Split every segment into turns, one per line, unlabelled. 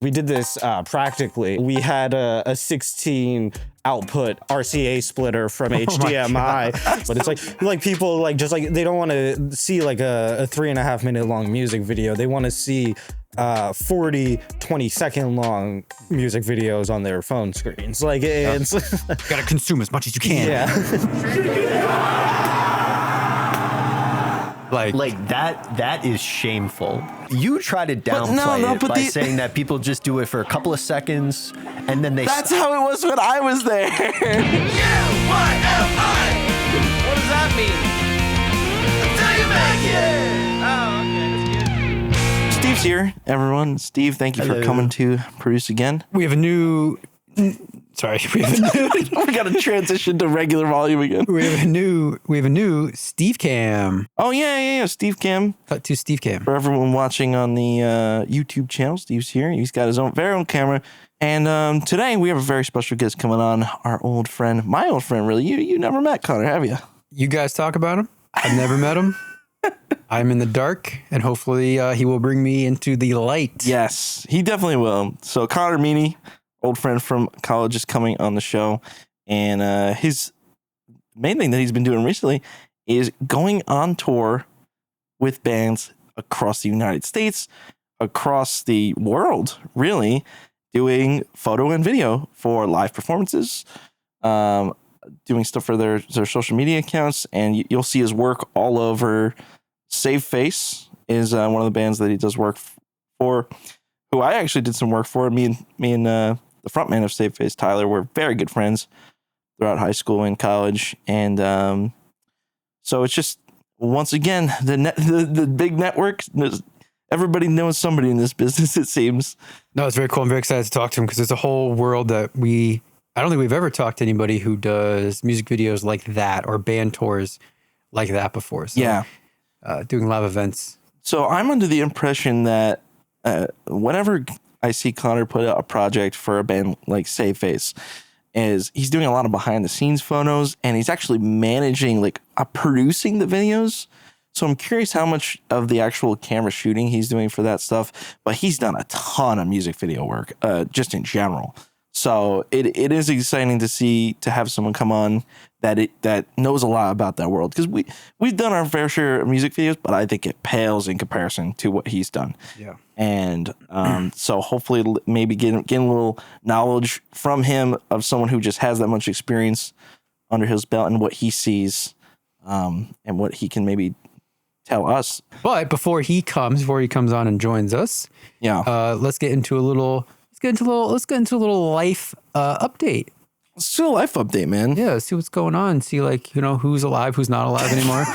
We did this practically. We had a 16 output RCA splitter from HDMI, but it's like people like just like they don't want to see like a 3.5 minute long music video. They want to see 40 20-second long music videos on their phone screens. Like it's
gotta consume as much as you can.
Yeah.
Like that is shameful. You try to downplay it by saying that people just do it for a couple of seconds and then they
That's how it was when I was there.
Y-M-I. What does that mean? Until you make it. Oh, okay, that's good.
Steve's here, everyone. Steve, thank you for coming to produce again.
We have a new... Sorry, we
got to transition to regular volume again.
We have a new Steve Cam.
Oh yeah, Steve Cam.
Cut to Steve Cam.
For everyone watching on the YouTube channel, Steve's here. He's got his very own camera. And today we have a very special guest coming on. Our old friend, my old friend, really. You never met Connor, have you?
You guys talk about him. I've never met him. I'm in the dark, and hopefully he will bring me into the light.
Yes, he definitely will. So Connor Meany, old friend from college, is coming on the show, and his main thing that he's been doing recently is going on tour with bands across the United States, across the world, really, doing photo and video for live performances, doing stuff for their social media accounts, and you'll see his work all over. Save Face is one of the bands that he does work for, who I actually did some work for. Me and the frontman of Save Face, Tyler, were very good friends throughout high school and college. And so it's just, once again, the big network. Everybody knows somebody in this business, it seems.
No, it's very cool. I'm very excited to talk to him because there's a whole world that I don't think we've ever talked to anybody who does music videos like that or band tours like that before. So,
yeah.
Doing live events. So
I'm under the impression that whenever I see Connor put out a project for a band like Save Face, is he's doing a lot of behind the scenes photos, and he's actually managing, producing the videos. So I'm curious how much of the actual camera shooting he's doing for that stuff, but he's done a ton of music video work, just in general. So it is exciting to have someone come on that knows a lot about that world, because we've done our fair share of music videos, but I think it pales in comparison to what he's done.
Yeah.
And so hopefully maybe getting a little knowledge from him of someone who just has that much experience under his belt and what he sees, and what he can maybe tell us.
But before he comes on and joins us, let's get into a little life update.
Let's do a life update, man.
Yeah, see what's going on. See, who's alive, who's not alive anymore.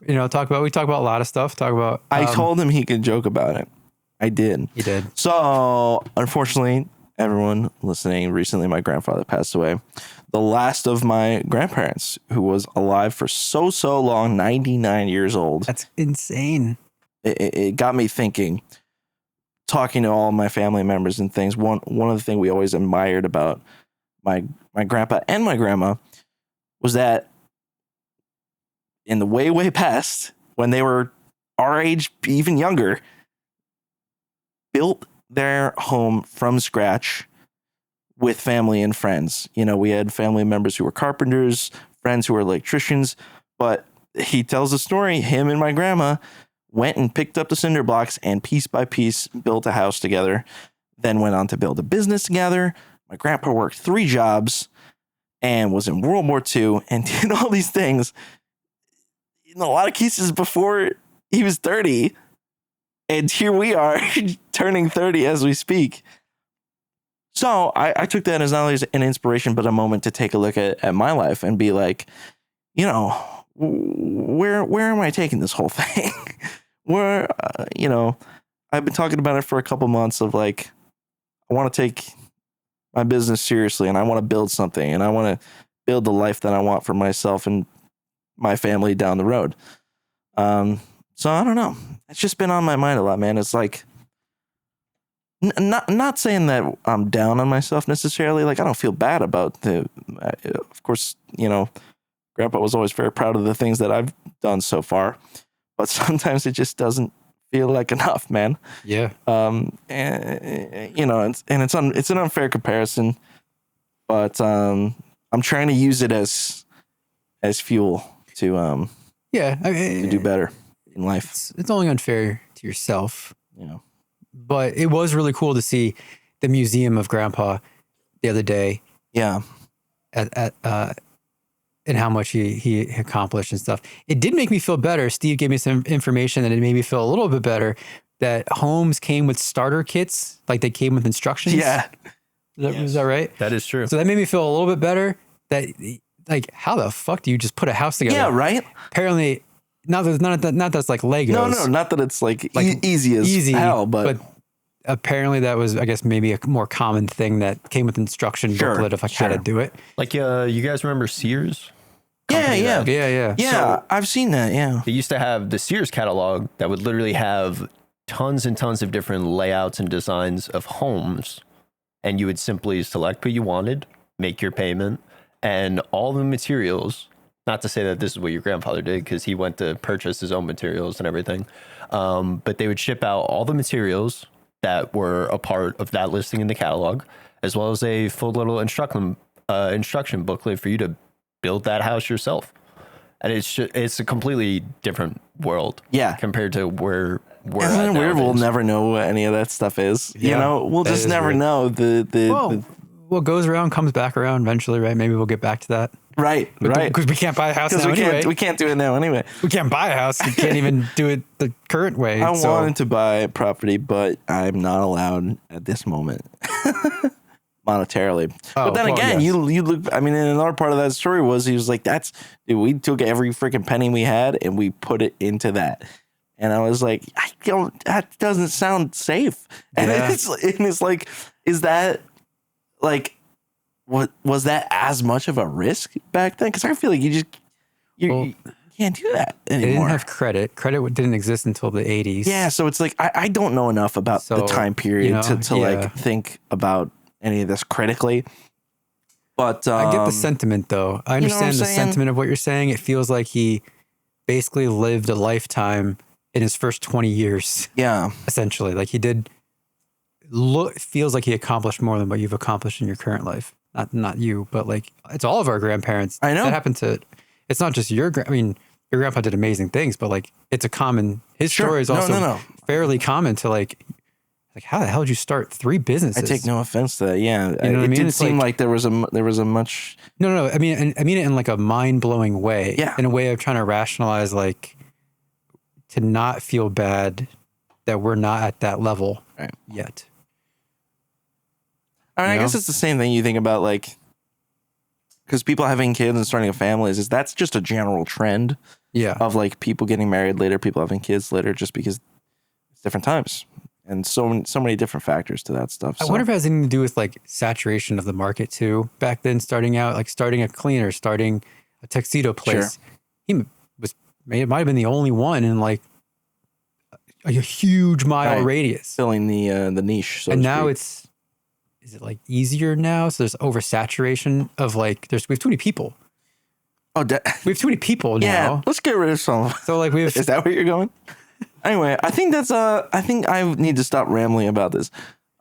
We talk about a lot of stuff.
I told him he could joke about it. I did.
You did.
So, unfortunately, everyone listening, recently my grandfather passed away. The last of my grandparents, who was alive for so long, 99 years old.
That's insane.
It got me thinking, talking to all my family members and things. One of the things we always admired about my grandpa and my grandma was that in the way past, when they were our age, even younger, built their home from scratch with family and friends. We had family members who were carpenters, friends who were electricians, but he tells the story, him and my grandma went and picked up the cinder blocks and piece by piece built a house together, then went on to build a business together. My grandpa worked 3 jobs and was in World War II and did all these things in a lot of cases before he was 30. And here we are turning 30 as we speak. So I took that as not only an inspiration, but a moment to take a look at my life and be like, where am I taking this whole thing? Where, I've been talking about it for a couple months of I want to take my business seriously, and I want to build something, and I want to build the life that I want for myself and my family down the road. So I don't know. It's just been on my mind a lot, man. It's not saying that I'm down on myself necessarily. I don't feel bad about of course, Grandpa was always very proud of the things that I've done so far, but sometimes it just doesn't feel like enough, man.
Yeah.
And, you know, it's an unfair comparison, but I'm trying to use it as fuel to to do better in life.
It's only unfair to yourself,
You know.
but it was really cool to see the museum of Grandpa the other day.
Yeah.
And how much he accomplished and stuff. It did make me feel better. Steve gave me some information and it made me feel a little bit better that homes came with starter kits, like they came with instructions.
Yeah.
Is that right?
That is true.
So that made me feel a little bit better that, like, how the fuck do you just put a house together?
Yeah, right?
Apparently, not that's like Legos.
No, not that it's like easy as hell, but
apparently that was, I guess, maybe a more common thing that came with instruction booklet of like how to do it.
Like, you guys remember Sears?
Yeah.
So-
I've seen that. Yeah.
They used to have the Sears catalog that would literally have tons and tons of different layouts and designs of homes. And you would simply select what you wanted, make your payment, and all the materials. Not to say that this is what your grandfather did, because he went to purchase his own materials and everything. But they would ship out all the materials that were a part of that listing in the catalog, as well as a full little instruction booklet for you to build that house yourself. And it's a completely different world.
Yeah.
Compared to where we're
Isn't
at
it weird? We'll
nowadays.
never know what any of that stuff is. You
Yeah,
know, we'll
that
just
is
never
weird.
know
What goes around comes back around eventually, right? Maybe we'll get back to that.
right.
Because we can't buy a house now anyway.
We can't do it now anyway.
We can't buy a house. We can't even do it the current way.
I wanted to buy property, but I'm not allowed at this moment. Monetarily. But then again, you look, I mean, and another part of that story was he was like, dude, we took every freaking penny we had and we put it into that. And I was like, that doesn't sound safe. And it's like, is that like, what was that as much of a risk back then? Because I feel like you can't do that anymore.
They didn't have credit. Credit didn't exist until the 80s.
Yeah, so it's like I don't know enough about the time period to like think about any of this critically. But
I get the sentiment though. I understand the sentiment of what you're saying. It feels like he basically lived a lifetime in his first 20 years.
Yeah. Essentially.
Like he feels like he accomplished more than what you've accomplished in your current life. Not you, but like it's all of our grandparents.
I know.
That happened to, it's not just your grandpa did amazing things, but like it's a common, his story is also fairly common to like how the hell did you start 3 businesses?
I take no offense to that. Yeah.
You know what I mean?
Did
It's
seem
like
there was a much.
No. I mean it in like a mind blowing way.
Yeah.
In a way of trying to rationalize, like to not feel bad that we're not at that level yet.
I guess it's the same thing you think about, like, because people having kids and starting a family that's just a general trend.
Yeah.
Of like people getting married later, people having kids later, just because it's different times and so many different factors to that stuff.
I wonder if it has anything to do with like saturation of the market too. Back then, starting out, like starting a cleaner, starting a tuxedo place, he might have been the only one in like a huge mile radius,
filling the niche. So
and now is it like easier now? So there's oversaturation of like we have too many people.
Oh,
we have too many people now.
Yeah, let's get rid of some.
So like we have.
Is that where you're going? Anyway, I think I think I need to stop rambling about this.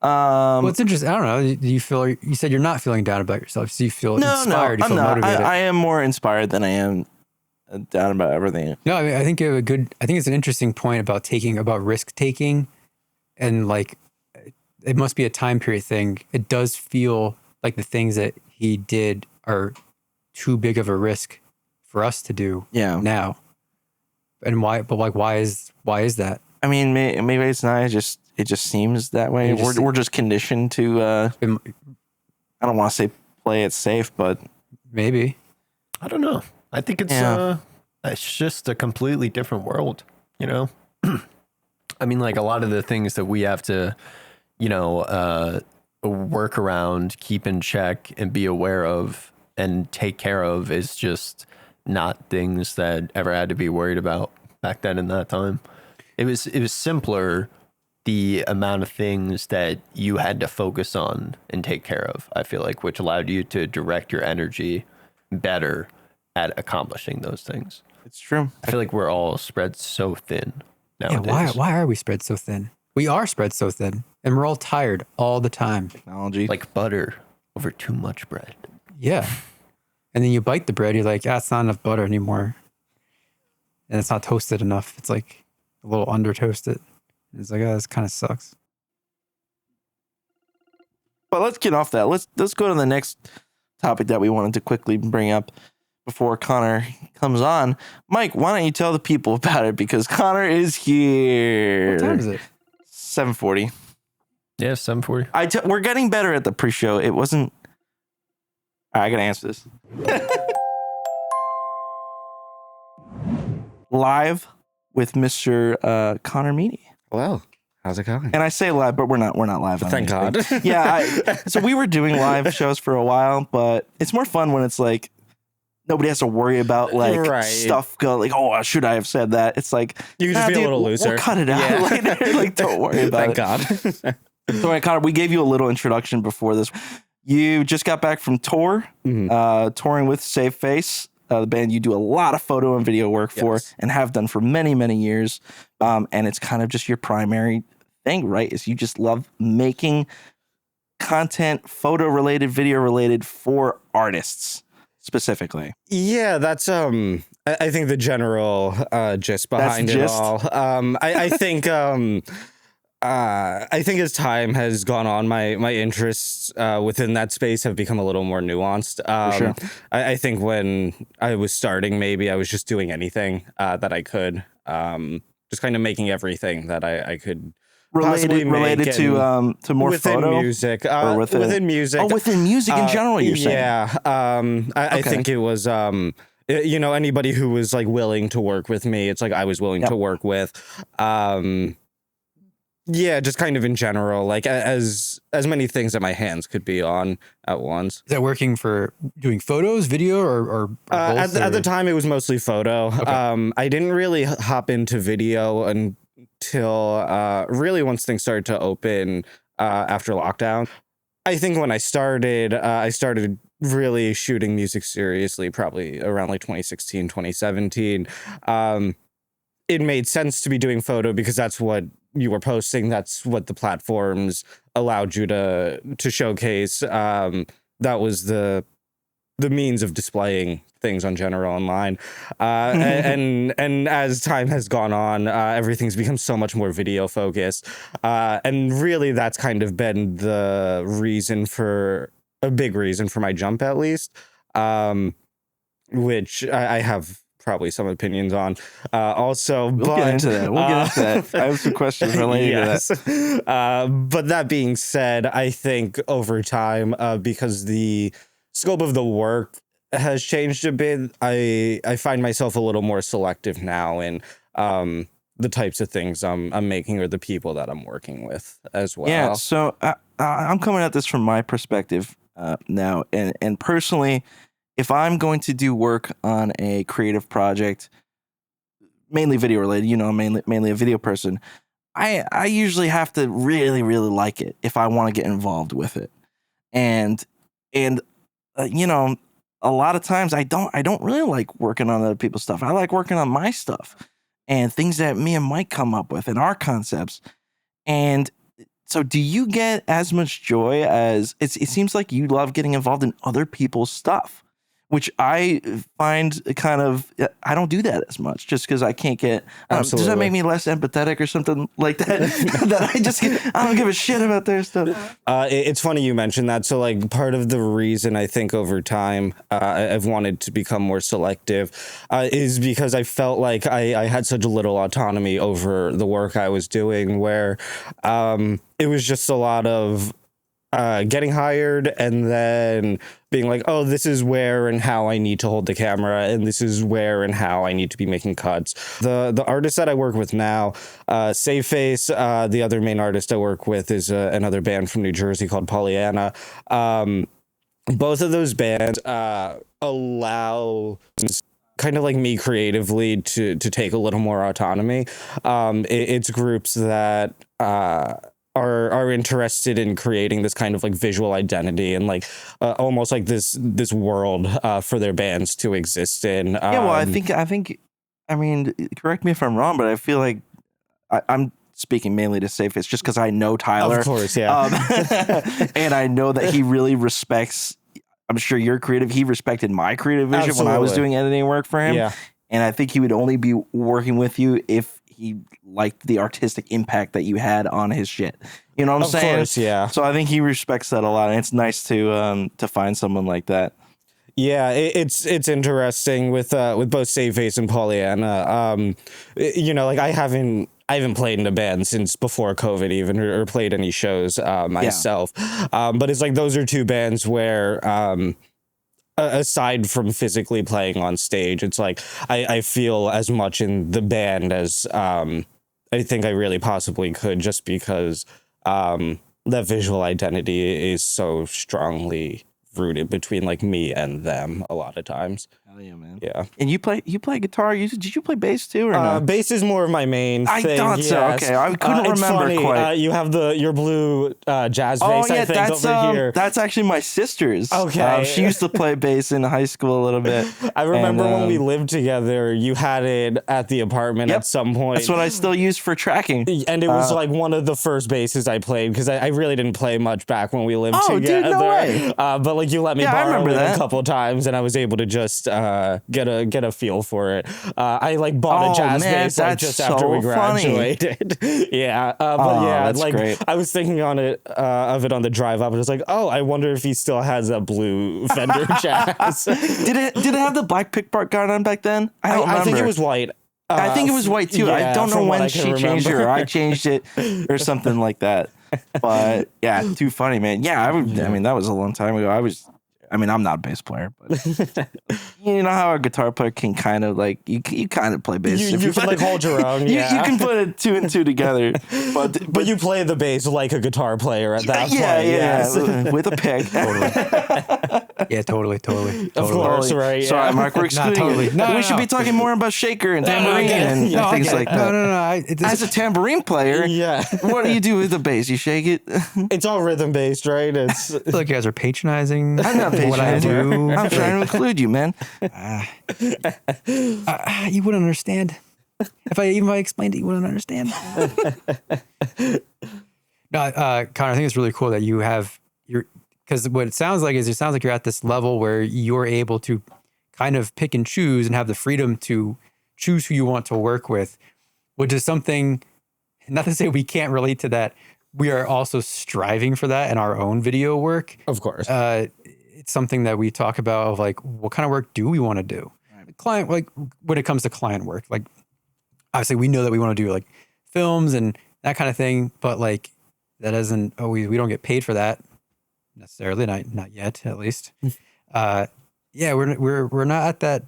Well, it's interesting. I don't know. Do you feel? You said you're not feeling down about yourself. So you feel inspired.
No,
you feel
I'm not.
motivated.
I am more inspired than I am down about everything.
No, I mean, I think you have I think it's an interesting point about risk taking, and like it must be a time period thing. It does feel like the things that he did are too big of a risk for us to do now. And why? But like, why is that?
I mean, maybe it's not. It just seems that way. We're just conditioned to. I don't want to say play it safe, but
maybe.
I don't know. I think it's just a completely different world. You know, I mean, like a lot of the things that we have to, work around, keep in check, and be aware of, and take care of is just not things that ever had to be worried about back then in that time. It was simpler, the amount of things that you had to focus on and take care of, I feel like, which allowed you to direct your energy better at accomplishing those things.
It's true.
I feel like we're all spread so thin. nowadays.
Yeah, why are we spread so thin? We are spread so thin, and we're all tired all the time.
Technology.
Like butter over too much bread.
Yeah. And then you bite the bread, you're like, it's not enough butter anymore. And it's not toasted enough. It's like a little under toasted. It's like, this kind of sucks.
But let's get off that. Let's go to the next topic that we wanted to quickly bring up before Connor comes on. Mike, why don't you tell the people about it? Because Connor is here.
What time is it?
7:40.
Yeah, 7:40.
We're getting better at the pre-show. It wasn't. All right, I gotta answer this. Live with Mr. Connor Meany.
Hello. How's it going?
And I say live, but we're not live. On
Thank
anything.
God.
Yeah. So we were doing live shows for a while, but it's more fun when it's like nobody has to worry about like stuff like, oh, should I have said that? It's like
you can just be a little looser.
We'll cut it out later. Like, don't worry about
Thank
it.
God.
So, Connor, we gave you a little introduction before this. You just got back from tour, touring with Save Face, the band you do a lot of photo and video work for and have done for many, many years. And it's kind of just your primary thing, right? Is you just love making content, photo related, video related for artists specifically.
Yeah, that's I think the general gist behind it all. I think as time has gone on, my interests within that space have become a little more nuanced.
Sure.
I think when I was starting, maybe I was just doing anything that I could, just kind of making everything that I could.
Related to more
within
photo
music,
within
music.
Oh, within music in general, you're saying?
Yeah. I think it was anybody who was like willing to work with me. It's like I was willing to work with. Yeah, just kind of in general, like as many things that my hands could be on at once.
Is that working for doing photos, video, or both,
at the time it was mostly photo.
Okay.
I didn't really hop into video until really once things started to open after lockdown. I think when I started really shooting music seriously probably around like 2016, 2017. It made sense to be doing photo because that's what you were posting. That's what the platforms allowed you to showcase. That was the means of displaying things on general online. And as time has gone on, everything's become so much more video focused. And really that's kind of been a big reason for my jump, at least, which I have probably some opinions on. Also,
we'll get into that. I have some questions related to that.
But that being said, I think over time, because the scope of the work has changed a bit, I find myself a little more selective now in the types of things I'm making or the people that I'm working with as well.
Yeah. So I'm coming at this from my perspective now, and personally, if I'm going to do work on a creative project, mainly video related, mainly a video person, I usually have to really, really like it if I want to get involved with it. And a lot of times I don't really like working on other people's stuff. I like working on my stuff and things that me and Mike come up with and our concepts. And so do you get as much joy as it seems like you love getting involved in other people's stuff? Which I find kind of, I don't do that as much just because I can't get, does that make me less empathetic or something like that? That I don't give a shit about their stuff.
It's funny you mentioned that. So like part of the reason I think over time I've wanted to become more selective is because I felt like I had such little autonomy over the work I was doing, where it was just a lot of getting hired and then being like, oh, this is where and how I need to hold the camera, and this is where and how I need to be making cuts. The artist that I work with now, Save Face, the other main artist I work with is another band from New Jersey called Pollyanna. Both of those bands allow kind of like me creatively to take a little more autonomy. It's groups that are interested in creating this kind of like visual identity and like almost like this world for their bands to exist in.
Yeah, well, I think I mean, correct me if I'm wrong, but I feel like I'm speaking mainly to Safeface just because I know Tyler.
Of course, yeah.
And I know that he really respects. I'm sure you're creative. He respected my creative vision when I was
Absolutely.
doing editing work for him.
Yeah.
And I think he would only be working with you if he liked the artistic impact that you had on his shit. You know what I'm
Of
saying?
course, yeah.
So I think he respects that a lot, and it's nice to find someone like that.
Yeah, it's interesting with both Safeface and Pollyanna. You know, like I haven't played in a band since before COVID even, or played any shows myself. But it's like those are two bands where aside from physically playing on stage, it's like I feel as much in the band as I think I really possibly could, just because that visual identity is so strongly rooted between like me and them a lot of times.
Hell yeah, man.
Yeah.
And you play guitar? Did you play bass too, or no?
Bass is more of my main
I
thing.
thought so.
Yes.
Okay, I couldn't
It's
remember
funny.
quite.
You have your blue jazz
Oh
bass,
yeah,
I think, over here.
that's actually my sister's.
Okay.
She used to play bass in high school a little bit.
I remember
and,
when we lived together, you had it at the apartment
Yep.
at some point.
That's what I still use for tracking.
And it was like one of the first basses I played, because I really didn't play much back when we lived
Oh, dude,
together.
no way.
But like you let me
Yeah, I
borrow
remember
it
that.
a couple times, and I was able to just get a feel for it. I like bought
Oh,
a jazz
man,
bass like
that's
just after we
so funny.
graduated. Yeah, but
Oh,
yeah,
that's
like
great.
I was thinking of it on the drive up. I was like, oh, I wonder if he still has that blue Fender jazz.
Did it have the black pick part guard on back then? I don't remember.
I think it was white.
I think it was white too. I
yeah,
don't know
from what
when
I
she
can
changed it, or
remember.
I changed it, or something like that. But yeah, too funny, man. Yeah, I mean, that was a long time ago. I'm not a bass player, but you know how a guitar player can kind of like you kind of play bass.
You
if
can like hold your own.
you
Yeah.
can put it two and two together.
But you play the bass like a guitar player at that point.
yeah,
Yes.
with a pick.
Yeah, totally.
Of course, right?
Sorry,
Yeah.
Mark, we're excluding
totally.
it.
No,
we should be talking more about shaker and tambourine and
No,
things
okay.
like that.
No.
As a tambourine player,
Yeah.
what do you do with the bass? You shake it?
It's all rhythm based, right? It's
Look, you guys are patronizing
I'm not
what I
patronizing.
do.
I'm trying to include you, man.
You wouldn't understand. If I explained it, you wouldn't understand. No, Connor, I think it's really cool that you have because what it sounds like you're at this level where you're able to kind of pick and choose and have the freedom to choose who you want to work with, which is something, not to say we can't relate to that. We are also striving for that in our own video work.
of course.
It's something that we talk about of like, what kind of work do we want to do? Client, like when it comes to client work, like obviously we know that we want to do like films and that kind of thing, but like that doesn't always, we don't get paid for that necessarily, not yet at least. Yeah, we're not at that.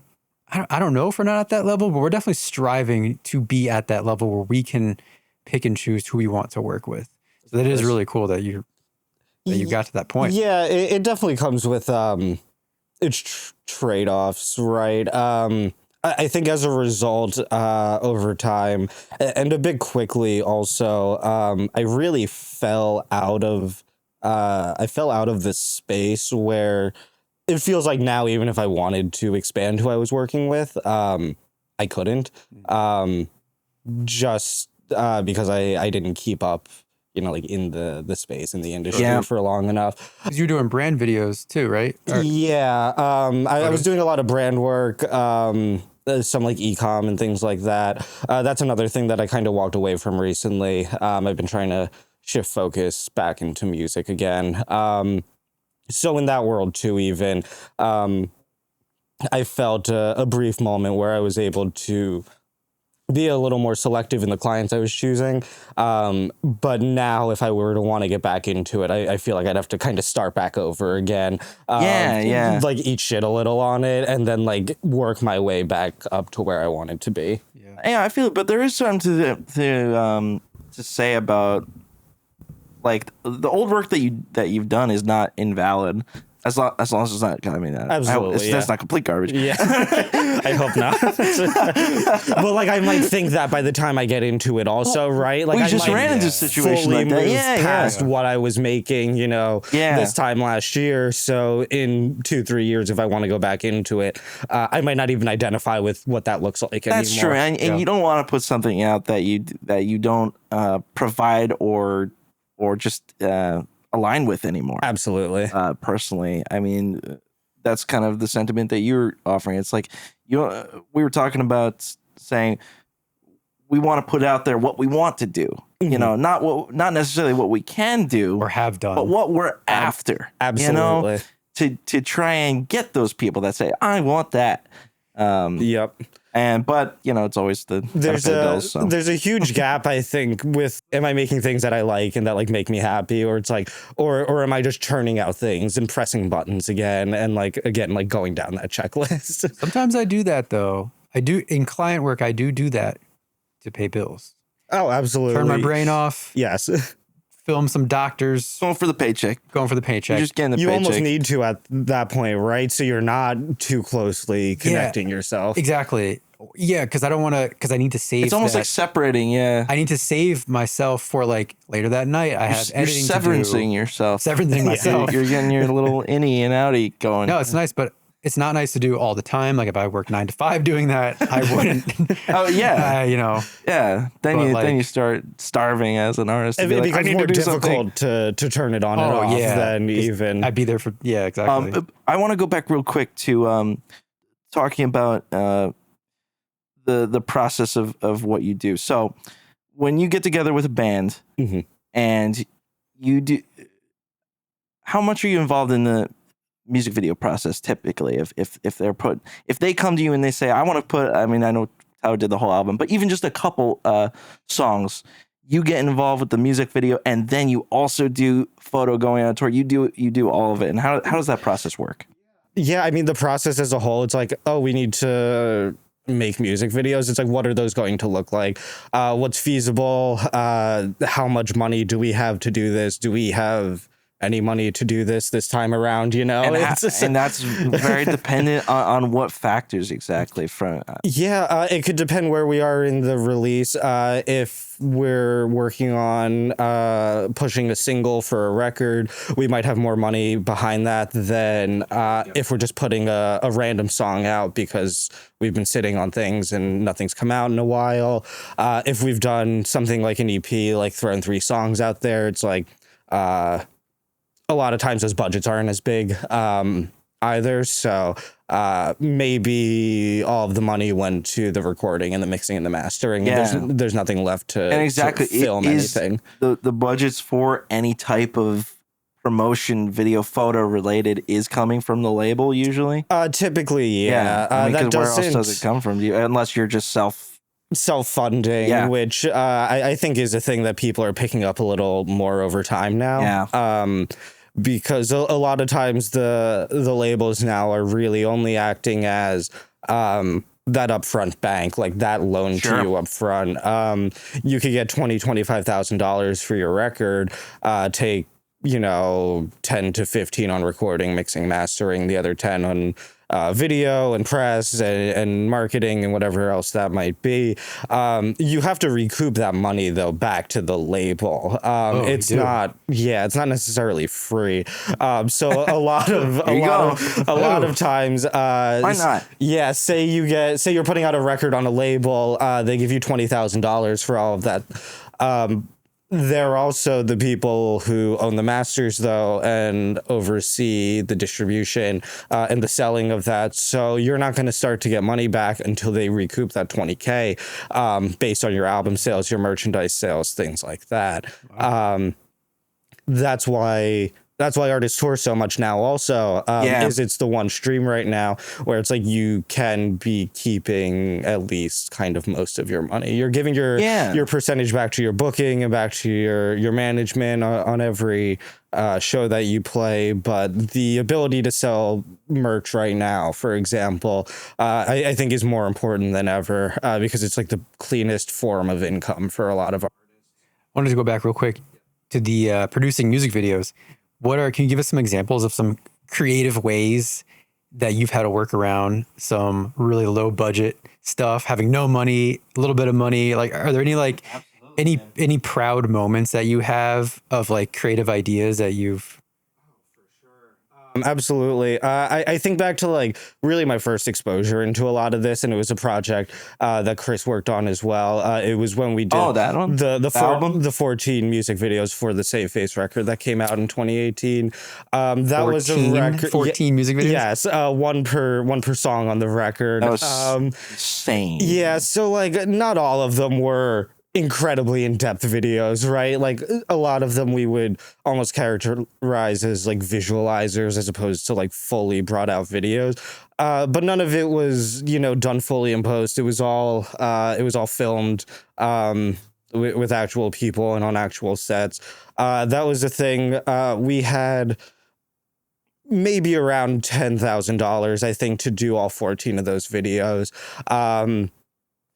I don't know if we're not at that level, but we're definitely striving to be at that level where we can pick and choose who we want to work with. So that is really cool that you got to that point.
Yeah, it definitely comes with its trade-offs, right? I think as a result, over time, and a bit quickly also, I really fell out of this space where it feels like now, even if I wanted to expand who I was working with, I couldn't, just because I didn't keep up, like in the space, in the industry for long enough.
Because you're doing brand videos too, right?
Yeah. I was doing a lot of brand work, some like e-com and things like that. That's another thing that I kind of walked away from recently. I've been trying to shift focus back into music again. So in that world too, even, I felt a brief moment where I was able to be a little more selective in the clients I was choosing. But now if I were to want to get back into it, I feel like I'd have to kind of start back over again. Like eat shit a little on it and then like work my way back up to where I wanted to be.
Yeah, I feel it, but there is something to say about like the old work that you've done is not invalid. As long as it's not, I mean,
Absolutely,
that's not complete garbage.
Yeah, I hope not. But like, I might think that by the time I get into it, also, right? Like,
we
I
just
might
ran into a situation
fully
like that.
move
Yeah,
past what I was making, this time last year. So in 2-3 years, if I want to go back into it, I might not even identify with what that looks like anymore.
That's true, and you don't want to put something out that you don't provide or just align with anymore.
Absolutely.
Personally, I mean, that's kind of the sentiment that you're offering. It's like we were talking about saying we want to put out there what we want to do.
Mm-hmm.
Not necessarily what we can do
or have done,
but what we're after.
Absolutely.
To try and get those people that say, I want that.
Yep.
But it's always
there's a huge gap, I think, with am I making things that I like and that like make me happy, or it's like or am I just churning out things and pressing buttons again and like going down that checklist.
Sometimes I do that though. I do in client work. I do that to pay bills.
Oh, absolutely.
Turn my brain off.
Yes.
Film some doctors.
Going for the paycheck.
You're just
getting the
you
paycheck.
almost need to at that point, right? So you're not too closely connecting yourself.
Exactly. Yeah, because I don't want to. Because I need to save.
It's almost like separating. Yeah.
I need to save myself for like later that night. I have editing to do.
Severancing yourself.
Severancing myself.
You're getting your little innie and outie going.
No, it's nice, but it's not nice to do all the time. Like if I work 9 to 5 doing that, I wouldn't.
Oh yeah. Yeah. Then you start starving as an artist.
It becomes more difficult to turn it on and off than even.
I'd be there for exactly.
I want to go back real quick to talking about the process of what you do. So when you get together with a band
mm-hmm.
and you do, how much are you involved in the music video process typically? If they come to you and they say, I want to put, I mean, I know Tyler did the whole album, but even just a couple songs, you get involved with the music video and then you also do photo going on tour. You do all of it. And how does that process work?
Yeah, I mean, the process as a whole, it's like, oh, we need to make music videos. It's like, what are those going to look like? What's feasible? How much money do we have to do this? Do we have any money to do this time around? And
that's very dependent on what factors exactly.
It could depend where we are in the release. If we're working on pushing a single for a record, we might have more money behind that than if we're just putting a random song out because we've been sitting on things and nothing's come out in a while. If we've done something like an EP, like throwing 3 songs out there, it's like a lot of times those budgets aren't as big either. So maybe all of the money went to the recording and the mixing and the mastering.
Yeah.
And there's nothing left to film anything.
The budgets for any type of promotion, video, photo related is coming from the label usually?
Typically, yeah.
I mean, where else does it come from? Unless you're just
self-funding, which I think is a thing that people are picking up a little more over time now.
Yeah.
Because a lot of times the labels now are really only acting as that upfront bank, like that loan to you up front. You could get $25,000 for your record, take 10 to 15 on recording, mixing, mastering, the other 10 on video and press and marketing and whatever else that might be. You have to recoup that money though back to the label. It's not necessarily free. So a lot of times,
why not?
Yeah, say you're putting out a record on a label, they give you $20,000 for all of that. They're also the people who own the masters, though, and oversee the distribution and the selling of that. So you're not going to start to get money back until they recoup that $20K based on your album sales, your merchandise sales, things like that. Wow. That's why artists tour so much now also, is it's the one stream right now where it's like you can be keeping at least kind of most of your money. You're giving your percentage back to your booking and back to your management on every show that you play. But the ability to sell merch right now, for example, I think is more important than ever because it's like the cleanest form of income for a lot of artists.
I wanted to go back real quick to the producing music videos. Can you give us some examples of some creative ways that you've had to work around some really low budget stuff, having no money, a little bit of money? Like, are there any like any proud moments that you have of like creative ideas that you've?
Absolutely. I think back to like really my first exposure into a lot of this, and it was a project that Chris worked on as well. It was when we did
that one?
the 14 music videos for the Save Face record that came out in 2018. That was a record.
14 music videos.
Yes, one per song on the record.
That was insane.
Yeah, so like not all of them were incredibly in-depth videos, right? Like a lot of them we would almost characterize as like visualizers as opposed to like fully brought out videos. But none of it was, done fully in post. It was all filmed with actual people and on actual sets. That was the thing. We had maybe around $10,000, I think, to do all 14 of those videos.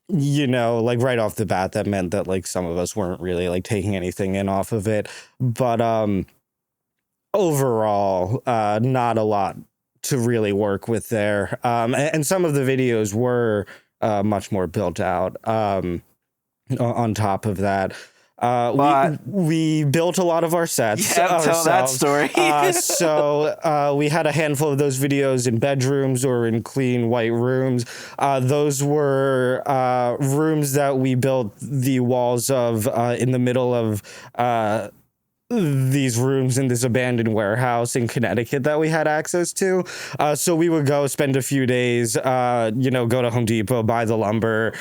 Like right off the bat, that meant that like some of us weren't really like taking anything in off of it. But overall, not a lot to really work with there. And some of the videos were much more built out on top of that. We built a lot of our sets
tell that story.
So we had a handful of those videos in bedrooms or in clean white rooms. Those were rooms that we built the walls of in the middle of these rooms in this abandoned warehouse in Connecticut that we had access to. So we would go spend a few days, go to Home Depot, buy the lumber,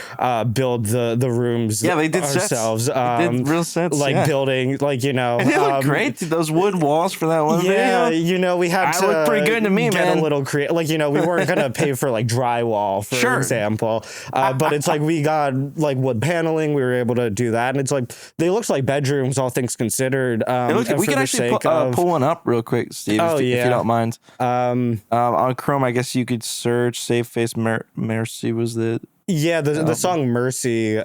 build the rooms
they did
ourselves.
Sets. They did real sets.
Like building, like,
And they look great. Those wood walls for that one video.
We had to
look pretty good to me,
get
man.
a little creative. Like, we weren't going to pay for like drywall, for example. But it's like we got like wood paneling. We were able to do that. And it's like, they looked like bedrooms, all things considered.
We can actually pull one up real quick, Steve, if you don't mind. On Chrome, I guess you could search Save Face Mercy was the...
Yeah, the song Mercy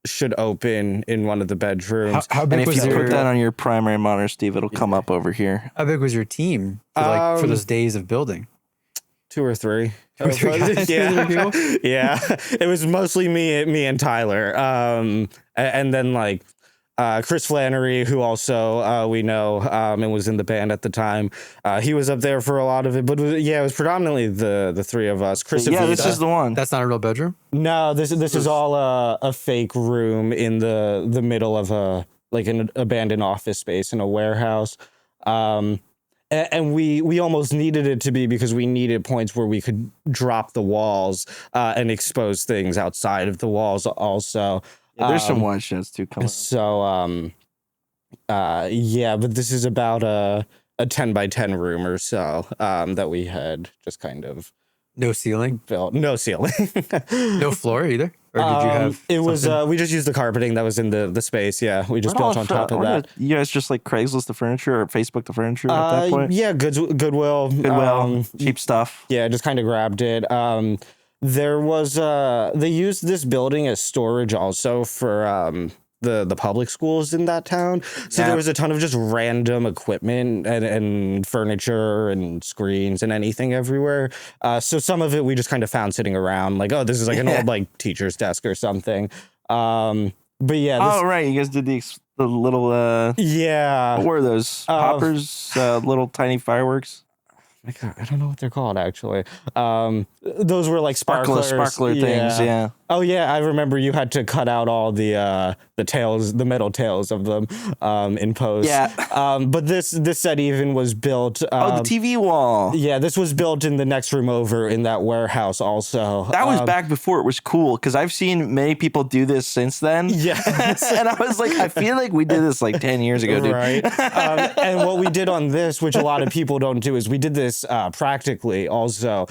should open in one of the bedrooms.
How big
And if
was
you
your,
put that on your primary monitor, Steve, it'll come up over here.
how big was your team for those days of building?
2 or 3.
2 or 3 guys?
Yeah.
2 or 3 people?
Yeah. It was mostly me and Tyler. And then like Chris Flannery, who also we know and was in the band at the time. He was up there for a lot of it, but it was predominantly the three of us. Chris,
this is the one.
That's not a real bedroom?
No, this is all a fake room in the middle of an abandoned office space in a warehouse. And we almost needed it to be because we needed points where we could drop the walls and expose things outside of the walls also.
Yeah, there's some wide shots too coming.
So but this is about a 10 by 10 room or so that we had just kind of
No ceiling?
built. No ceiling.
No floor either? Or did you have
it was
something?
we just used the carpeting that was in the space. Yeah, we just built on top of that.
You guys just like Craigslist the furniture or Facebook the furniture at that point?
Yeah, Goodwill.
Cheap stuff.
Yeah, just kind of grabbed it. There was they used this building as storage also for the public schools in that town. So there was a ton of just random equipment and furniture and screens and anything everywhere. So some of it we just kind of found sitting around, like, oh, this is like an old like teacher's desk or something. But yeah.
Right, you guys did the little what were those poppers? Little tiny fireworks.
I don't know what they're called actually. Those were like sparkler
things. Yeah.
Oh yeah, I remember you had to cut out all the tails, the metal tails of them in post.
Yeah.
But this set even was built.
The TV wall.
Yeah, this was built in the next room over in that warehouse also.
That was back before it was cool because I've seen many people do this since then.
Yeah.
And I was like, I feel like we did this like 10 years ago, dude.
Right. And what we did on this, which a lot of people don't do, is we did this practically also.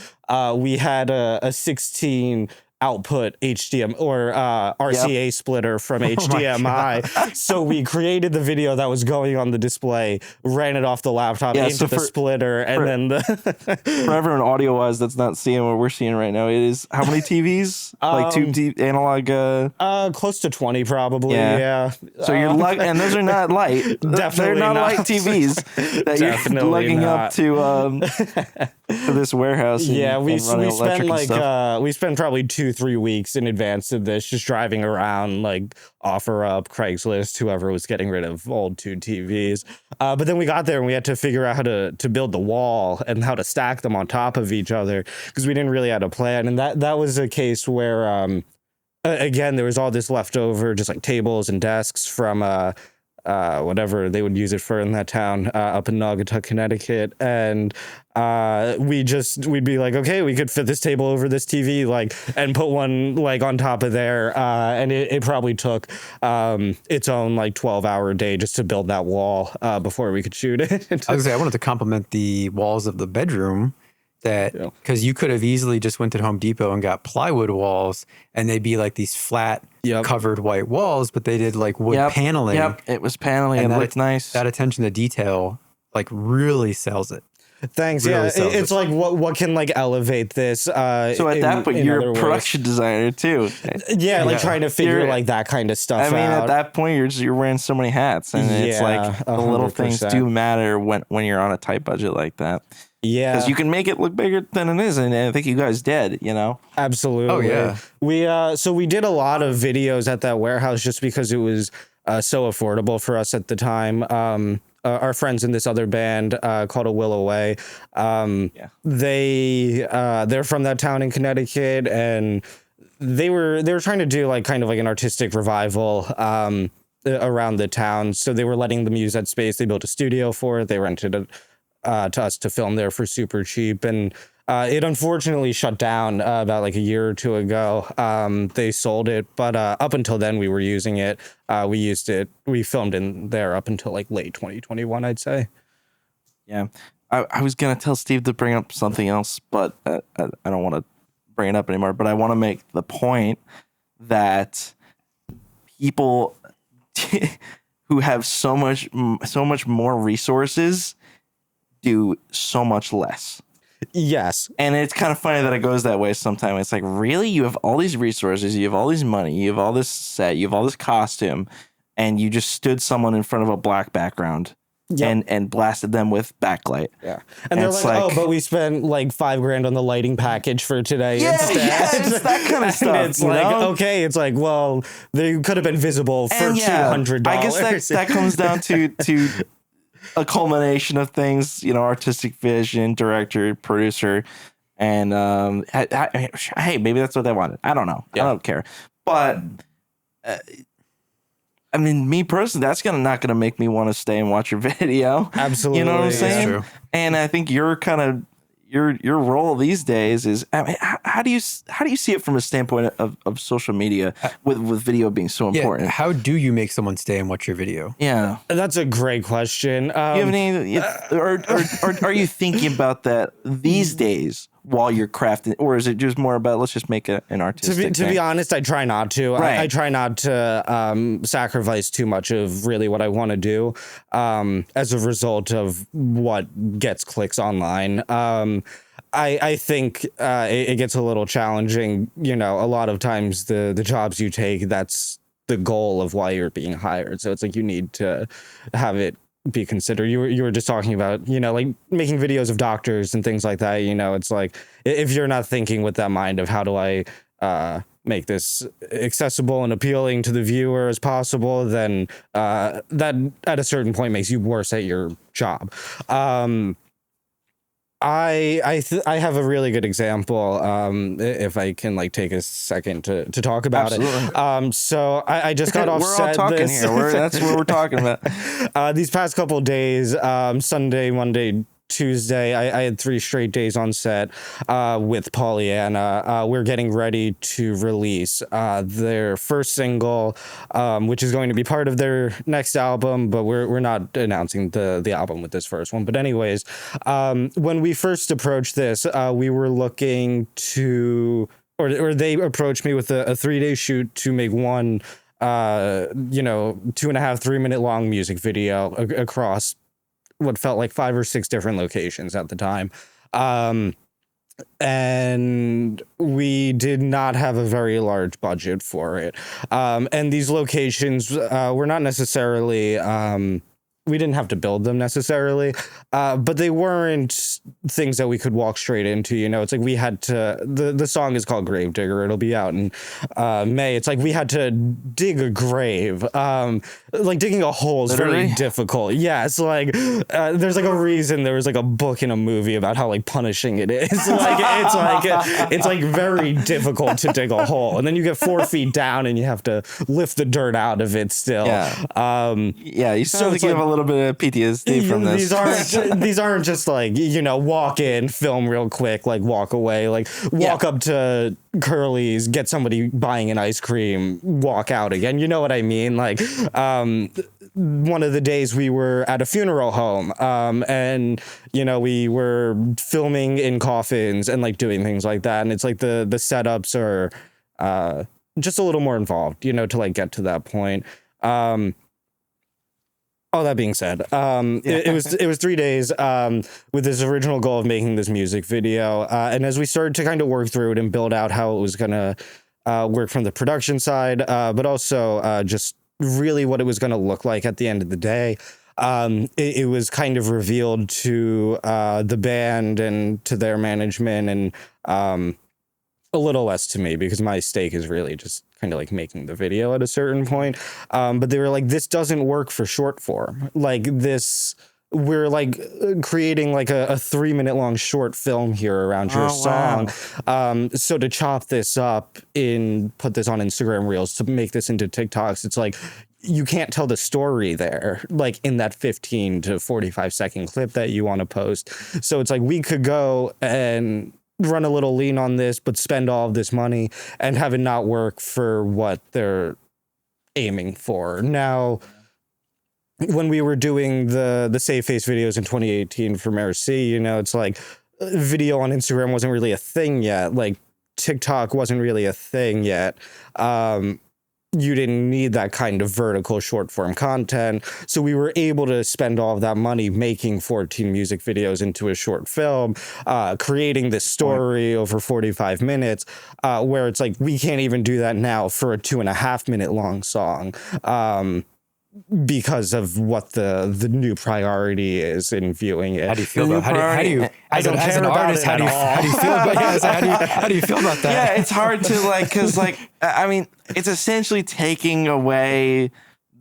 We had a 16 output HDMI or RCA splitter from HDMI. So we created the video that was going on the display, ran it off the laptop into the splitter, and then
for everyone audio wise that's not seeing what we're seeing right now, it is how many TVs? Like two analog?
Close to 20 probably. Yeah.
So you're and those are not light.
Definitely
they're not light
TVs
that you're lugging up to this warehouse.
Yeah, we spent probably 2-3 weeks in advance of this, just driving around, like OfferUp, Craigslist, whoever was getting rid of old 2 TVs. But then we got there and we had to figure out how to build the wall and how to stack them on top of each other, because we didn't really have a plan. And that was a case where again, there was all this leftover, just like tables and desks from whatever they would use it for in that town up in Naugatuck, Connecticut. And we'd be like, okay, we could fit this table over this TV, like, and put one like on top of there. And it probably took its own like 12-hour day just to build that wall before we could shoot it.
I wanted to compliment the walls of the bedroom. Because you could have easily just went to Home Depot and got plywood walls, and they'd be like these flat covered white walls, but they did like wood paneling.
Yep, it was paneling and looked nice.
That attention to detail like really sells it.
Thanks. Really it's like what can like elevate this. So
at that point, you're a production designer too.
Trying to figure like that kind of stuff out.
I mean, at that point, you're wearing so many hats, and it's like the little things do matter when you're on a tight budget like that. Yeah, because you can make it look bigger than it is, and I think you guys did.
Absolutely.
Oh yeah.
We did a lot of videos at that warehouse just because it was so affordable for us at the time. Our friends in this other band called A Will Away, they're from that town in Connecticut, and they were trying to do like kind of like an artistic revival around the town. So they were letting them use that space. They built a studio for it. They rented it to us to film there for super cheap, and it unfortunately shut down about like a year or two ago. They sold it, but up until then we were using it. We filmed in there up until like late 2021, I'd say.
Yeah, I was gonna tell Steve to bring up something else, but I don't want to bring it up anymore. But I want to make the point that people who have so much more resources do so much less.
Yes.
And it's kind of funny that it goes that way sometimes. It's like, really? You have all these resources, you have all this money, you have all this set, you have all this costume, and you just stood someone in front of a black background and blasted them with backlight.
Yeah. And they're like, oh, but we spent like $5,000 on the lighting package for today instead.
Yeah, it's that kind of stuff.
It's like, okay, it's like, well, they could have been visible for $200.
I guess that comes down to a culmination of things, artistic vision, director, producer, and hey, maybe that's what they wanted. I don't know. Yeah. I don't care. But I mean, me personally, that's not gonna make me want to stay and watch your video.
Absolutely,
you know what I'm saying?
True.
And I think your role these days is, I mean, how do you see it from a standpoint of social media with video being so important?
How do you make someone stay and watch your video?
Yeah,
that's a great question.
Do you have any, or are you thinking about that these days while you're crafting, or is it just more about let's just make an artistic
to be honest, I try not to.
Right.
I try not to sacrifice too much of really what I want to do as a result of what gets clicks online. I think it gets a little challenging. A lot of times the jobs you take, that's the goal of why you're being hired. So it's like you need to have it be considered. You were just talking about, like making videos of doctors and things like that. It's like if you're not thinking with that mind of how do I make this accessible and appealing to the viewer as possible, then that at a certain point makes you worse at your job. I have a really good example, if I can like take a second to talk about it. So I just got off
we're
set.
All talking here. That's what we're talking about.
These past couple of days, Sunday, Monday, Tuesday, I had 3 straight days on set with Pollyanna. We're getting ready to release their first single, which is going to be part of their next album, but we're not announcing the album with this first one. But anyways, when we first approached this, we were looking to, or they approached me with a 3-day shoot to make one 2.5 3-minute long music video across what felt like 5 or 6 different locations at the time. And we did not have a very large budget for it. And these locations were not necessarily, we didn't have to build them necessarily, but they weren't things that we could walk straight into. It's like we had to, the song is called Gravedigger. It'll be out in May. It's like we had to dig a grave. Like digging a hole is
Literally?
very difficult. Yeah, it's like there's like a reason there was like a book and a movie about how like punishing it is. It's like very difficult to dig a hole, and then you get 4 feet down and you have to lift the dirt out of it still.
Yeah. You sound like you have a little bit of PTSD from this.
These aren't just like, walk in, film real quick, like walk away, like walk up to Curly's, get somebody buying an ice cream, walk out again. You know what I mean? Like, one of the days we were at a funeral home, and we were filming in coffins and like doing things like that. And it's like the setups are just a little more involved, to like get to that point. All that being said, it was 3 days with this original goal of making this music video. And as we started to kind of work through it and build out how it was going to work from the production side, but also just really what it was going to look like at the end of the day, it was kind of revealed to the band and to their management, and a little less to me, because my stake is really just kind of like making the video at a certain point. But they were like, this doesn't work for short form. Like this, we're like creating like a 3-minute long short film here around your song. Wow. So to chop this up put this on Instagram Reels, to make this into TikToks, it's like, you can't tell the story there, like in that 15 to 45 second clip that you want to post. So it's like, we could go and run a little lean on this, but spend all of this money and have it not work for what they're aiming for. Now, when we were doing the Save Face videos in 2018 for Merci, it's like video on Instagram wasn't really a thing yet. Like TikTok wasn't really a thing yet. You didn't need that kind of vertical short form content. So we were able to spend all of that money making 14 music videos into a short film, creating this story over 45 minutes, where it's like, we can't even do that now for a 2.5 minute long song. Because of what the new priority is in viewing it.
How do you feel about how do you as an artist, how do you feel about how do you feel about that?
Yeah, it's hard to like, because like, I mean, it's essentially taking away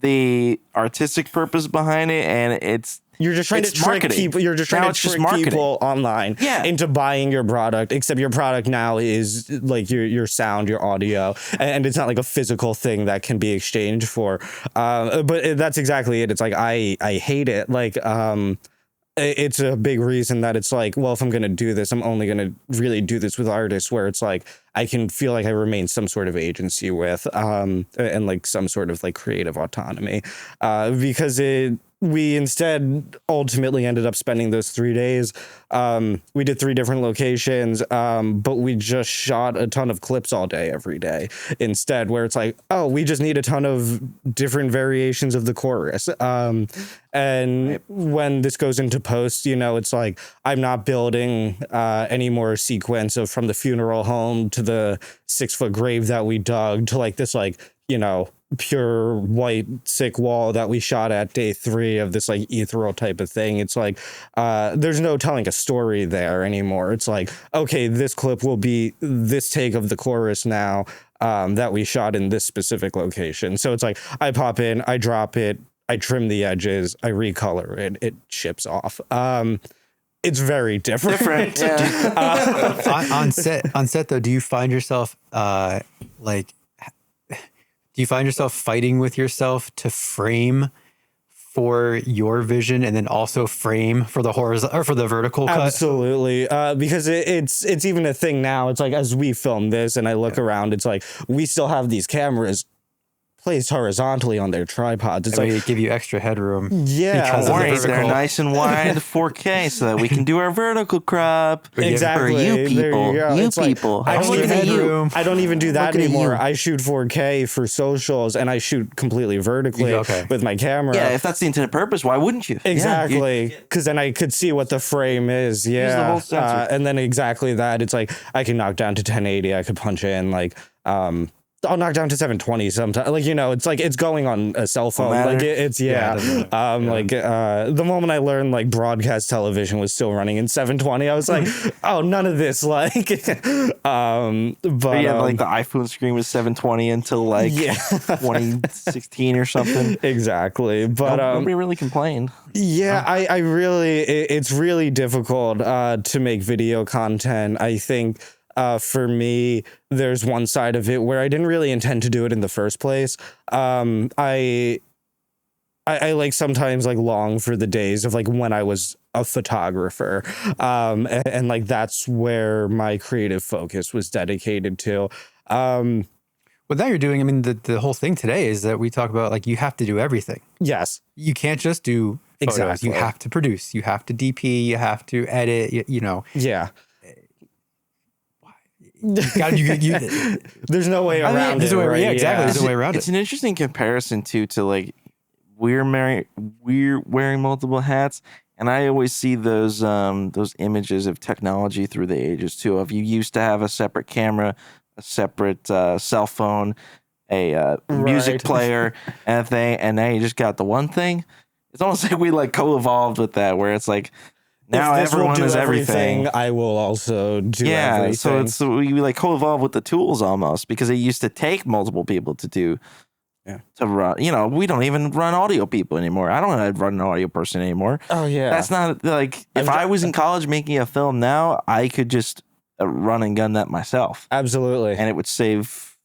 the artistic purpose behind it, and
you're just trying to trick people. You're just trying to trick people online into buying your product, except your product now is like your sound, your audio, and it's not like a physical thing that can be exchanged for. But that's exactly it. It's like, I hate it. Like, it's a big reason that it's like, well, if I'm going to do this, I'm only going to really do this with artists where it's like, I can feel like I remain some sort of agency with, and like some sort of like creative autonomy, because we instead ultimately ended up spending those 3 days. We did 3 different locations, but we just shot a ton of clips all day, every day instead, where it's like, oh, we just need a ton of different variations of the chorus. And when this goes into post, it's like, I'm not building any more sequence of from the funeral home to the 6-foot grave that we dug to like this, like, pure white sick wall that we shot at day 3 of this like ethereal type of thing. It's like, there's no telling a story there anymore. It's like, okay, this clip will be this take of the chorus now, that we shot in this specific location. So it's like, I pop in, I drop it, I trim the edges, I recolor it, it ships off. It's very different.
Yeah. on set though, do you find yourself do you find yourself fighting with yourself to frame for your vision and then also frame for the horizontal or for the vertical cut?
Absolutely. Because it's even a thing now. It's like, as we film this and I look around, it's like, we still have these cameras placed horizontally on their tripods. It's
They
like,
give you extra headroom.
yeah,
because
Don't
of the
worry, they're
vertical.
nice and wide 4K so that we can do our vertical crop.
exactly.
For you
There
people.
go.
You
It's like,
people.
I
I'm
don't
looking
even
at you.
headroom.
I don't even do that
Looking at
anymore.
you.
I shoot 4K for socials, and I shoot completely vertically
Okay.
with my camera.
Yeah, if that's the intended purpose, why wouldn't you? Yeah, you-
Exactly, because then I could see what the frame is. Yeah,
the whole sensor.
and then exactly that. It's like I can knock down to 1080. I could punch in like I'll knock down to 720 sometimes. Like, you know, it's like it's going on a cell phone.
matter.
Like it's
Yeah, it doesn't matter.
like the moment I learned like broadcast television was still running in 720, I was like, oh, none of this. Like, but
yeah, like the iPhone screen was 720 until like
yeah,
2016 or something.
exactly. But
Nobody really complained.
yeah, I really, it's really difficult to make video content. I think for me, there's one side of it where I didn't really intend to do it in the first place. I like sometimes like long for the days of like when I was a photographer. And like that's where my creative focus was dedicated to.
What now you're doing, I mean, the whole thing today is that we talk about like you have to do everything.
Yes.
You can't just do photos.
Exactly.
You have to produce. You have to DP. You have to edit. You know,
Yeah.
God,
There's no way around
there's
it.
no way,
right?
yeah, exactly. There's no way around
It's
it.
an interesting comparison to like we're wearing multiple hats, and I always see those images of technology through the ages too. If you used to have a separate camera, a separate cell phone, a music
Right.
player, and a thing, and now you just got the one thing. It's almost like we like co-evolved with that, where it's like now
If this will
everyone
do
is everything.
I will also do
Yeah,
everything.
so we like co-evolve with the tools almost, because it used to take multiple people to do to run. You know, we don't even run audio people anymore. I don't run an audio person anymore.
Oh yeah,
That's not like if I was in college making a film now, I could just run and gun that myself,
absolutely.
and it would save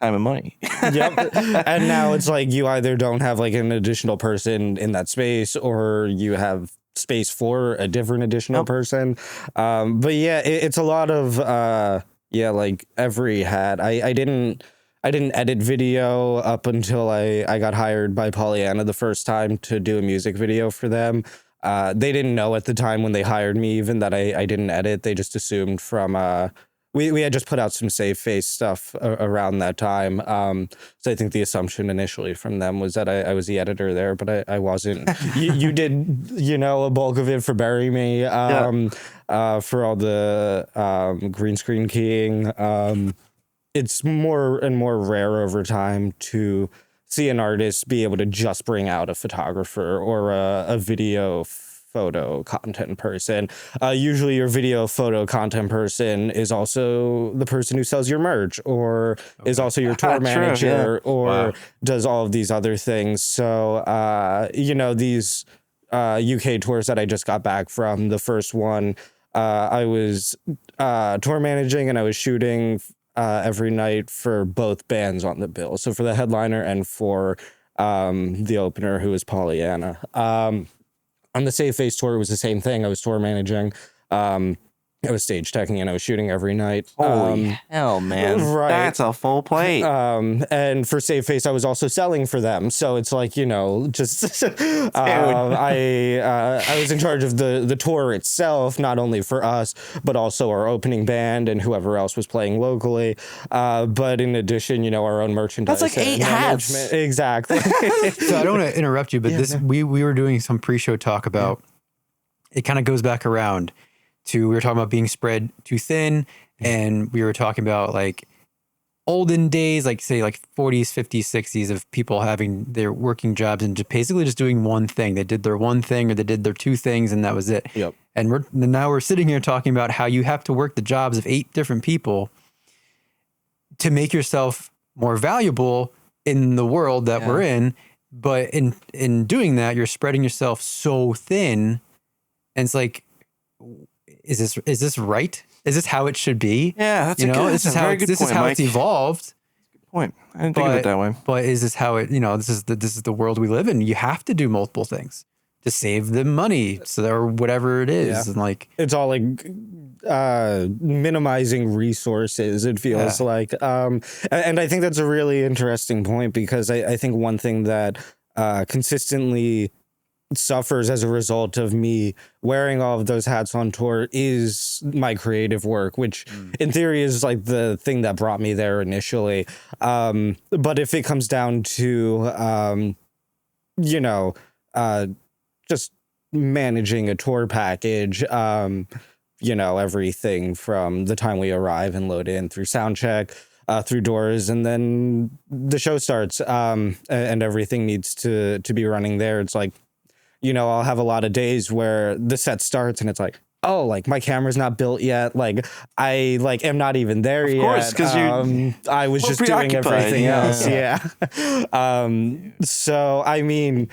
time and money.
Yep. And now it's like you either don't have like an additional person in that space, or you have space for a different additional person. But yeah, it's a lot of like every hat. I didn't edit video up until I got hired by Pollyanna the first time to do a music video for them. They didn't know at the time when they hired me even that I didn't edit. They just assumed from we had just put out some save face stuff around that time. So I think the assumption initially from them was that I was the editor there, but I wasn't. You did, you know, a bulk of it for Bury Me, for all the green screen keying. It's more and more rare over time to see an artist be able to just bring out a photographer or a video photo content person. Usually your video photo content person is also the person who sells your merch, or is also your tour manager, or does all of these other things. So, you know, these UK tours that I just got back from, the first one, I was tour managing and I was shooting every night for both bands on the bill. So for the headliner and for the opener, who is Pollyanna. On the Save Face tour, it was the same thing. I was tour managing. I was stage teching and I was shooting every niit.
Holy hell, man.
right.
That's a full plate.
And for Save Face, I was also selling for them. So it's like, you know, just I was in charge of the tour itself, not only for us, but also our opening band and whoever else was playing locally. But in addition, you know, our own merchandise.
That's like 8 hats.
management. Exactly.
So I don't want to interrupt you, but we were doing some pre-show talk about, it kind of goes back around to, we were talking about being spread too thin, and we were talking about like olden days, like say like 40s, 50s, 60s of people having their working jobs and just basically just doing one thing. They did their one thing or they did their two things and that was it.
Yep.
And now we're sitting here talking about how you have to work the jobs of 8 different people to make yourself more valuable in the world that we're in. But in doing that, you're spreading yourself so thin, and it's like, is this right? Is this how it should be?
Yeah, that's
you know,
this is how
it's evolved.
Good point. I didn't think of it that way.
But is this how it? You know, this is the world we live in. You have to do multiple things to save them money, or whatever it is.
Yeah.
And like,
it's all like minimizing resources, it feels like. And I think that's a really interesting point, because I think one thing that consistently suffers as a result of me wearing all of those hats on tour is my creative work, which in theory is like the thing that brought me there initially. But if it comes down to, just managing a tour package, everything from the time we arrive and load in through sound check, through doors, and then the show starts, and everything needs to be running there. It's like, I'll have a lot of days where the set starts and it's like, oh, like my camera's not built yet. Like I am not even there yet. Of course,
because
I was just doing everything else. Yeah. So, I mean,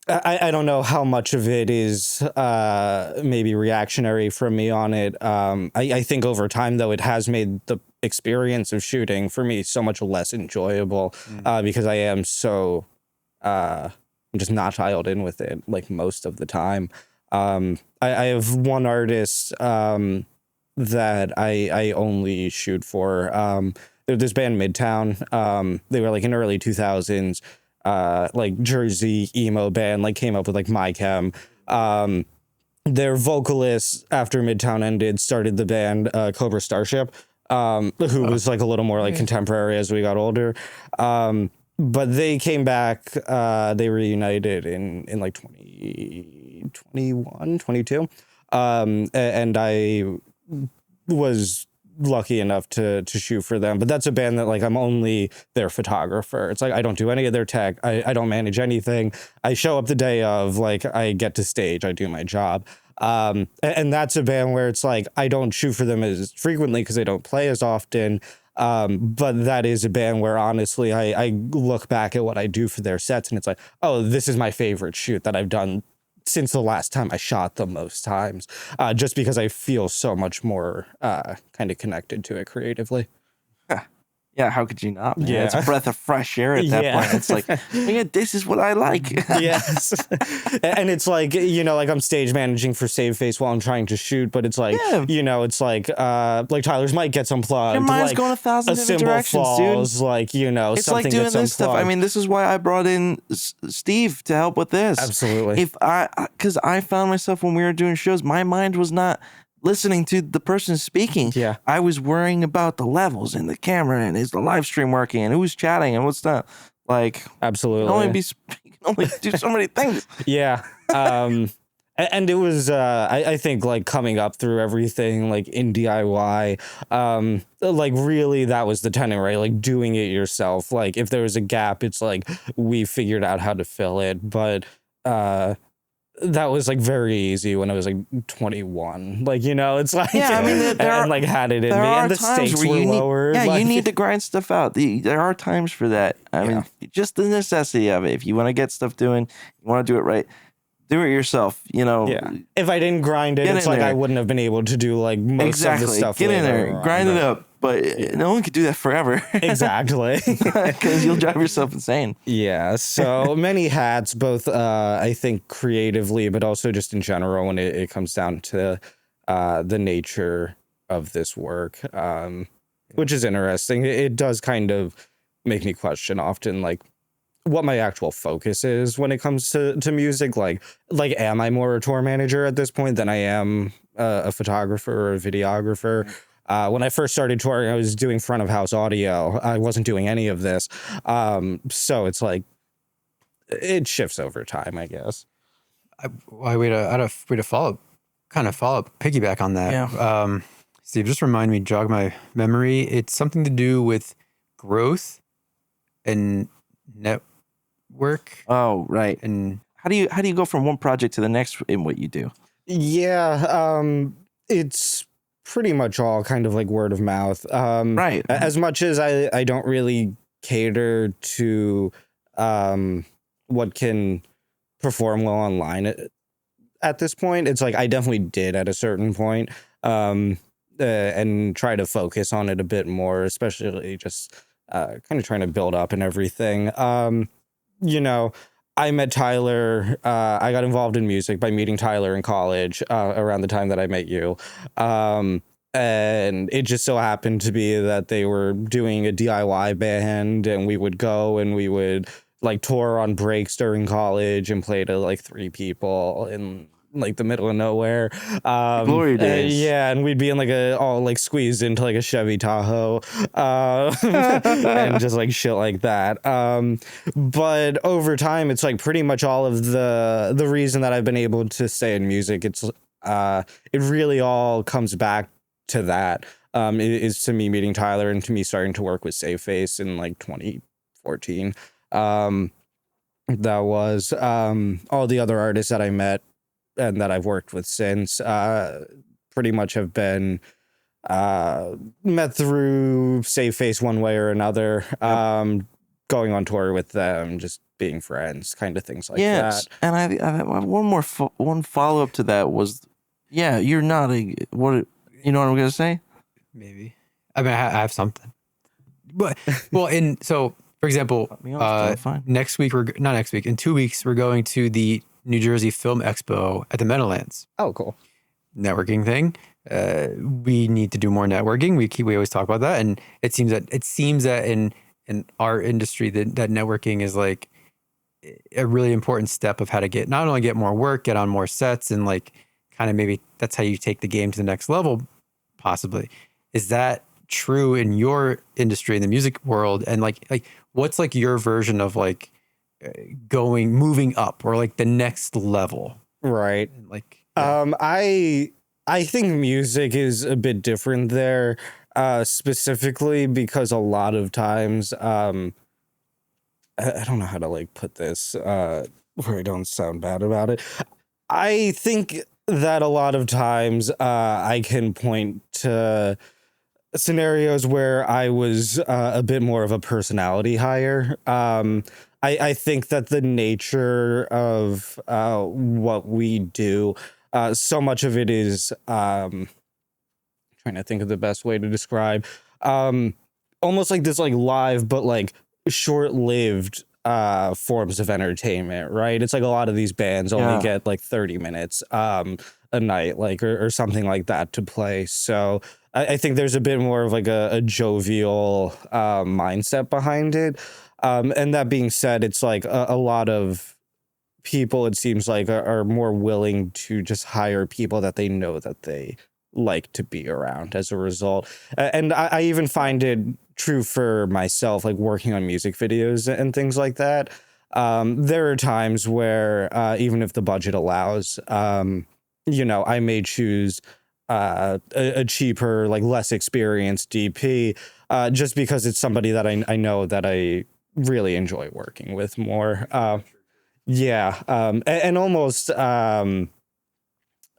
I don't know how much of it is maybe reactionary from me on it. I think over time, though, it has made the experience of shooting for me so much less enjoyable, because I am so I'm just not dialed in with it like most of the time. I have one artist that I only shoot for. There's this band Midtown. They were like in early 2000s. Like Jersey emo band, like came up with like My Chem. Their vocalist, after Midtown ended, started the band Cobra Starship, who was like a little more like contemporary as we got older. But they came back, they reunited in like 2021, 22. And I was lucky enough to shoot for them, but that's a band that like I'm only their photographer. It's like I don't do any of their tech. I don't manage anything. I show up the day of, like I get to stage, I do my job. And that's a band where it's like I don't shoot for them as frequently because they don't play as often. But that is a band where honestly I look back at what I do for their sets and it's like, oh, this is my favorite shoot that I've done since the last time I shot them most times, just because I feel so much more kind of connected to it creatively.
Yeah, how could you not, man?
Yeah.
It's a breath of fresh air at that point. It's like, yeah, this is what I like.
Yes. And it's like, like I'm stage managing for Save Face while I'm trying to shoot, but it's like, it's like Tyler's mic gets unplugged.
Your mind's
like,
going 1,000 different directions,
falls,
dude.
like,
it's
something
like doing
gets
this stuff. I
unplugged.
mean, this is why I brought in Steve to help with this.
Absolutely.
Because I found myself when we were doing shows, my mind was not listening to the person speaking.
Yeah.
I was worrying about the levels and the camera and is the live stream working and who's chatting and what's not. Like,
absolutely.
You can only do so many things.
Yeah. And it was, I think, like coming up through everything, like in DIY, like really that was the tenet, right? Like doing it yourself. Like if there was a gap, it's like we figured out how to fill it. But that was like very easy when I was like 21. Like, it's like,
yeah, I mean,
and like had it in me, and the stakes were lower.
Yeah,
like,
you need to grind stuff out. There are times for that. I mean, just the necessity of it. If you want to get stuff doing, you want to do it right, do it yourself.
Yeah. If I didn't grind it, it's like I wouldn't have been able to do like most of the stuff.
Get in there, grind it up. But no one could do that forever.
Exactly.
Because you'll drive yourself insane.
Yeah. So many hats, both I think creatively, but also just in general when it comes down to the nature of this work, which is interesting. It does kind of make me question often, like, what my actual focus is when it comes to music. Like, am I more a tour manager at this point than I am a photographer or a videographer? When I first started touring, I was doing front of house audio. I wasn't doing any of this. So it's like, it shifts over time, I guess.
I had a way to follow up, piggyback on that.
Yeah.
Steve, just remind me, jog my memory. It's something to do with growth and network.
Oh, right.
And
how do you go from one project to the next in what you do?
Yeah, it's pretty much all kind of like word of mouth.
Right.
As much as I don't really cater to what can perform well online at this point. It's like I definitely did at a certain point, and try to focus on it a bit more, especially just kind of trying to build up and everything. I met Tyler. I got involved in music by meeting Tyler in college around the time that I met you. And it just so happened to be that they were doing a DIY band, and we would go and we would like tour on breaks during college and play to like 3 people in like the middle of nowhere.
Glory days.
Yeah, and we'd be in like all like squeezed into like a Chevy Tahoe, and just like shit like that. But over time, it's like pretty much all of the reason that I've been able to stay in music. It really all comes back to that. It is to me meeting Tyler and to me starting to work with Safe Face in like 2014. That was all the other artists that I met and that I've worked with since pretty much have been met through Safe Face one way or another. Going on tour with them, just being friends, kind of things like that.
And I have one follow up to that was, you're not what you know what I'm gonna say?
Maybe. I mean, I have something. But so for example,
Fine.
next week not next week, in 2 weeks we're going to the New Jersey Film Expo at the Meadowlands.
Oh, cool.
Networking thing. We need to do more networking. We always talk about that, and it seems that in our industry that networking is like a really important step of how to not only get more work, get on more sets, and like kind of maybe that's how you take the game to the next level, possibly. Is that true in your industry, in the music world? And like what's like your version of like moving up or like the next level?
Right.
Like,
I think music is a bit different there, specifically because a lot of times, I don't know how to like put this where I don't sound bad about it. I think that a lot of times I can point to scenarios where I was a bit more of a personality hire. I think that the nature of what we do, so much of it is trying to think of the best way to describe, almost like this like live but like short-lived forms of entertainment, right? It's like a lot of these bands only get like 30 minutes a night, like or something like that to play. So I think there's a bit more of like a jovial mindset behind it. And that being said, it's like a lot of people, it seems like, are more willing to just hire people that they know that they like to be around as a result. And I even find it true for myself, like working on music videos and things like that. There are times where even if the budget allows, I may choose a cheaper, like less experienced DP, just because it's somebody that I know that I really enjoy working with more. And almost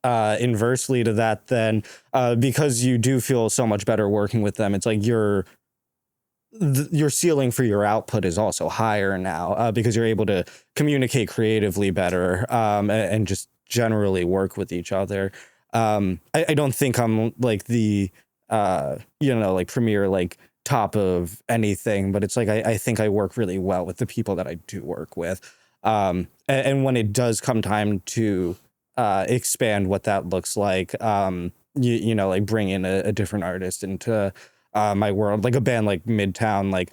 inversely to that, then because you do feel so much better working with them, it's like your ceiling for your output is also higher now, because you're able to communicate creatively better, and just generally work with each other. I don't think I'm like the like premier like top of anything, but it's like I think I work really well with the people that I do work with. And when it does come time to expand what that looks like, like bring in a different artist into my world, like a band like Midtown, like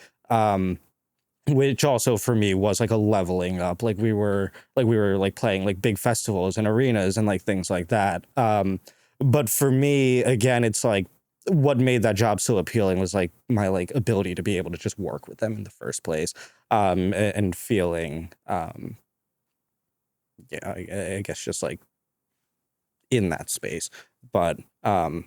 which also for me was like a leveling up. Like we were playing like big festivals and arenas and like things like that. But for me, again, it's like what made that job so appealing was like my like ability to be able to just work with them in the first place, and feeling I guess just like in that space. But the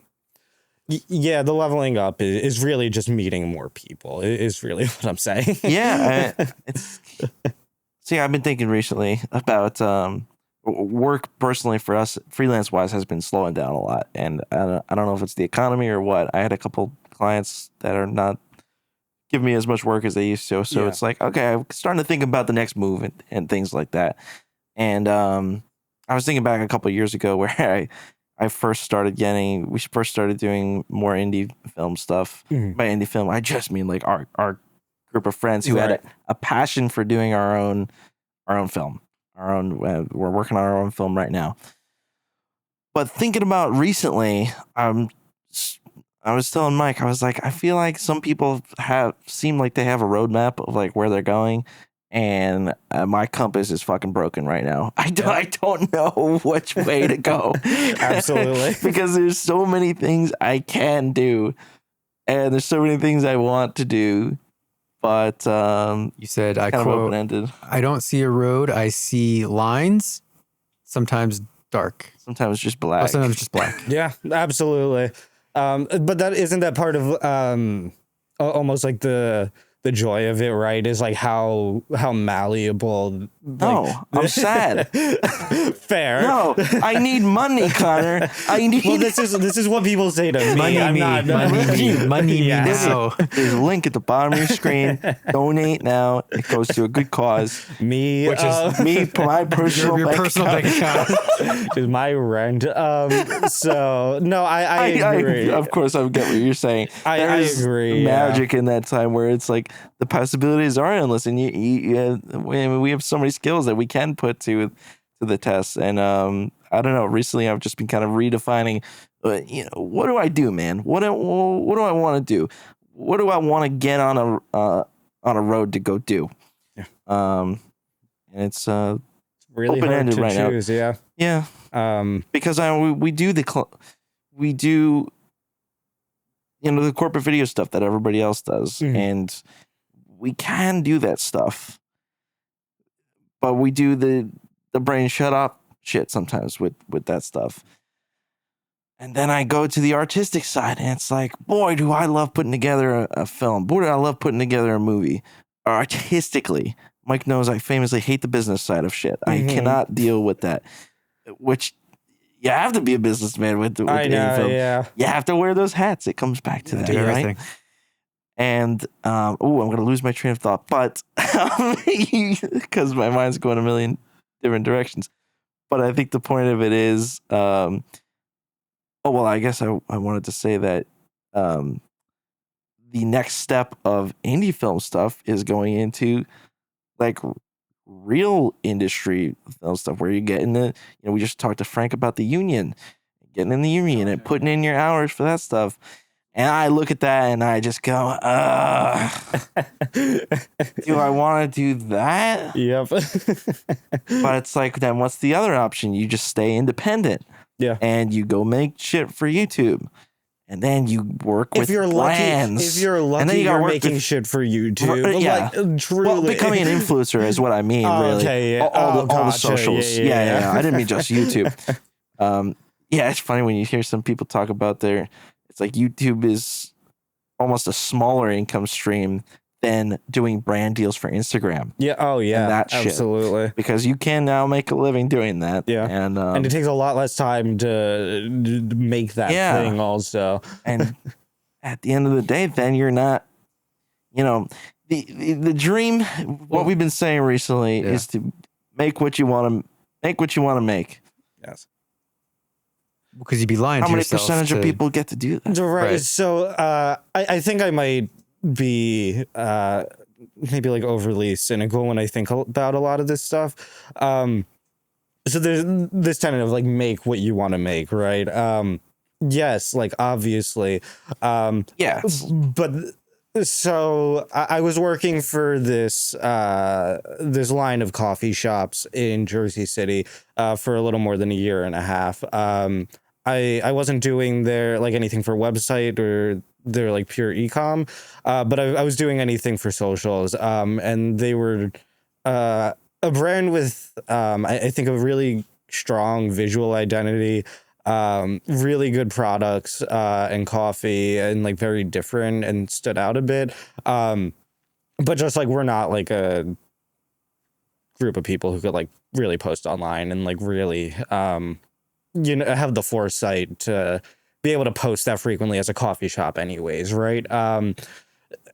leveling up is really just meeting more people is really what I'm saying.
See, I've been thinking recently about work personally for us, freelance wise, has been slowing down a lot. And I don't know if it's the economy or what. I had a couple clients that are not giving me as much work as they used to. So it's like, okay, I'm starting to think about the next move and things like that. And I was thinking back a couple of years ago where we first started doing more indie film stuff.
Mhm.
By indie film, I just mean like our group of friends who had a passion for doing our own our own film. We're working on our own film right now. But thinking about recently, I was telling Mike, I was like, I feel like some people seem like they have a roadmap of like where they're going, and my compass is fucking broken right now. I don't know which way to go.
Absolutely.
Because there's so many things I can do, and there's so many things I want to do. But
You said, I
kind of
quote,
open-ended.
I don't see a road, I see lines, sometimes dark.
Sometimes just
Or
black.
sometimes just black.
Yeah, absolutely. But that isn't that part of almost like the joy of it, right? Is like how malleable.
No, I'm sad.
Fair.
No, I need money, Connor. I need.
Well, this is what people say to me.
Money
I'm
me,
not.
money me
Yeah.
now.
There's a link at the bottom of your screen. Donate now. It goes to a good cause.
Me,
Which is me, my personal
Your
bank
personal
account.
bank account.
is my rent. So no, I agree.
Of course, I get what you're saying.
I
There's
agree,
magic in that time where it's like the possibilities are endless, and we have so many skills that we can put to the test. And I don't know. Recently, I've just been kind of redefining. What do I do, man? What do I want to do? What do I want to get on a road to go do?
Yeah.
And it's
Really hard
open-ended
to
right now.
choose. Yeah.
Yeah. Because we do the corporate video stuff that everybody else does,
Mhm.
and we can do that stuff, but we do the brain shut up shit sometimes with that stuff. And then I go to the artistic side, and it's like, boy, do I love putting together a film. Boy, do I love putting together a movie. Artistically, Mike knows I famously hate the business side of shit. I
Mhm.
cannot deal with that, which you have to be a businessman with
I
any
know.
film.
Yeah.
You have to wear those hats. It comes back to that,
Do
right?
everything.
And I'm gonna lose my train of thought, but because my mind's going a million different directions. But I think the point of it is, I guess I wanted to say that the next step of indie film stuff is going into like real industry film stuff where you get in the, we just talked to Frank about the union, getting in the union and putting in your hours for that stuff. And I look at that and I just go, do I want to do that?
Yep.
But it's like, then what's the other option? You just stay independent.
Yeah.
And you go make shit for YouTube. And then you work with
If you're
brands.
lucky,
and then you gotta
you're
work
making
with-
shit for YouTube.
Yeah.
Like, truly.
Well, becoming an influencer is what I mean,
Oh,
really.
okay, yeah.
All the
Gotcha.
socials.
Yeah.
I didn't mean just YouTube. It's funny when you hear some people talk about it's like YouTube is almost a smaller income stream than doing brand deals for Instagram.
Yeah. Oh, yeah.
And that shit.
Absolutely.
Because you can now make a living doing that.
Yeah.
And
it takes a lot less time to make that thing also.
and at the end of the day, then you're not, the dream, what we've been saying recently is to make what you want to make.
Yes.
Because you'd be lying
How
to
many
yourself.
percentage of people get to do that?
Right.
Right.
So I think I might be maybe like overly cynical when I think about a lot of this stuff. So there's this tenet of like make what you want to make, right? Yes, like obviously.
Yes.
But so I was working for this line of coffee shops in Jersey City for a little more than a year and a half. I wasn't doing their like anything for website or their like pure e-com, but I was doing anything for socials. And they were a brand with I think a really strong visual identity. Really good products and coffee, and like very different and stood out a bit. But just like we're not like a group of people who could like really post online and like really have the foresight to be able to post that frequently as a coffee shop anyways, right?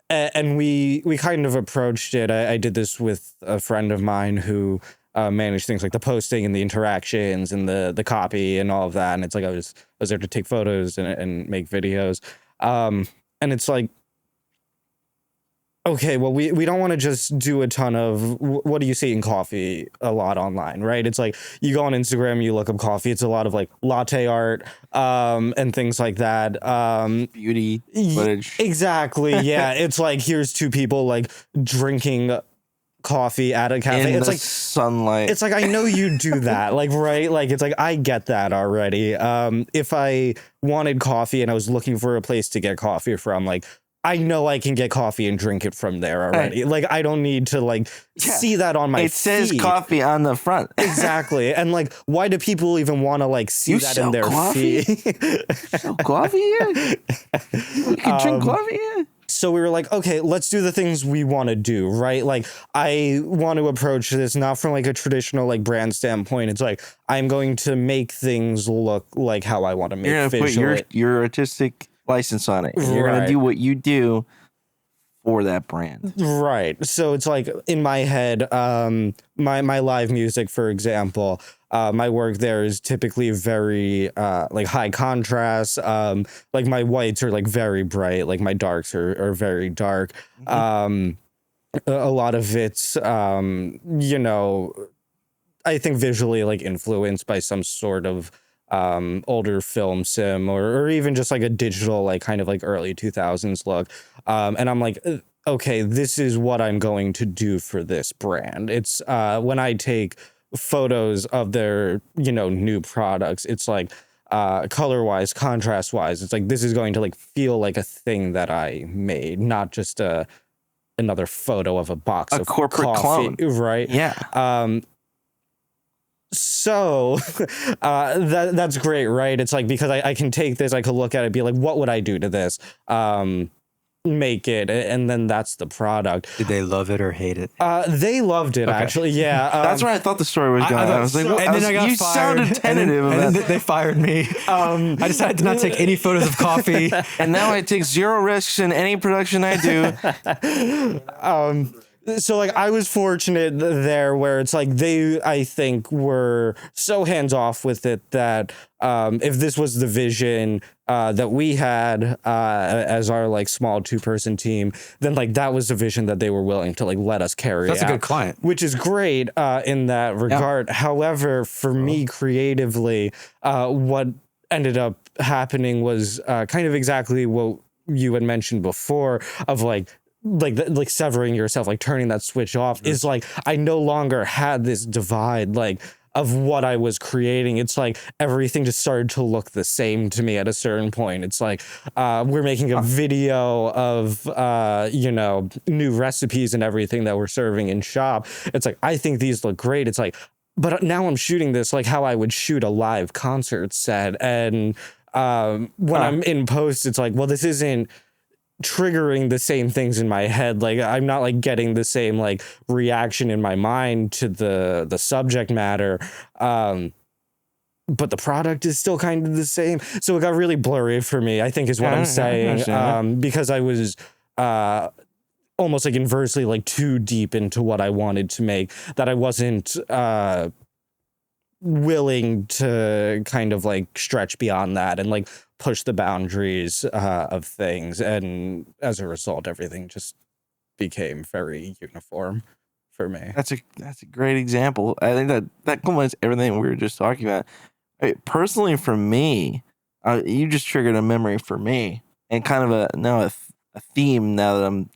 And we kind of approached it. I did this with a friend of mine who managed things like the posting and the interactions and the copy and all of that. And it's like I was there to take photos and make videos. And it's like okay, well, we don't want to just do a ton of what do you see in coffee a lot online, right? It's like you go on Instagram, you look up coffee. It's a lot of like latte art and things like that.
Beauty footage.
Exactly. Yeah. It's like here's two people like drinking coffee at a cafe.
In
It's
the
like
sunlight.
it's like I know you do that, like right? Like it's like I get that already. If I wanted coffee and I was looking for a place to get coffee from, like I know I can get coffee and drink it from there already.
Right.
Like I don't need to like see that on my
it says
feed.
coffee on the front.
Exactly. And like why do people even want to like see
You
that
sell
in their
coffee?
feed?
So coffee here? You can drink coffee here?
So we were like, okay, let's do the things we want to do, right? Like I want to approach this not from like a traditional like brand standpoint. It's like I'm going to make things look like how I want to make
You're gonna
visual.
put your artistic license on it. And you're gonna
Right.
do what you do for that brand.
Right. So it's like in my head, my live music, for example, my work there is typically very like high contrast. Like my whites are like very bright, like my darks are very dark. A lot of it's you know, I think visually like influenced by some sort of older film sim or even just like a digital like kind of like early 2000s look, and I'm like, okay, this is what I'm going to do for this brand. It's when I take photos of their, you know, new products, it's like color wise, contrast wise, it's like this is going to like feel like a thing that I made, not just another photo of a box
A
of
corporate
coffee,
clone.
right?
Yeah.
So that's great, right? It's like because I can take this, I could look at it, be like, what would I do to this? Make it, and then that's the product.
Did they love it or hate it?
They loved it, actually. Yeah.
That's where I thought the story was going. I was like, well,
and then I got
you
fired.
sounded tentative
and
about
then they fired me. I decided to not take any photos of coffee.
And now I take zero risks in any production I do.
So like I was fortunate there where it's like they, I think, were so hands off with it that if this was the vision that we had as our like small 2-person team, then like that was the vision that they were willing to like let us carry
That's
out,
a good client.
which is great in that regard. However, for me creatively, what ended up happening was kind of exactly what you had mentioned before of like severing yourself, like turning that switch off, is like I no longer had this divide like of what I was creating. It's like everything just started to look the same to me at a certain point. It's like we're making a video of you know, new recipes and everything that we're serving in shop. It's like I think these look great. It's like, but now I'm shooting this like how I would shoot a live concert set, and when I'm in post, it's like, well, this isn't triggering the same things in my head. Like I'm not like getting the same like reaction in my mind to the subject matter, but the product is still kind of the same. So it got really blurry for me, I think is what I'm saying, because I was almost like inversely like too deep into what I wanted to make, that I wasn't willing to kind of like stretch beyond that and like push the boundaries of things, and as a result everything just became very uniform for me.
That's a great example. I think that complements everything we were just talking about. Personally, for me, you just triggered a memory for me, and kind of a theme now that I'm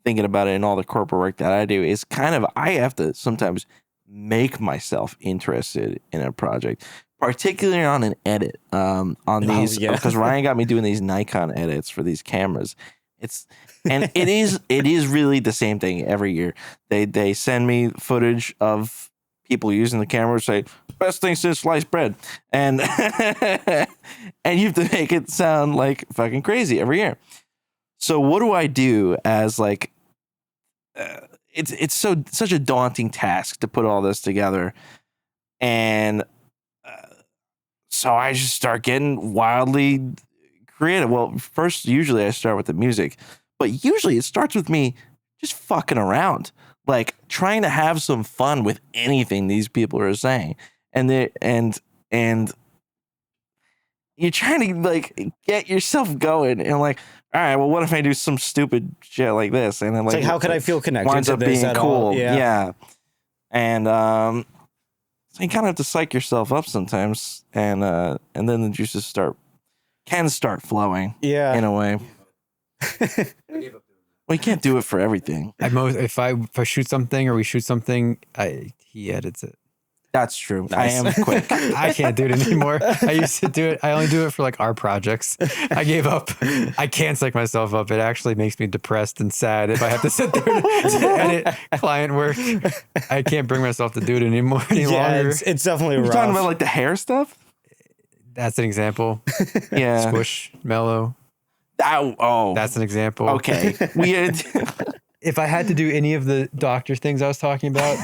thinking about it in all the corporate work that I do, is kind of I have to sometimes make myself interested in a project, particularly on an edit. On these, because Ryan got me doing these Nikon edits for these cameras. It is really the same thing every year. They send me footage of people using the camera, say best thing since sliced bread, and and you have to make it sound like fucking crazy every year. So what do I do as like? It's such a daunting task to put all this together, and so I just start getting wildly creative. Well, first, usually I start with the music, but usually it starts with me just fucking around, like trying to have some fun with anything these people are saying, and you're trying to like get yourself going, and like, all right, well, what if I do some stupid shit like this? And then
It's
like,
how could I feel connected
winds
to
up
this
being
at
cool.
all?
Yeah. And so you kind of have to psych yourself up sometimes, and then the juices can start flowing.
Yeah.
In a way. Well, you can't do it for everything.
If I shoot something or we shoot something, he edits it.
That's true.
Nice.
I am quick.
I can't do it anymore. I used to do it. I only do it for like our projects. I gave up. I can't psych myself up. It actually makes me depressed and sad if I have to sit there to edit client work. I can't bring myself to do it any longer.
It's definitely
You're
rough.
talking about like the hair stuff?
That's an example.
Yeah.
Squishmallow.
Oh.
That's an example.
Okay.
If I had to do any of the doctor things I was talking about,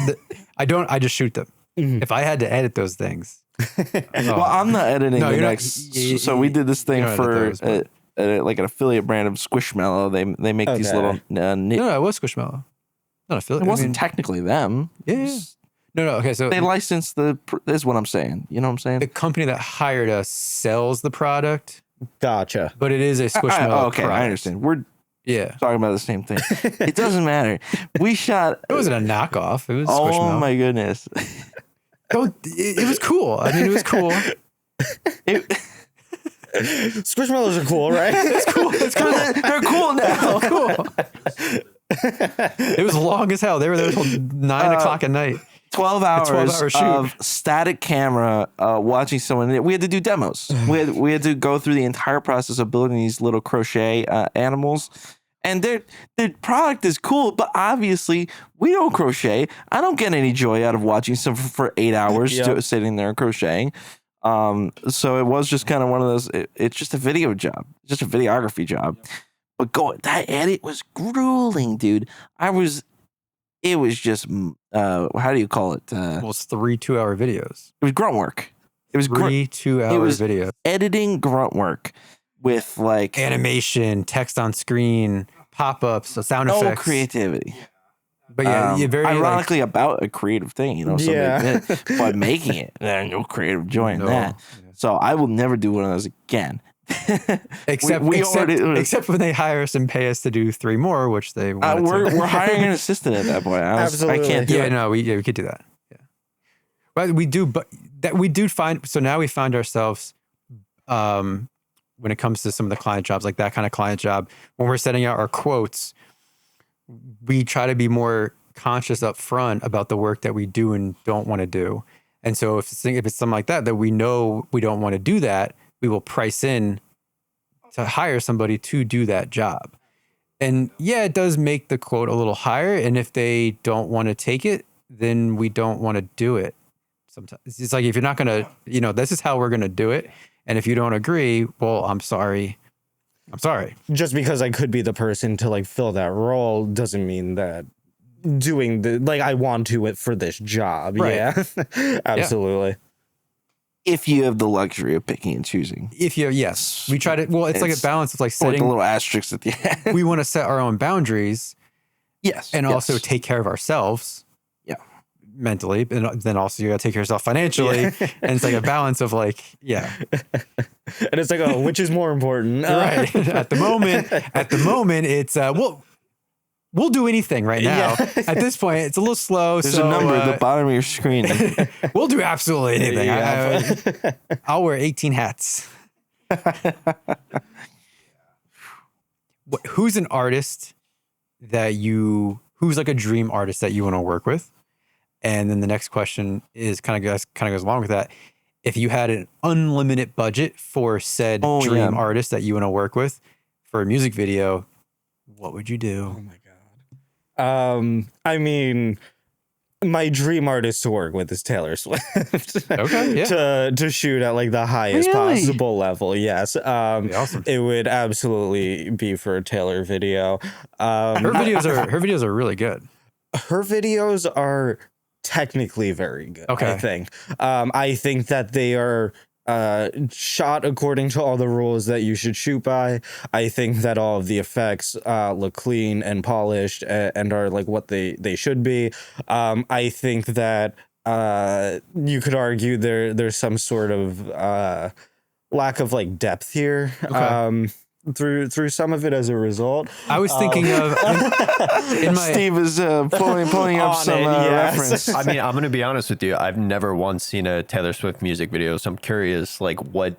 I just shoot them. If I had to edit those things.
Well, I'm not editing
No,
the
you're not-
next. So we did this thing
you don't
for
edit those,
like an affiliate brand of Squishmallow. They make these
Okay.
little
No, it was Squishmallow. Not affiliate.
It wasn't technically them.
Yeah. No. Okay. So
They licensed is what I'm saying. You know what I'm saying?
the company that hired us sells the product,
Gotcha.
but it is a Squishmallow
Okay,
product.
I understand. We're
Yeah.
talking about the same thing. It doesn't matter. We shot.
It wasn't a knockoff. It was
Oh
Squishmallow.
my goodness.
It was cool. I mean, it was cool.
Squishmallows are cool, right?
It's cool. It's cool.
They're cool now.
Cool. It was long as hell. They were there till 9 o'clock at night.
12 hours
12-hour shoot.
of static camera watching someone. We had to do demos. we had to go through the entire process of building these little crochet animals. And their product is cool, but obviously we don't crochet. I don't get any joy out of watching someone for 8 hours sitting there crocheting. So it was just kind of one of those. It's just a video job, just a videography job. But that edit was grueling, dude. It was just how do you call it?
Well, it's 3 2-hour videos.
It was grunt work. It was
3 2-hour videos.
editing grunt work with like
Animation, text on screen, pop-ups, sound
no
effects.
creativity.
But yeah, you're very
ironically about a creative thing, you know.
Yeah.
But making it, there's no creative joy in
No.
that. So I will never do one of those again.
Except when they hire us and pay us to do 3 more, which they wanted to.
we're hiring an assistant at that point. I
Absolutely.
can't do
Yeah,
it.
no, we could do that. Yeah, but we do find. So now we find ourselves, when it comes to some of the client jobs, like that kind of client job, when we're setting out our quotes, we try to be more conscious up front about the work that we do and don't want to do. And so if it's something like that we know we don't want to do that, we will price in to hire somebody to do that job. And yeah, it does make the quote a little higher. And if they don't want to take it, then we don't want to do it. Sometimes it's like, if you're not going to, this is how we're going to do it. And if you don't agree, well, I'm sorry.
Just because I could be the person to like fill that role doesn't mean that doing I want to it for this job.
Right.
Yeah. Absolutely.
If you have the luxury of picking and choosing.
Yes, we try to, well, it's like a balance of like
Or like
setting,
the little asterisks at the end.
we want to set our own boundaries
Yes.
and
yes.
also take care of ourselves.
Yeah.
Mentally. And then also you got to take care of yourself financially. And it's like a balance of like, yeah.
And it's like, oh, which is more important?
Right. At the moment, it's, we'll do anything right now.
Yeah.
At this point, it's a little slow.
There's
so,
a number at the bottom of your screen.
we'll do absolutely anything.
Yeah.
I'll wear 18 hats. Who's an artist who's like a dream artist that you want to work with? And then the next question is kind of goes along with that. If you had an unlimited budget for said dream artist that you want to work with for a music video, what would you do?
Oh my God. I mean, my dream artist to work with is Taylor Swift.
Okay, yeah.
To shoot at like the highest
Really?
possible level. Yes.
Awesome.
It would absolutely be for a Taylor video.
Her videos are really good.
Her videos are technically very good.
Okay.
I think that they are shot according to all the rules that you should shoot by. I think that all of the effects look clean and polished and are like what they should be. I think that you could argue there's some sort of lack of like depth here. Through some of it as a result.
I was thinking of in my
Steve is pulling up
On
some
it, yes.
reference.
I mean, I'm going to be honest with you. I've never once seen a Taylor Swift music video, so I'm curious, like, what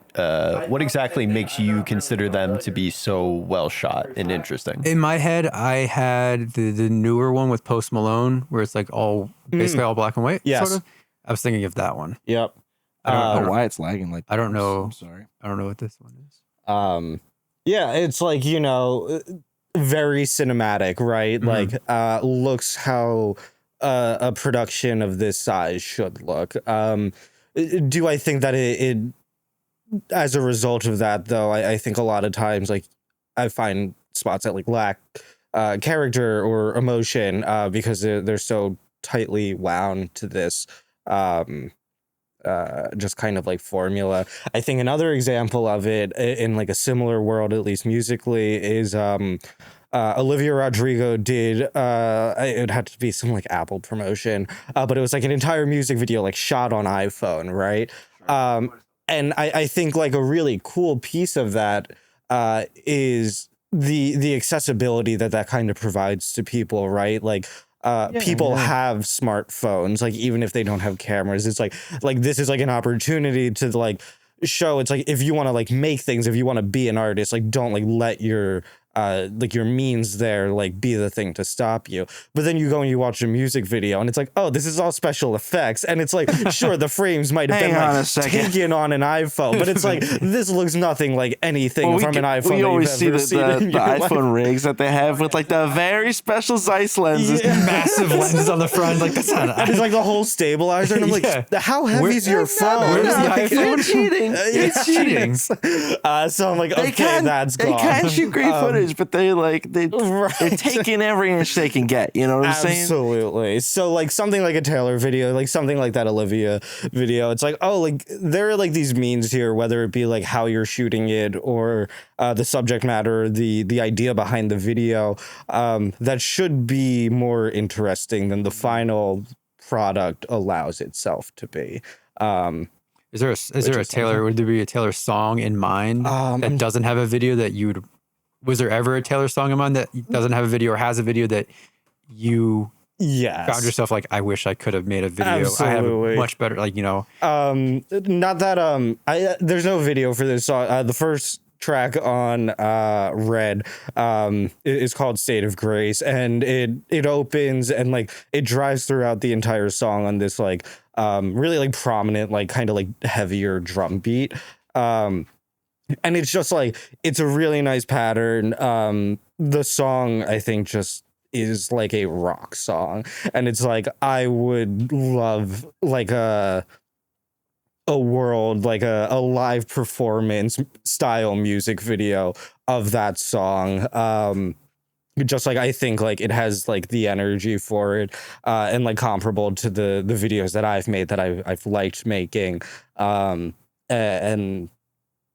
exactly makes you consider them to be so well shot and interesting?
in my head, I had the newer one with Post Malone, where it's like all basically all black and white.
Yes.
Sort of. I was thinking of that one.
Yep.
I don't know why it's lagging like that.
I don't know.
I'm sorry.
I don't know what this one is.
Yeah, it's like, you know, very cinematic, right? Like, looks how a production of this size should look. Do I think that it as a result of that, though, I think a lot of times, like, I find spots that like lack character or emotion because they're so tightly wound to this just kind of like formula. I think another example of it in like a similar world, at least musically, is Olivia Rodrigo did it would have to be some like Apple promotion, but it was like an entire music video like shot on iPhone, right? And I think like a really cool piece of that is the accessibility that kind of provides to people, right? Like people have smartphones, like even if they don't have cameras. It's like this is like an opportunity to like show. It's like if you want to like make things, if you want to be an artist, like don't like let your means there like be the thing to stop you. But then you go and you watch a music video and it's like, oh, this is all special effects, and it's like, sure, the frames might have been like taken on an iPhone, but it's like this looks nothing like anything from an iPhone.
We always see the
in your
iPhone
life.
rigs that they have with like the very special Zeiss lenses.
Massive lenses on the front. Like that's not.
And it's like the whole stabilizer, and I'm like, how heavy is your phone?
where's the iPhone?
It's cheating.
It's cheating.
So I'm like, okay, that's gone.
They can shoot great footage, but they're taking every inch they can get. You know what I'm saying?
Absolutely. So like something like a Taylor video, like something like that Olivia video, it's like, oh, like there are like these means here, whether it be like how you're shooting it or the subject matter, the idea behind the video, that should be more interesting than the final product allows itself to be.
Is there a Taylor? Would there be a Taylor song in mind that doesn't have a video that you would? Was there ever a Taylor song in mind that doesn't have a video or has a video that you found yourself like, I wish I could have made a video.
Absolutely.
I have a much better, like, you know.
Not that there's no video for this song. The first track on Red is called State of Grace, and it opens and like it drives throughout the entire song on this like really like prominent like kind of like heavier drum beat. And it's just like, it's a really nice pattern. The song, I think, just is like a rock song. And it's like, I would love like a world, like a live performance style music video of that song. Just like, I think like it has like the energy for it, and like comparable to the videos that I've made that I've liked making. And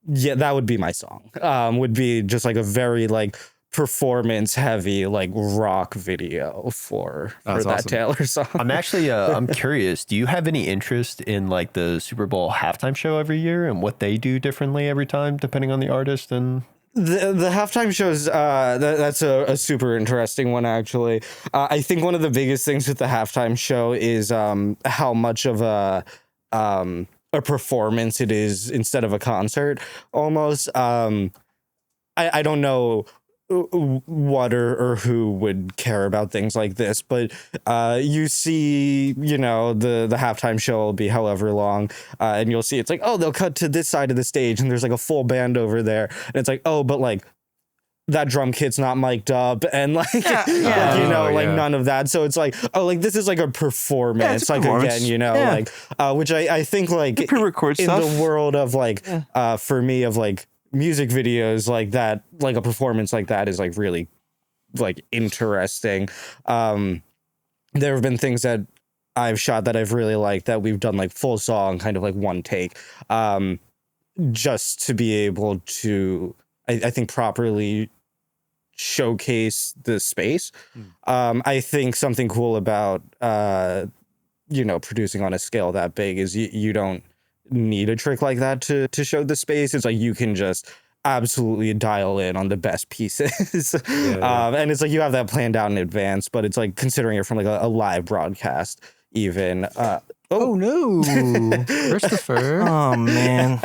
yeah, that would be my song. Would be just like a very like performance heavy like rock video for that
awesome.
Taylor song.
I'm actually I'm curious. Do you have any interest in like the Super Bowl halftime show every year and what they do differently every time depending on the artist? And
The halftime shows, that's a super interesting one, actually. I think one of the biggest things with the halftime show is how much of a performance it is instead of a concert, almost. I don't know what or who would care about things like this, but you see, you know, the halftime show will be however long, and you'll see it's like, oh, they'll cut to this side of the stage and there's like a full band over there, and it's like, oh, but like that drum kit's not mic'd up, and like, none of that. So it's like, oh, like this is like a performance, like again, you know, like which I think like in the world of like for me of like music videos like that, like a performance like that is like really like interesting. There have been things that I've shot that I've really liked that we've done like full song, kind of like one take, just to be able to, I think, properly showcase the space. I think something cool about, producing on a scale that big is you don't need a trick like that to show the space. It's like you can just absolutely dial in on the best pieces. And it's like you have that planned out in advance, but it's like considering it from like a live broadcast even.
Oh no, Christopher.
Oh man.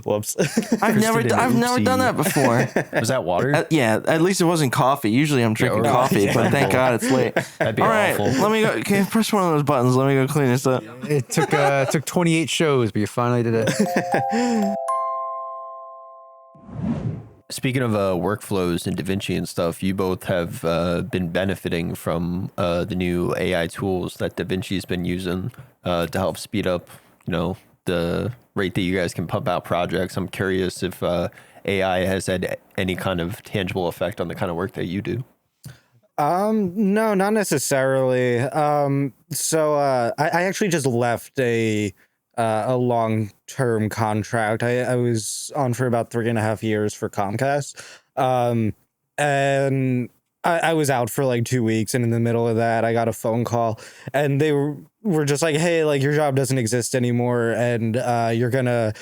Whoops.
I've never done that before.
Was that water?
Yeah, at least it wasn't coffee. Usually I'm drinking coffee, but thank God it's late.
That'd be
All right,
awful.
let me go. Can you press one of those buttons? Let me go clean this up.
It took 28 shows, but you finally did it.
Speaking of workflows and DaVinci and stuff, you both have been benefiting from the new AI tools that DaVinci's been using to help speed up, the rate that you guys can pump out projects. I'm curious if AI has had any kind of tangible effect on the kind of work that you do.
No, not necessarily. I actually just left a long-term contract. I was on for about 3.5 years for Comcast. And I was out for like 2 weeks, and in the middle of that, I got a phone call, and they were just like, "Hey, like your job doesn't exist anymore, and you're gonna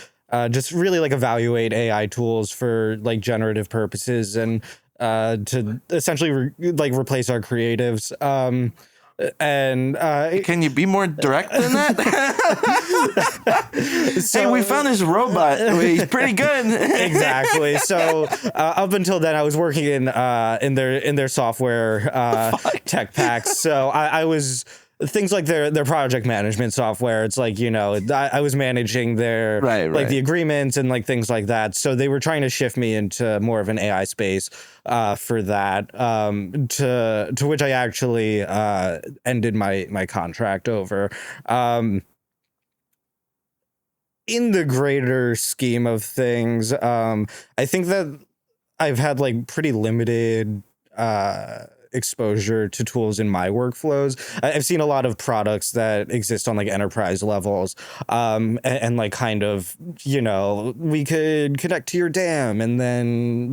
just really like evaluate AI tools for like generative purposes, and to essentially replace our creatives."
Can you be more direct than that? Hey, we found this robot. He's pretty good.
Exactly. So up until then, I was working in their software tech packs. So I was things like their project management software. It's like, I was managing their like the agreements and like things like that. So they were trying to shift me into more of an AI space for that, to which I actually ended my contract over. In the greater scheme of things, I think that I've had like pretty limited exposure to tools in my workflows. I've seen a lot of products that exist on like enterprise levels, and like kind of, we could connect to your DAM and then,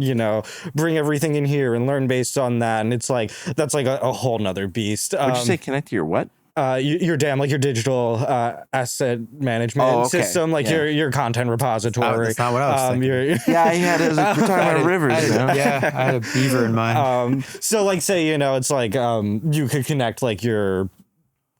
bring everything in here and learn based on that. And it's like, that's like a whole nother beast.
Would you say connect to your what?
Your DAM, like your digital asset management system, like your content repository.
That's not what I was thinking.
Yeah, I had it as we're talking about rivers.
I had a beaver in mind.
So like say, it's like you could connect like your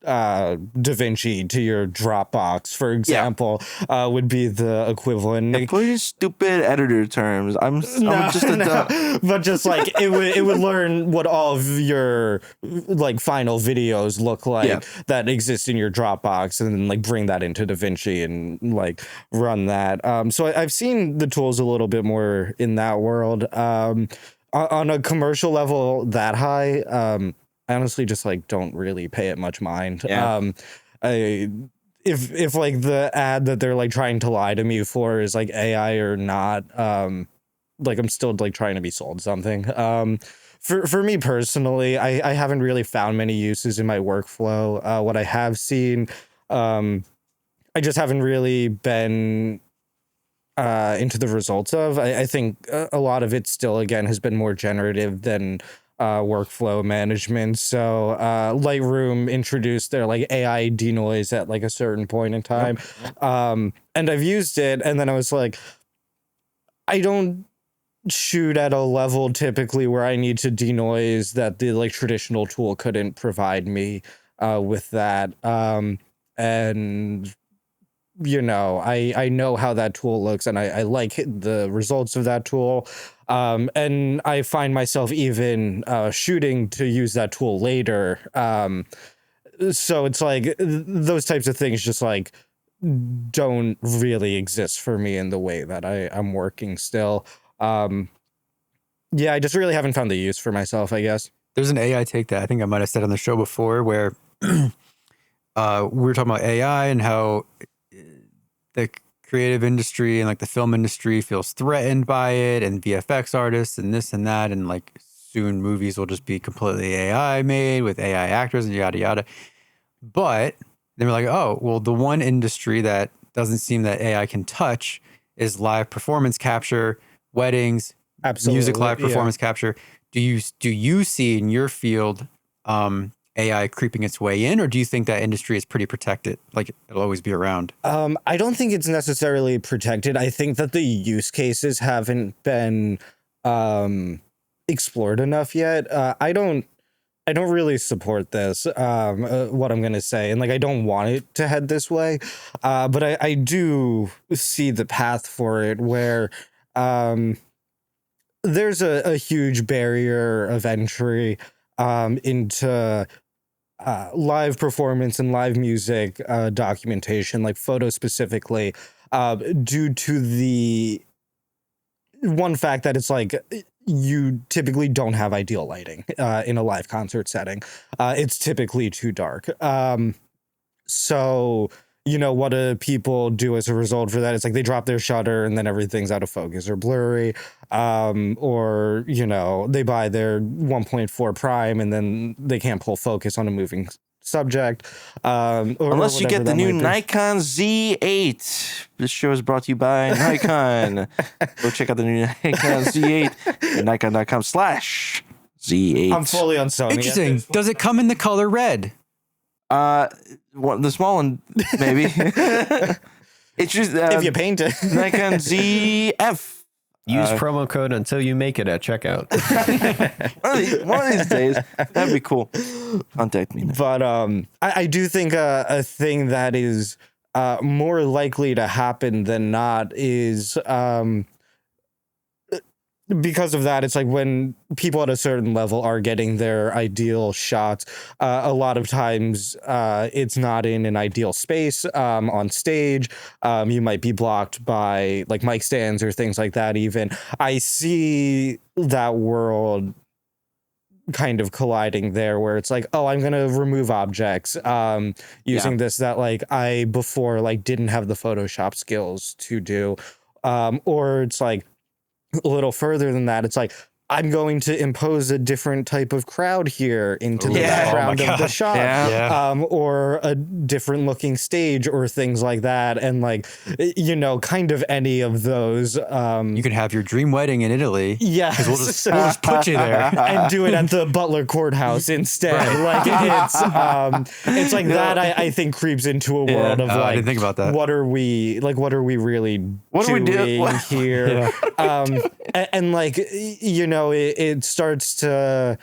DaVinci to your Dropbox, for example, would be the equivalent.
Put your stupid editor terms. I'm just a dumb.
But just like it would learn what all of your like final videos look like that exist in your Dropbox, and then like bring that into DaVinci and like run that. So I've seen the tools a little bit more in that world. On a commercial level that high, I honestly just like don't really pay it much mind. If like the ad that they're like trying to lie to me for is like AI or not, like I'm still like trying to be sold something. For me personally, I haven't really found many uses in my workflow. What I have seen, I just haven't really been into the results of. I think a lot of it still again has been more generative than workflow management. So Lightroom introduced their like AI denoise at like a certain point in time. And I've used it, and then I was like, I don't shoot at a level typically where I need to denoise that the like traditional tool couldn't provide me with that. And I know how that tool looks, and I like the results of that tool. And I find myself even shooting to use that tool later. So it's like those types of things just like don't really exist for me in the way that I'm working still. I just really haven't found the use for myself, I guess.
There's an AI take that I think I might have said on the show before where we were talking about AI and how the creative industry and like the film industry feels threatened by it, and VFX artists and this and that, and like soon movies will just be completely AI made with AI actors and yada yada. But they were like, oh, well, the one industry that doesn't seem that AI can touch is live performance capture, weddings,
Absolutely,
music live performance capture. Do you see in your field AI creeping its way in, or do you think that industry is pretty protected? Like it'll always be around?
I don't think it's necessarily protected. I think that the use cases haven't been explored enough yet. I don't really support this, what I'm going to say. And like, I don't want it to head this way. But I do see the path for it where there's a huge barrier of entry into live performance and live music documentation, like photo specifically, due to the one fact that it's like you typically don't have ideal lighting in a live concert setting. It's typically too dark. So, you know, what do people do as a result for that? It's like they drop their shutter and then everything's out of focus or blurry. Or, you know, they buy their 1.4 prime and then they can't pull focus on a moving subject.
Unless you get the new Nikon Z8. This show is brought to you by Nikon. Go check out the new Nikon Z8 at nikon.com/Z8.
I'm fully on Sony.
Interesting. Does it come in the color red?
The small one, maybe. It's just
if you paint it.
Nikon ZF.
Use promo code until you make it at checkout.
one of these days, that'd be cool. Contact me.
But I do think a thing that is more likely to happen than not is because of that, it's like when people at a certain level are getting their ideal shots, a lot of times it's not in an ideal space on stage. You might be blocked by like mic stands or things like that. Even I see that world kind of colliding there where it's like, oh, I'm going to remove objects using this that like I before like didn't have the Photoshop skills to do. Or it's like, a little further than that, it's like I'm going to impose a different type of crowd here into the background of the shot, or a different looking stage or things like that. And like, you know, kind of any of those.
You could have your dream wedding in Italy.
Yeah.
We'll just put you there.
And do it at the Butler Courthouse instead. Like it's like that I think creeps into a world of like,
I didn't think about that.
What are we really doing here? And like, you know, it starts to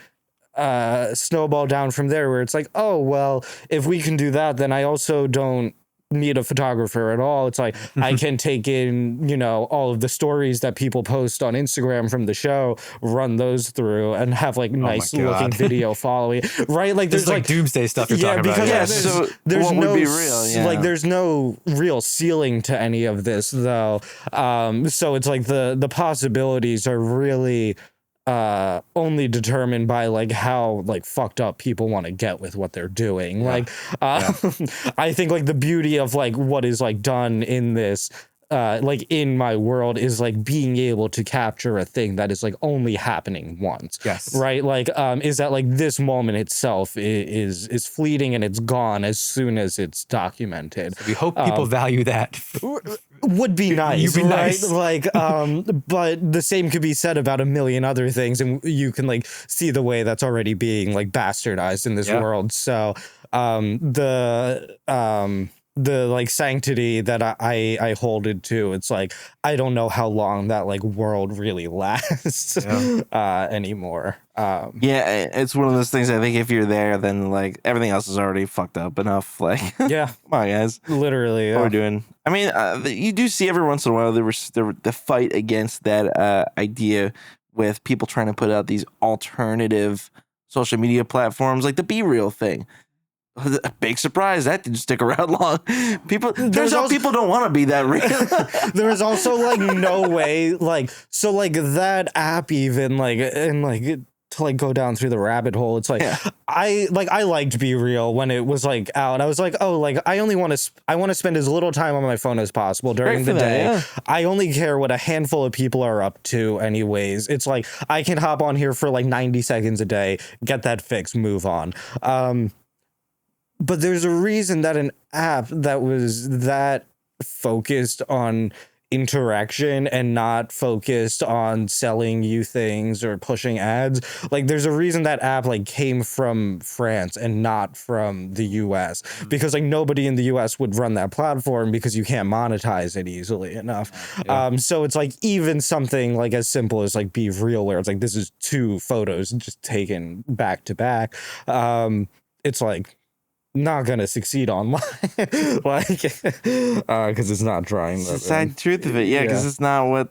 snowball down from there where it's like, oh, well, if we can do that, then I also don't need a photographer at all. It's like I can take in, you know, all of the stories that people post on Instagram from the show, run those through and have like nice looking video following, right? Like there's like
doomsday stuff you're talking about.
Yeah,
so
there's
what
no
would be real?
like there's no real ceiling to any of this though. So it's like the possibilities are really only determined by like how like fucked up people want to get with what they're doing. Like I think like the beauty of like what is like done in this like in my world is like being able to capture a thing that is like only happening once.
Yes.
Right. Like is that like this moment itself is fleeting and it's gone as soon as it's documented.
We hope people value that.
Would be nice.
You'd be nice.
Like but the same could be said about a million other things, and you can like see the way that's already being like bastardized in this world. So the like sanctity that I hold it to, it's like I don't know how long that like world really lasts anymore.
It's one of those things. I think if you're there, then like everything else is already fucked up enough. Like, come on, guys,
literally.
What we're doing. I mean, you do see every once in a while the fight against that idea with people trying to put out these alternative social media platforms, like the Be Real thing. A big surprise that didn't stick around long. People people don't want to be that real.
There is also like no way, like, so like that app even like and like to like go down through the rabbit hole. It's like I liked Be Real when it was like out. I was like, oh, like I want to spend as little time on my phone as possible during the day. I only care what a handful of people are up to anyways. It's like I can hop on here for like 90 seconds a day, get that fixed, move on. But there's a reason that an app that was that focused on interaction and not focused on selling you things or pushing ads. Like there's a reason that app like came from France and not from the US, because like nobody in the US would run that platform because you can't monetize it easily enough. So it's like even something like as simple as like Be Real, where it's like this is 2 photos just taken back to back. It's like not gonna succeed online, like because it's not drawing
It's the sad truth of it, because it's not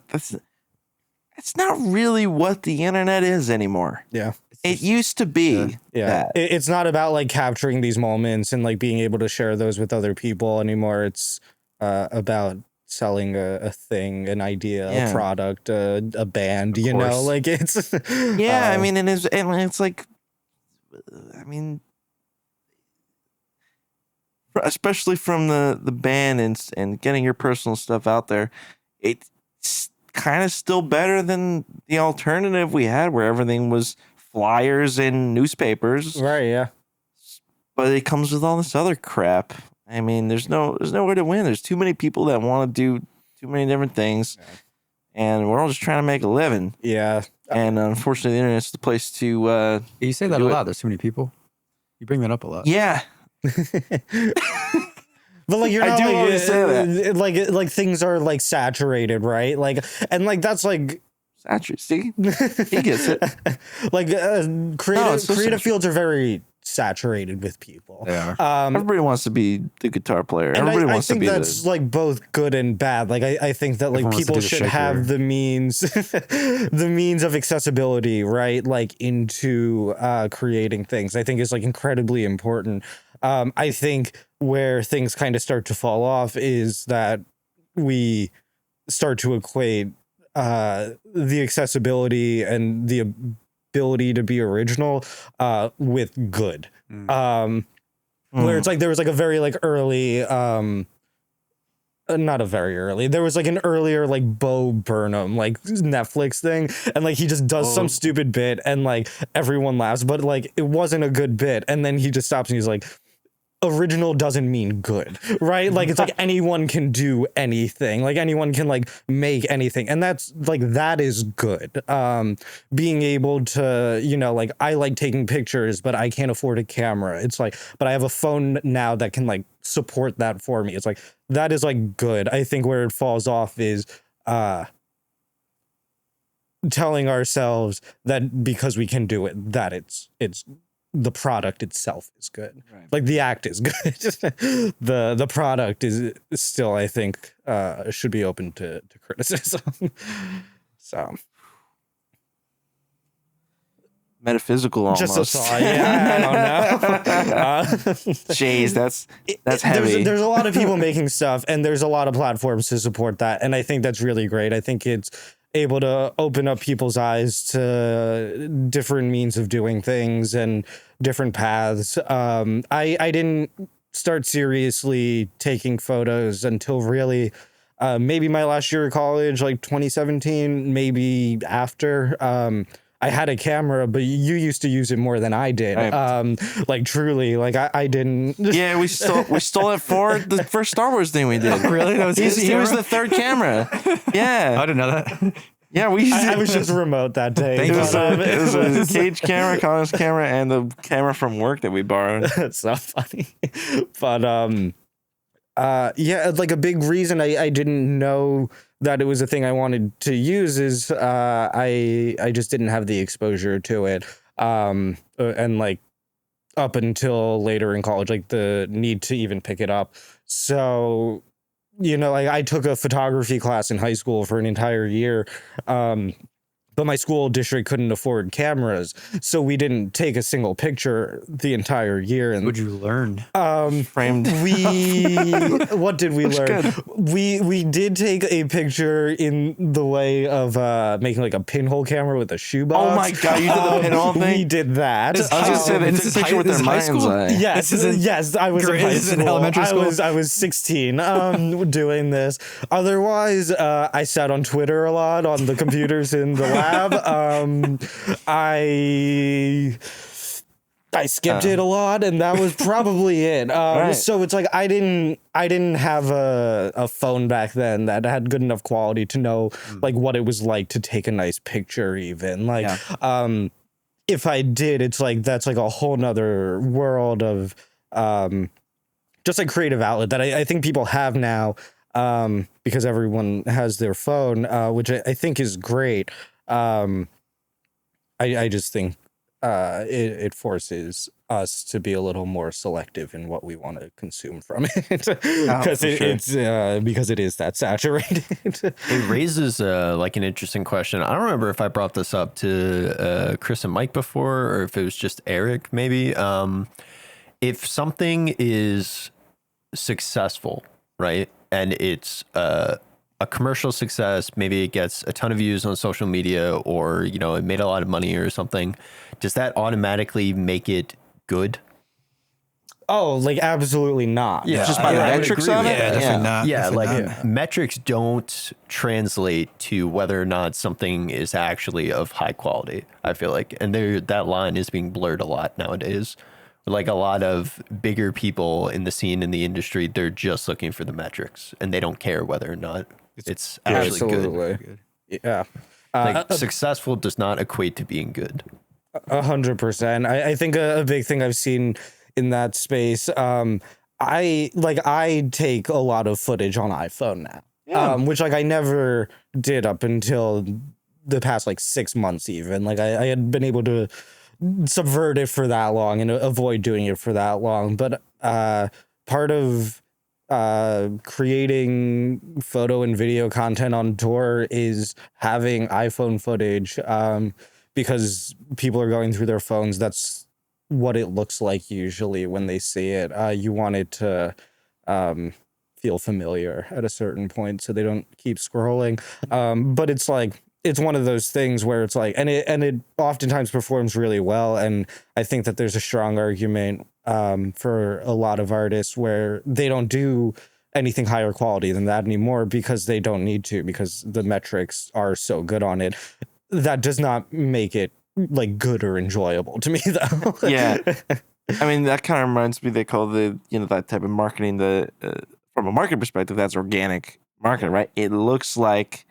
really what the internet is anymore. It used to be. That.
It's not about like capturing these moments and like being able to share those with other people anymore. It's about selling a thing, an idea, a product, a band, you know, like it's
I mean, and it's like, I mean, especially from the band and getting your personal stuff out there, it's kind of still better than the alternative we had where everything was flyers and newspapers.
Right,
but it comes with all this other crap. I mean, there's no way to win. There's too many people that want to do too many different things, and we're all just trying to make a living. And unfortunately the internet's the place to
you say that a lot. There's too many people. You bring that up a lot.
But like you're not,
I do
like,
always say that.
Like things are like saturated, right? Like, and like that's like
saturated. See, he gets it.
Like creative fields are very saturated with people.
They are.
Everybody wants to be the guitar player. Everybody wants to be.
I think that's like both good and bad. Like I think that like people should have the means, the means of accessibility, right? Like into creating things. I think is like incredibly important. I think where things kind of start to fall off is that we start to equate the accessibility and the ability to be original with good. Where it's like there was like a very like early not a very early, there was like an earlier like Bo Burnham like Netflix thing, and like he just does some stupid bit and like everyone laughs, but like it wasn't a good bit, and then he just stops and he's like, original doesn't mean good, right? Like it's like anyone can do anything, like anyone can like make anything, and that's like that is good. Being able to, you know, like I like taking pictures but I can't afford a camera, it's like, but I have a phone now that can like support that for me. It's like that is like good. I think where it falls off is telling ourselves that because we can do it, that it's the product itself is good. Right. Like the act is good. the product is still, I think, should be open to criticism. So
metaphysical almost.
Just a thought. Yeah, I don't know.
Jeez, that's heavy.
There's a lot of people making stuff, and there's a lot of platforms to support that, and I think that's really great. I think it's able to open up people's eyes to different means of doing things and different paths. I didn't start seriously taking photos until really maybe my last year of college, like 2017, maybe after. I had a camera, but you used to use it more than I did. Right. Like truly, like I didn't.
Yeah, we stole it for the first Star Wars thing we did.
Really? That was
he was the third camera. Yeah,
I didn't know that.
Yeah, we.
I was just remote that day.
It was a Cage camera, Connor's camera, and the camera from work that we borrowed.
That's so funny, but yeah, like a big reason I didn't know that it was a thing I wanted to use is I just didn't have the exposure to it, and like up until later in college, like the need to even pick it up. So, you know, like I took a photography class in high school for an entire year. But my school district couldn't afford cameras, so we didn't take a single picture the entire year. And
would you learn?
Framed.
What did we learn?
Good.
We did take a picture in the way of making like a pinhole camera with a shoebox.
Oh my god, you did the pinhole thing?
We did that.
I was gonna say they took a picture with their mind's eye.
Yes, I was in high school.
Elementary school.
I was 16 doing this. Otherwise, I sat on Twitter a lot on the computers in the lab. I I skipped it a lot, and that was probably it.
Right.
So it's like I didn't have a phone back then that had good enough quality to know like what it was like to take a nice picture. Even like, if I did, it's like that's like a whole nother world of just like creative outlet that I think people have now, because everyone has their phone, which I think is great. I just think it forces us to be a little more selective in what we want to consume from it, because because it is that saturated.
It raises like an interesting question. I don't remember if I brought this up to Chris and Mike before, or if it was just Eric, maybe. If something is successful, right, and it's a commercial success, maybe it gets a ton of views on social media, or it made a lot of money or something, does that automatically make it good?
Oh, like absolutely not.
Yeah, just by the metrics of it.
Yeah, definitely not.
Yeah,
Definitely
like
not.
metrics don't translate to whether or not something is actually of high quality, I feel like. And that line is being blurred a lot nowadays. Like a lot of bigger people in the scene, in the industry, they're just looking for the metrics and they don't care whether or not it's actually good.
Yeah.
Like successful does not equate to being good.
100%. I think a big thing I've seen in that space, I take a lot of footage on iPhone now, which like I never did up until the past like 6 months even. Like I had been able to subvert it for that long and avoid doing it for that long. But part of creating photo and video content on tour is having iPhone footage, because people are going through their phones. That's what it looks like usually when they see it. You want it to feel familiar at a certain point so they don't keep scrolling. But it's like, it's one of those things where it's like, and it oftentimes performs really well. And I think that there's a strong argument for a lot of artists where they don't do anything higher quality than that anymore because they don't need to, because the metrics are so good on it. That does not make it like good or enjoyable to me though.
Yeah. I mean, that kind of reminds me, they call that type of marketing, from a market perspective, that's organic marketing, right? It looks like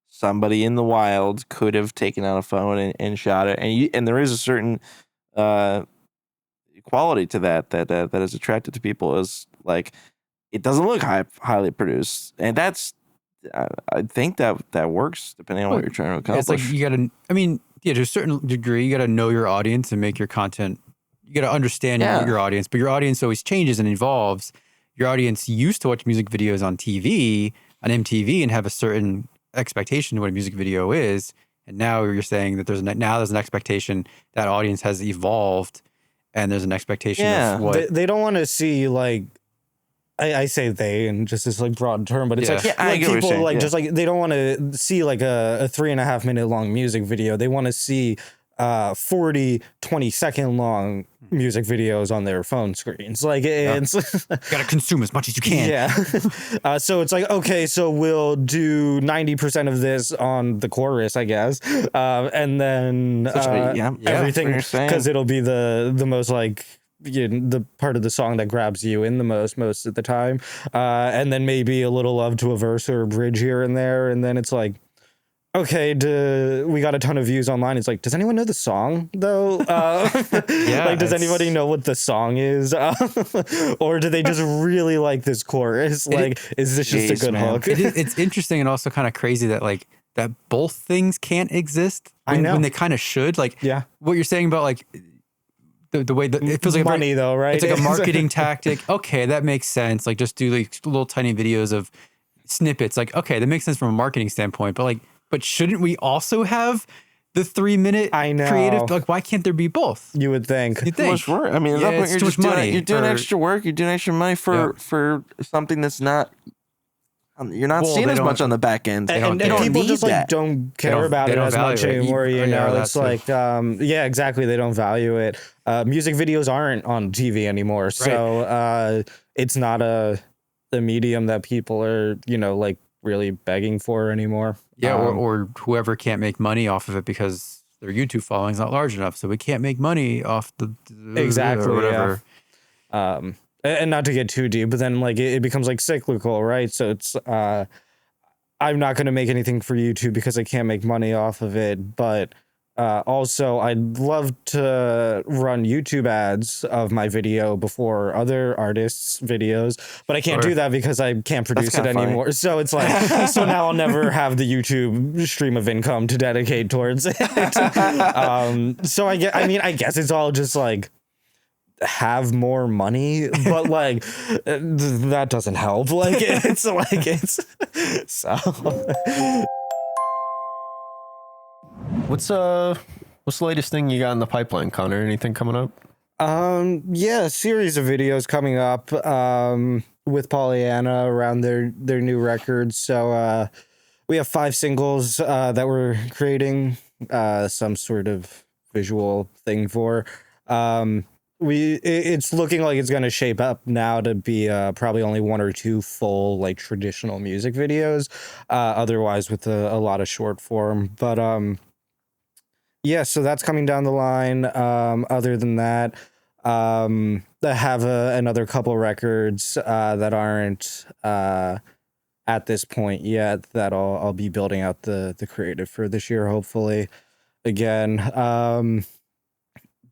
somebody in the wild could have taken out a phone and shot it. And there is a certain quality to that is attractive to people, is like, it doesn't look highly produced. And that's, I think that works depending on what you're trying to accomplish.
It's like you gotta, to a certain degree, you gotta know your audience and make your content. You gotta understand your audience, but your audience always changes and evolves. Your audience used to watch music videos on TV, on MTV, and have a certain expectation of what a music video is. And now you're saying that there's an expectation. That audience has evolved, and there's an expectation of what
they don't want to see, like, I say they and just this like broad term, but it's like people like just like they don't want to see like a 3.5 minute long music video. They want to see 40 20-second long music videos on their phone screens. Like it's
gotta consume as much as you can.
Yeah. So it's like, okay, so we'll do 90% of this on the chorus, I guess, and then everything, because it'll be the most like, the part of the song that grabs you in the most of the time, and then maybe a little love to a verse or a bridge here and there, and then it's like, okay, we got a ton of views online. It's like, does anyone know the song though? Like, does anybody know what the song is? Or do they just really like this chorus? Like, is this just a good hook?
It's interesting and also kind of crazy that like that both things can't exist when they kind of should. Like, what you're saying about like the way that it feels like
money though, right?
It's like a marketing tactic. Okay, that makes sense. Like, just do like little tiny videos of snippets. Like, okay, that makes sense from a marketing standpoint. But shouldn't we also have the 3-minute creative? Like, why can't there be both?
You would think.
Too much work. I mean,
it's too much money.
You're doing extra work. You're doing extra money for something that's not. You're not seeing as much on the back end,
and people just like don't care about it as much anymore. You know, it's like, exactly. They don't value it. Music videos aren't on TV anymore, so it's not a medium that people are, like, really begging for anymore.
Yeah, or whoever can't make money off of it because their YouTube following is not large enough, so we can't make money off the
Exactly,
or whatever.
And not to get too deep, but then like it becomes like cyclical, right? So it's I'm not going to make anything for YouTube because I can't make money off of it, but also I'd love to run YouTube ads of my video before other artists' videos, but I can't
Sure.
do that because I can't produce it
kinda funny.
anymore. So it's like, so now I'll never have the YouTube stream of income to dedicate towards it. So I guess it's all just like, have more money, but like that doesn't help. Like it's so.
What's the latest thing you got in the pipeline, Connor? Anything coming up?
Yeah, a series of videos coming up with Pollyanna around their new records. So we have 5 singles that we're creating some sort of visual thing for. It's looking like it's going to shape up now to be probably only 1 or 2 full like traditional music videos, otherwise with a lot of short form. But yeah, so that's coming down the line. Other than that, I have another couple records that aren't at this point yet that I'll be building out the creative for this year, hopefully. Again,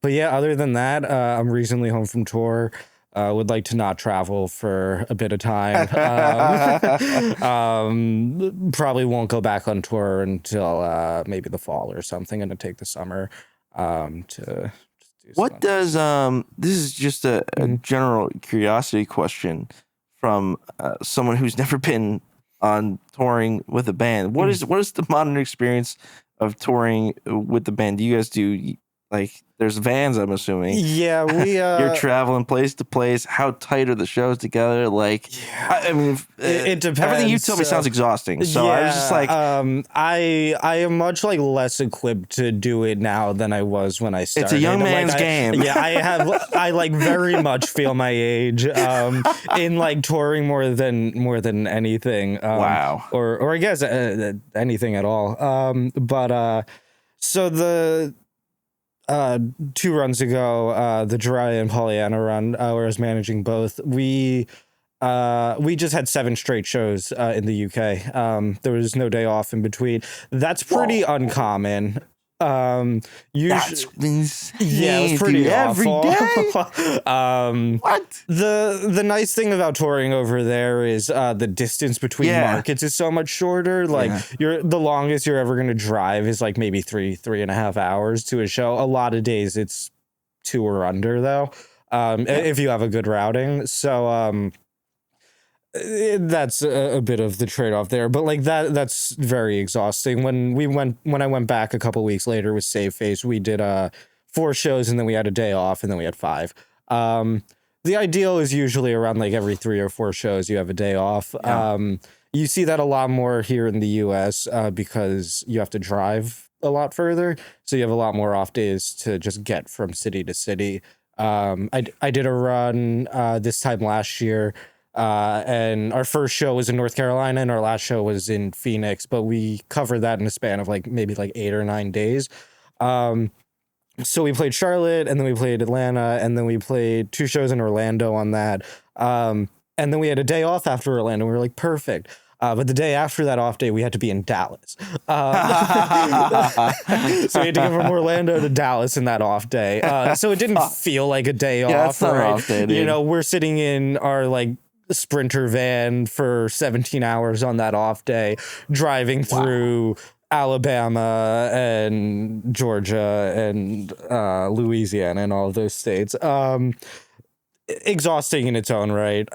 but yeah, other than that, I'm recently home from tour. Would like to not travel for a bit of time. Probably won't go back on tour until maybe the fall or something. Gonna take the summer to just do
What
some-
does this is just a general curiosity question from someone who's never been on touring with a band. What is the modern experience of touring with the band? Do you guys do like there's vans, I'm assuming?
Yeah, we
You're traveling place to place. How tight are the shows together? Like, I mean,
it depends.
everything you tell me sounds exhausting. So I was just like,
I am much like less equipped to do it now than I was when I started.
it's a young
Like,
man's game.
Yeah, I like very much feel my age in like touring more than anything.
Wow.
Or I guess anything at all. So the 2 runs ago, the Dry and Pollyanna run, where I was managing both, we just had 7 straight shows in the UK. There was no day off in between. That's pretty uncommon. Usually,
That's insane.
yeah, it was pretty
dude. Every
awful.
day? What?
The nice thing about touring over there is the distance between markets is so much shorter. Like the longest you're ever gonna drive is like maybe 3.5 hours to a show. A lot of days it's 2 or under though. If you have a good routing. So that's a bit of the trade-off there, but like that's very exhausting. When I went back a couple weeks later with Save Face, we did 4 shows and then we had a day off and then we had 5. The ideal is usually around like every 3 or 4 shows you have a day off. You see that a lot more here in the US because you have to drive a lot further, so you have a lot more off days to just get from city to city. I did a run this time last year. And our first show was in North Carolina and our last show was in Phoenix, but we covered that in a span of like maybe like 8 or 9 days. So we played Charlotte and then we played Atlanta and then we played 2 shows in Orlando on that. And then we had a day off after Orlando. We were like, perfect. But the day after that off day, we had to be in Dallas. So we had to go from Orlando to Dallas in that off day. So it didn't feel like a day off.
It's not an off day, dude.
You know, we're sitting in our like Sprinter van for 17 hours on that off day, driving through Alabama and Georgia and Louisiana and all of those states. Exhausting in its own right.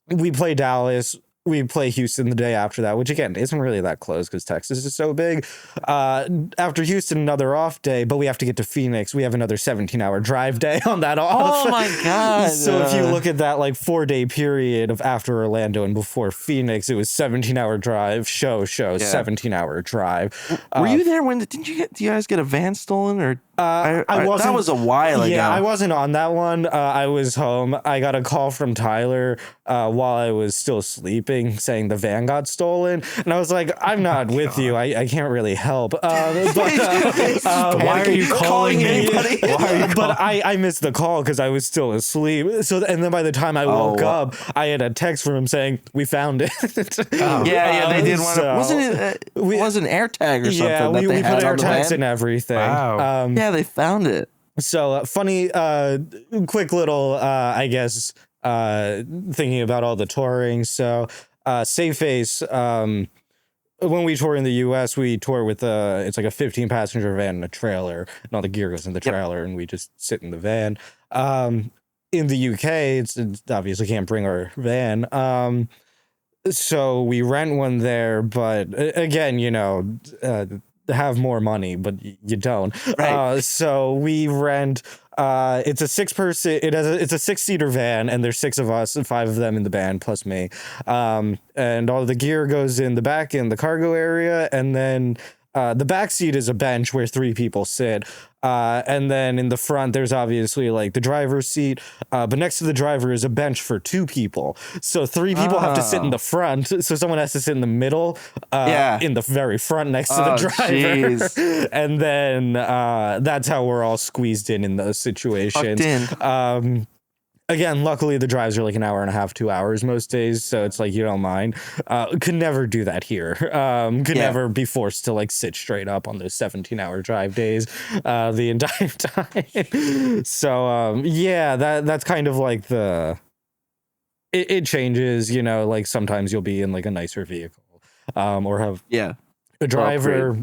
We play Dallas. We play Houston the day after that, which again isn't really that close because Texas is so big. After Houston, another off day, but we have to get to Phoenix. We have another 17-hour drive day on that off.
Oh my God.
So if you look at that like 4-day period of after Orlando and before Phoenix, it was 17-hour drive, show, 17-hour drive.
Were you there when do you guys get a van stolen or
I wasn't.
That was a while ago.
Yeah, I wasn't on that one. I was home. I got a call from Tyler while I was still sleeping, saying the van got stolen, and I was like, "I'm not with you. I can't really help."
Why are you calling
anybody?
But I missed the call because I was still asleep. So and then by the time I woke up, I had a text from him saying we found it.
Yeah, they did one.
So-
Wasn't it? It was an AirTag or something.
Yeah,
that
we
they
put
had on the
AirTags
van?
and everything.
Wow.
Yeah, they found it.
So funny, quick little, I guess, thinking about all the touring. So, Safe Face, when we tour in the US, we tour with it's like a 15 passenger van and a trailer, and all the gear goes in the trailer, and we just sit in the van. In the UK, it's obviously can't bring our van. So we rent one there, but again, have more money, but you don't.
Right.
So we rent. It's a 6-person. It's a 6-seater van, and there's 6 of us, and 5 of them in the band plus me. And all the gear goes in the back in the cargo area, and then the back seat is a bench where 3 people sit. And then in the front, there's obviously like the driver's seat, but next to the driver is a bench for 2 people. So 3 people have to sit in the front. So someone has to sit in the middle, in the very front next to the driver. And then that's how we're all squeezed in those situations. Again, luckily the drives are like an hour and a half, 2 hours most days, so it's like you don't mind. Could never do that here. Could never be forced to like sit straight up on those 17-hour drive days the entire time. So that's kind of like it changes, like sometimes you'll be in like a nicer vehicle, or have a driver,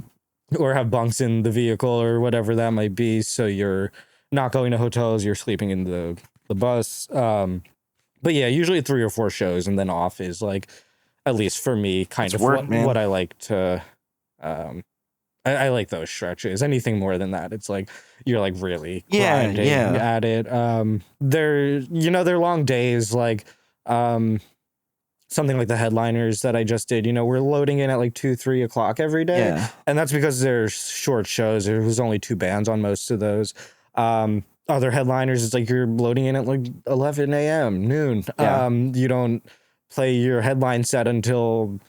or have bunks in the vehicle or whatever that might be. So you're not going to hotels, you're sleeping in the bus. But yeah, usually 3 or 4 shows, and then off is like, at least for me, kind of what I like to I like those stretches. Anything more than that, it's like you're like really grinding at it. They're long days, like something like the headliners that I just did, we're loading in at like 2-3 o'clock every day. And that's because they're short shows. There was only 2 bands on most of those. Other headliners, it's like you're loading in at like 11 a.m. noon. You don't play your headline set until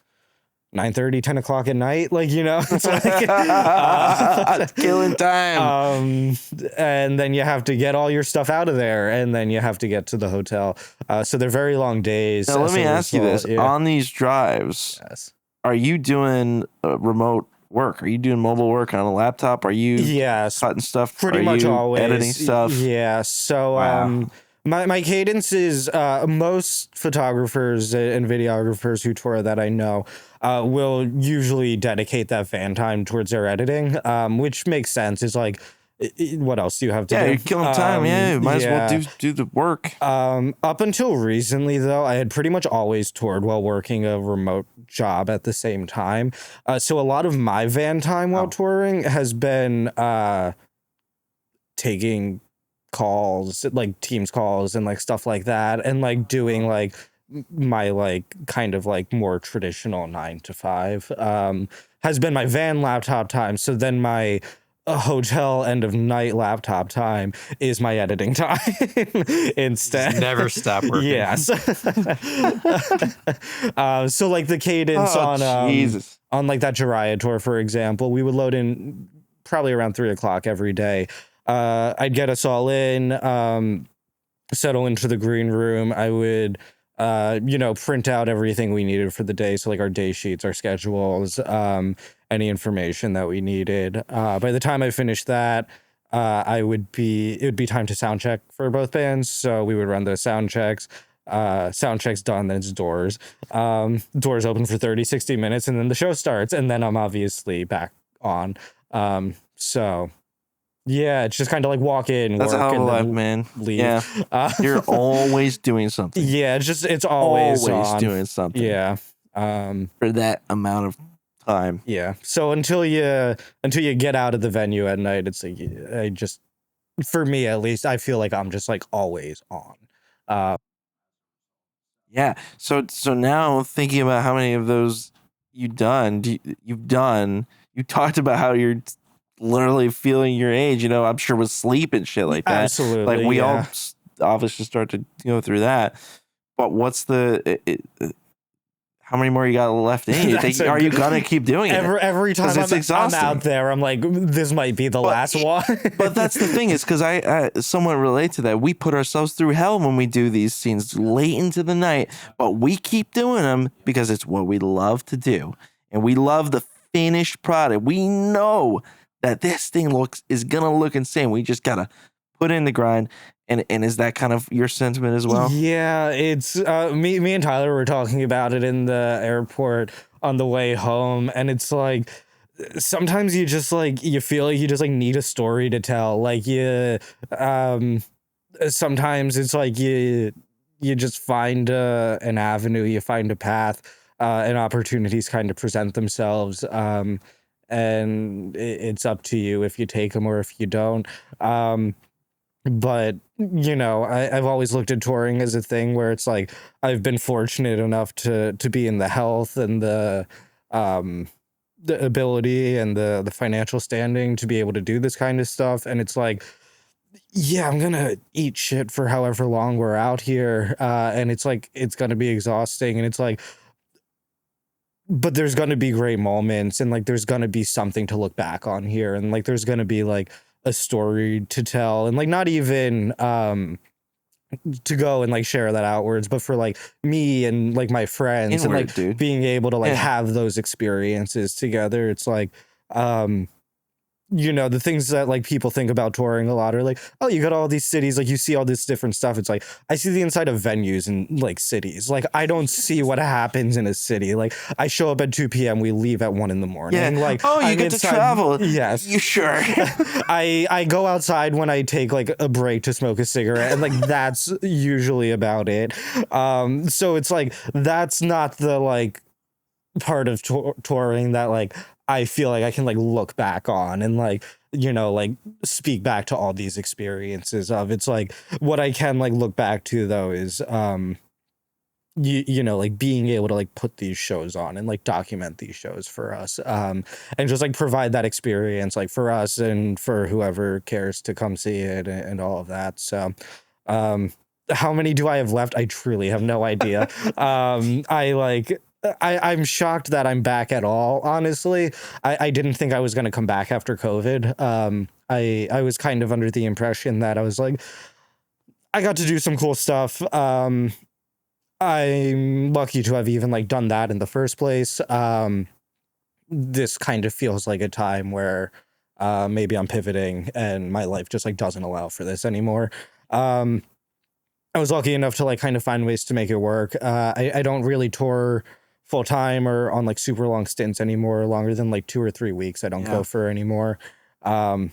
9:30, 10 o'clock at night. Like, it's like
killing time.
And then you have to get all your stuff out of there, and then you have to get to the hotel. So they're very long days.
Now, let me ask you this. On these drives, are you doing remote work? Are you doing mobile work on a laptop? Are you cutting stuff?
Pretty much always.
Editing stuff?
Yeah. So my cadence is most photographers and videographers who tour that I know will usually dedicate that van time towards their editing, which makes sense. It's like, what else do you have to do?
Yeah, you're killing time. Might as well do the work.
Up until recently, though, I had pretty much always toured while working a remote job at the same time. So a lot of my van time while touring has been taking calls, like Teams calls and like stuff like that, and like doing like my like kind of like more traditional 9 to 5 has been my van laptop time. So then my hotel end of night laptop time is my editing time instead.
Just never stop working.
Yes. So like the cadence on like that Jiraiya tour, for example, we would load in probably around 3 o'clock every day. I'd get us all in, settle into the green room. I would print out everything we needed for the day. So like our day sheets, our schedules, any information that we needed. By the time I finished that, it would be time to sound check for both bands. So we would run the sound checks. Sound checks done, then it's doors. Doors open for 30-60 minutes, and then the show starts, and then I'm obviously back on. So yeah, it's just kind of like walk in,
that's
work,
a hell of a
and
life,
then
man.
leave.
Yeah, you're always doing something.
Yeah, it's always on.
Doing something.
Yeah,
for that amount of time.
Yeah. So until you get out of the venue at night, it's like for me at least, I feel like I'm just like always on.
Yeah. So now thinking about how many of those you talked about how you're literally feeling your age, I'm sure with sleep and shit like that.
Absolutely,
Like we all
yeah.
obviously start to go through that. But what's how many more you got left in you? Are you gonna keep doing it?
Every time
it's
I'm
exhausting.
out there, I'm like, this might be the last one.
But that's the thing, is because I somewhat relate to that. We put ourselves through hell when we do these scenes late into the night, but we keep doing them because it's what we love to do, and we love the finished product. We know that this thing is gonna look insane. We just gotta put in the grind. And is that kind of your sentiment as well?
Yeah, it's me and Tyler were talking about it in the airport on the way home, and it's like sometimes you just like you feel like you just like need a story to tell. Like sometimes it's like you just find an avenue, you find a path, and opportunities kind of present themselves, and it's up to you if you take them or if you don't. But I've always looked at touring as a thing where it's like I've been fortunate enough to be in the health and the ability and the financial standing to be able to do this kind of stuff. And it's like, yeah, I'm gonna eat shit for however long we're out here, and it's like it's gonna be exhausting, and it's like, but there's gonna be great moments, and like there's gonna be something to look back on here, and like there's gonna be like a story to tell, and like not even to go and like share that outwards, but for like me and like my friends
Inward,
and like
dude.
being able to like have those experiences together. It's like the things that like people think about touring a lot are like, oh, you got all these cities, like you see all this different stuff. It's like I see the inside of venues in like cities. Like I don't see what happens in a city. Like I show up at 2 p.m. we leave at 1 a.m.
Yeah.
Like
you
I'm
get to travel.
Yes.
You sure?
I go outside when I take like a break to smoke a cigarette, and like that's usually about it. So it's like that's not the like part of touring that like I feel like I can like look back on and like like speak back to all these experiences of. It's like what I can like look back to though is like being able to like put these shows on and like document these shows for us, and just like provide that experience like for us and for whoever cares to come see it and all of that. So how many do I have left? I truly have no idea. I'm shocked that I'm back at all, honestly. I didn't think I was going to come back after COVID. I was kind of under the impression that I was like, I got to do some cool stuff. I'm lucky to have even like done that in the first place. This kind of feels like a time where maybe I'm pivoting and my life just like doesn't allow for this anymore. I was lucky enough to like kind of find ways to make it work. I don't really tour full time or on like super long stints anymore, longer than like 2 or 3 weeks. I don't go for anymore. I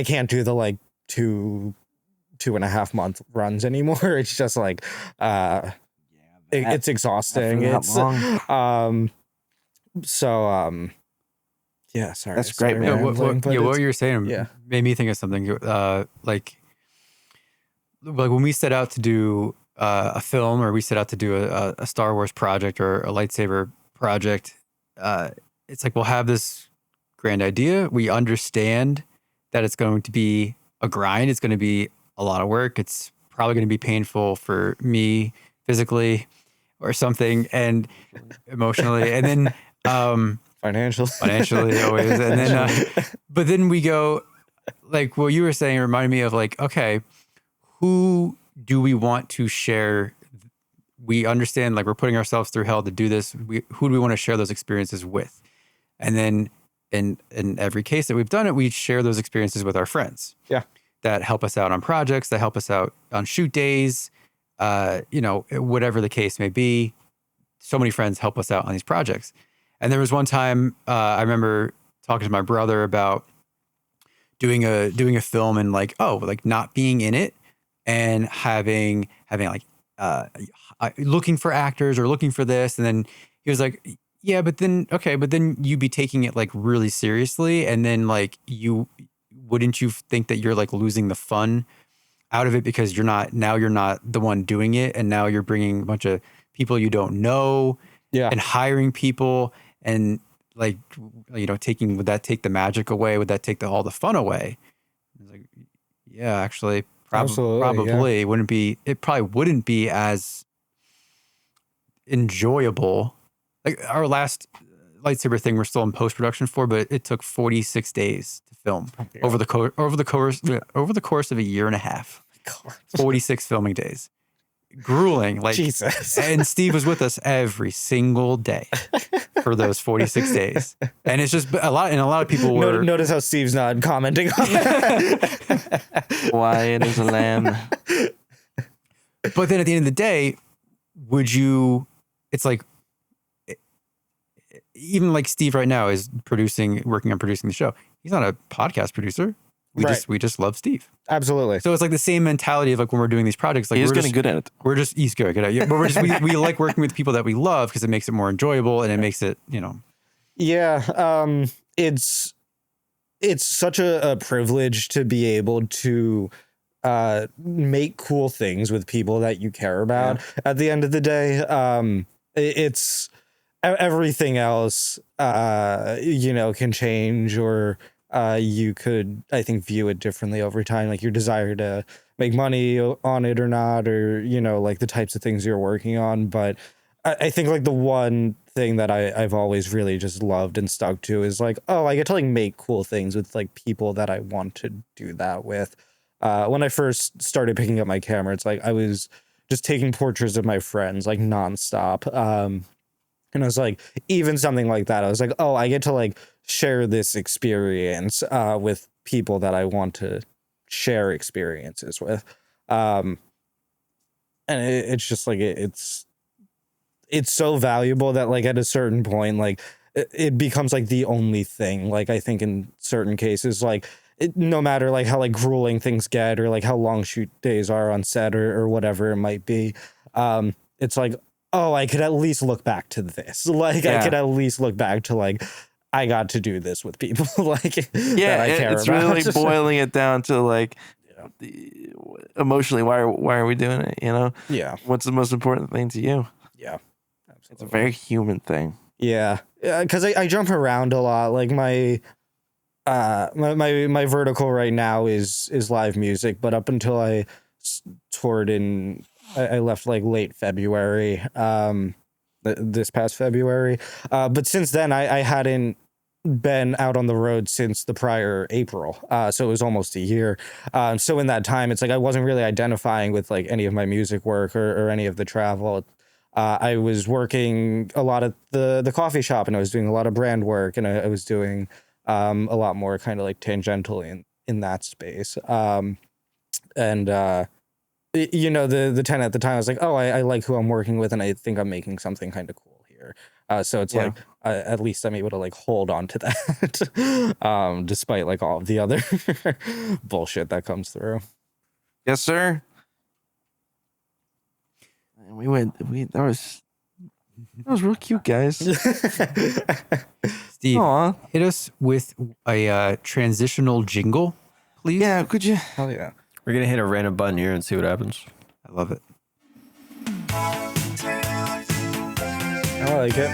can't do the like 2.5 month runs anymore. It's just like it's exhausting. It's yeah, sorry.
That's great, man.
What you're saying made me think of something. Like when we set out to do a film, or we set out to do a Star Wars project or a lightsaber project, it's like we'll have this grand idea. We understand that it's going to be a grind. It's going to be a lot of work. It's probably going to be painful for me physically or something, and emotionally, and then financially always. And then, but then we go, like what you were saying reminded me of like, okay, who do we want to share? We understand like we're putting ourselves through hell to do this. Who do we want to share those experiences with? And then in every case that we've done it, we share those experiences with our friends.
Yeah.
That help us out on projects, that help us out on shoot days, whatever the case may be. So many friends help us out on these projects. And there was one time I remember talking to my brother about doing a film and like, not being in it and having like looking for actors or looking for this. And then he was like, yeah, but then you'd be taking it like really seriously. And then like wouldn't you think that you're like losing the fun out of it because you're not the one doing it. And now you're bringing a bunch of people you don't know and hiring people. And like, taking, would that take the magic away? Would that take all the fun away? I was like, yeah, actually,
Absolutely,
probably wouldn't be. It probably wouldn't be as enjoyable. Like our last lightsaber thing, we're still in post production for, but it took 46 days to film over the course of a year and a half. 46 filming days. Grueling, like
Jesus.
And Steve was with us every single day for those 46 days, and it's just a lot. And a lot of people were.
Notice how Steve's not commenting on that.
Quiet as a lamb.
But then at the end of the day, would you? It's like, even like Steve right now is working on producing the show. He's not a podcast producer. We just love Steve.
Absolutely.
So it's like the same mentality of like when we're doing these projects. Like
He's getting good at it.
He's good at it. But we like working with people that we love because it makes it more enjoyable and it makes it,
Yeah. It's such a privilege to be able to make cool things with people that you care about. Yeah. At the end of the day, it's everything else, can change, or you could, I think, view it differently over time, like your desire to make money on it or not, or, like the types of things you're working on. But I think like the one thing that I've always really just loved and stuck to is like, oh, I get to like make cool things with like people that I want to do that with. When I first started picking up my camera, it's like I was just taking portraits of my friends like nonstop. And I was like, even something like that, I was like, oh, I get to like share this experience with people that I want to share experiences with. And it's just like, it's so valuable that like at a certain point, like it becomes like the only thing. Like I think in certain cases, like no matter like how like grueling things get or like how long shoot days are on set or whatever it might be, it's like, oh, I could at least look back to this. Like I could at least look back to like, I got to do this with people like that I care
it's
about.
really boiling it down to like emotionally, why are we doing it?
Yeah.
What's the most important thing to you?
Yeah.
Absolutely. It's a very human thing.
Yeah. Because I jump around a lot. Like my vertical right now is live music, but up until I toured I left like late February, this past February. But since then, I hadn't been out on the road since the prior April. So it was almost a year. So in that time, it's like I wasn't really identifying with like any of my music work or any of the travel. I was working a lot at the coffee shop, and I was doing a lot of brand work, and I was doing a lot more kind of like tangentially in that space. The tenant at the time, I was like, oh, I like who I'm working with, and I think I'm making something kind of cool here. So it's like, at least I'm able to like hold on to that, despite like all of the other bullshit that comes through.
Yes, sir. And that was real cute, guys.
Steve,
Aww.
hit us with a transitional jingle, please.
Yeah, could you?
Hell yeah.
We're going to hit a random button here and see what happens.
I love it.
I like it.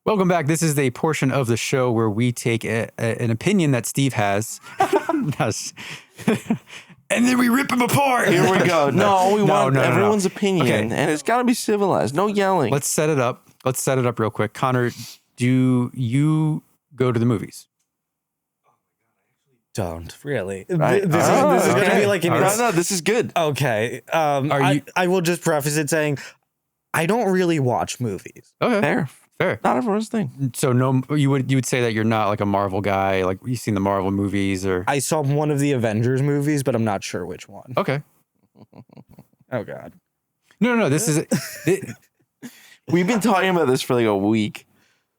Welcome back. This is the portion of the show where we take an opinion that Steve has. And then we rip him apart.
Here we go. No, we want everyone's
no.
opinion,
Okay.
and it's got to be civilized. No yelling.
Let's set it up. Real quick. Connor, do you go to the movies?
Don't really.
Right.
This is gonna be like
No, this is good.
okay.
you-
I will just preface it saying I don't really watch movies.
Okay. Fair.
Not everyone's thing.
So no, you would say that you're not like a Marvel guy, like you've seen the Marvel movies or
I saw one of the Avengers movies, but I'm not sure which one.
okay.
Oh God.
No. This is
We've been talking about this for like a week,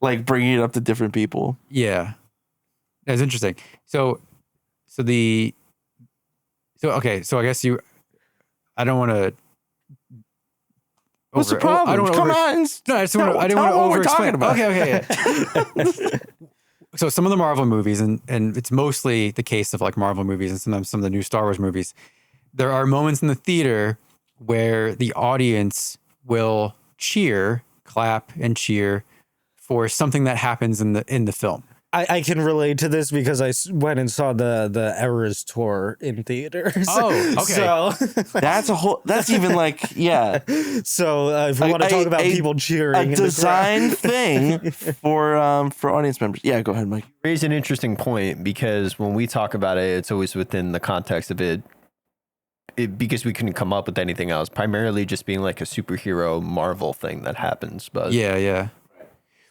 like bringing it up to different people.
yeah. That's interesting. So I guess I don't want to.
What's the problem? Come on.
No, I just want to. I didn't want to
tell 'em what we're
over-explain.
talking
Okay, yeah. So some of the Marvel movies, and it's mostly the case of like Marvel movies and sometimes some of the new Star Wars movies, there are moments in the theater where the audience will clap and cheer for something that happens in the film.
I can relate to this because I went and saw the Errors tour in theaters.
Oh, okay.
So
that's even like, yeah.
So if we want to talk about people cheering,
a design thing for audience members. Yeah, go ahead, Mike.
You raise an interesting point because when we talk about it, it's always within the context of it because we couldn't come up with anything else. Primarily just being like a superhero Marvel thing that happens. But
yeah.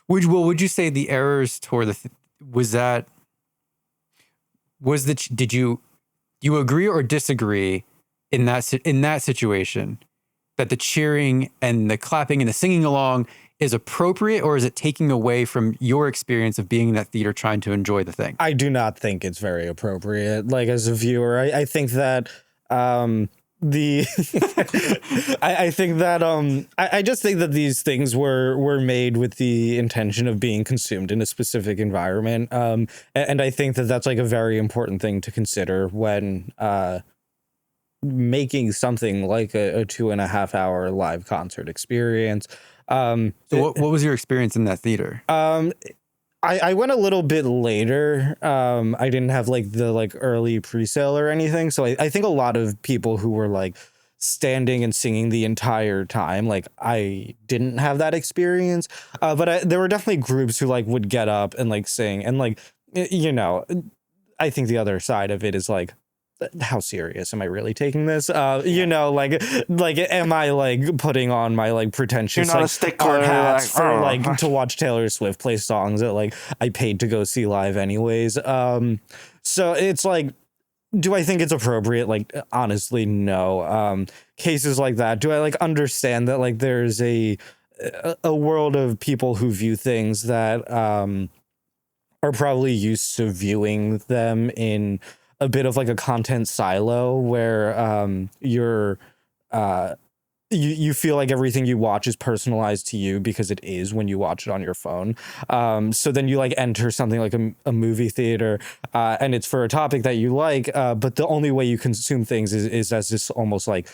Would you say the Errors tour did you agree or disagree in that situation that the cheering and the clapping and the singing along is appropriate, or is it taking away from your experience of being in that theater trying to enjoy the thing?
I do not think it's very appropriate. Like, as a viewer, I think that I think that I just think that these things were made with the intention of being consumed in a specific environment, and I think that that's like a very important thing to consider when making something like a 2.5 hour live concert experience.
So what was your experience in that theater?
I went a little bit later. I didn't have like the early pre-sale or anything. So I think a lot of people who were like standing and singing the entire time, like I didn't have that experience. But there were definitely groups who like would get up and like sing, and like, you know, I think the other side of it is like, how serious am I really taking this? You know, like, am I like putting on my like pretentious
You're not
like
a stickler,
art hats
like,
for
oh.
like to watch Taylor Swift play songs that like I paid to go see live anyways. So it's like, do I think it's appropriate? Like, honestly, no. Cases like that, do I like understand that like there's a world of people who view things that are probably used to viewing them in a bit of like a content silo where you feel like everything you watch is personalized to you because it is when you watch it on your phone. So then you like enter something like a movie theater and it's for a topic that you like, but the only way you consume things is as this almost like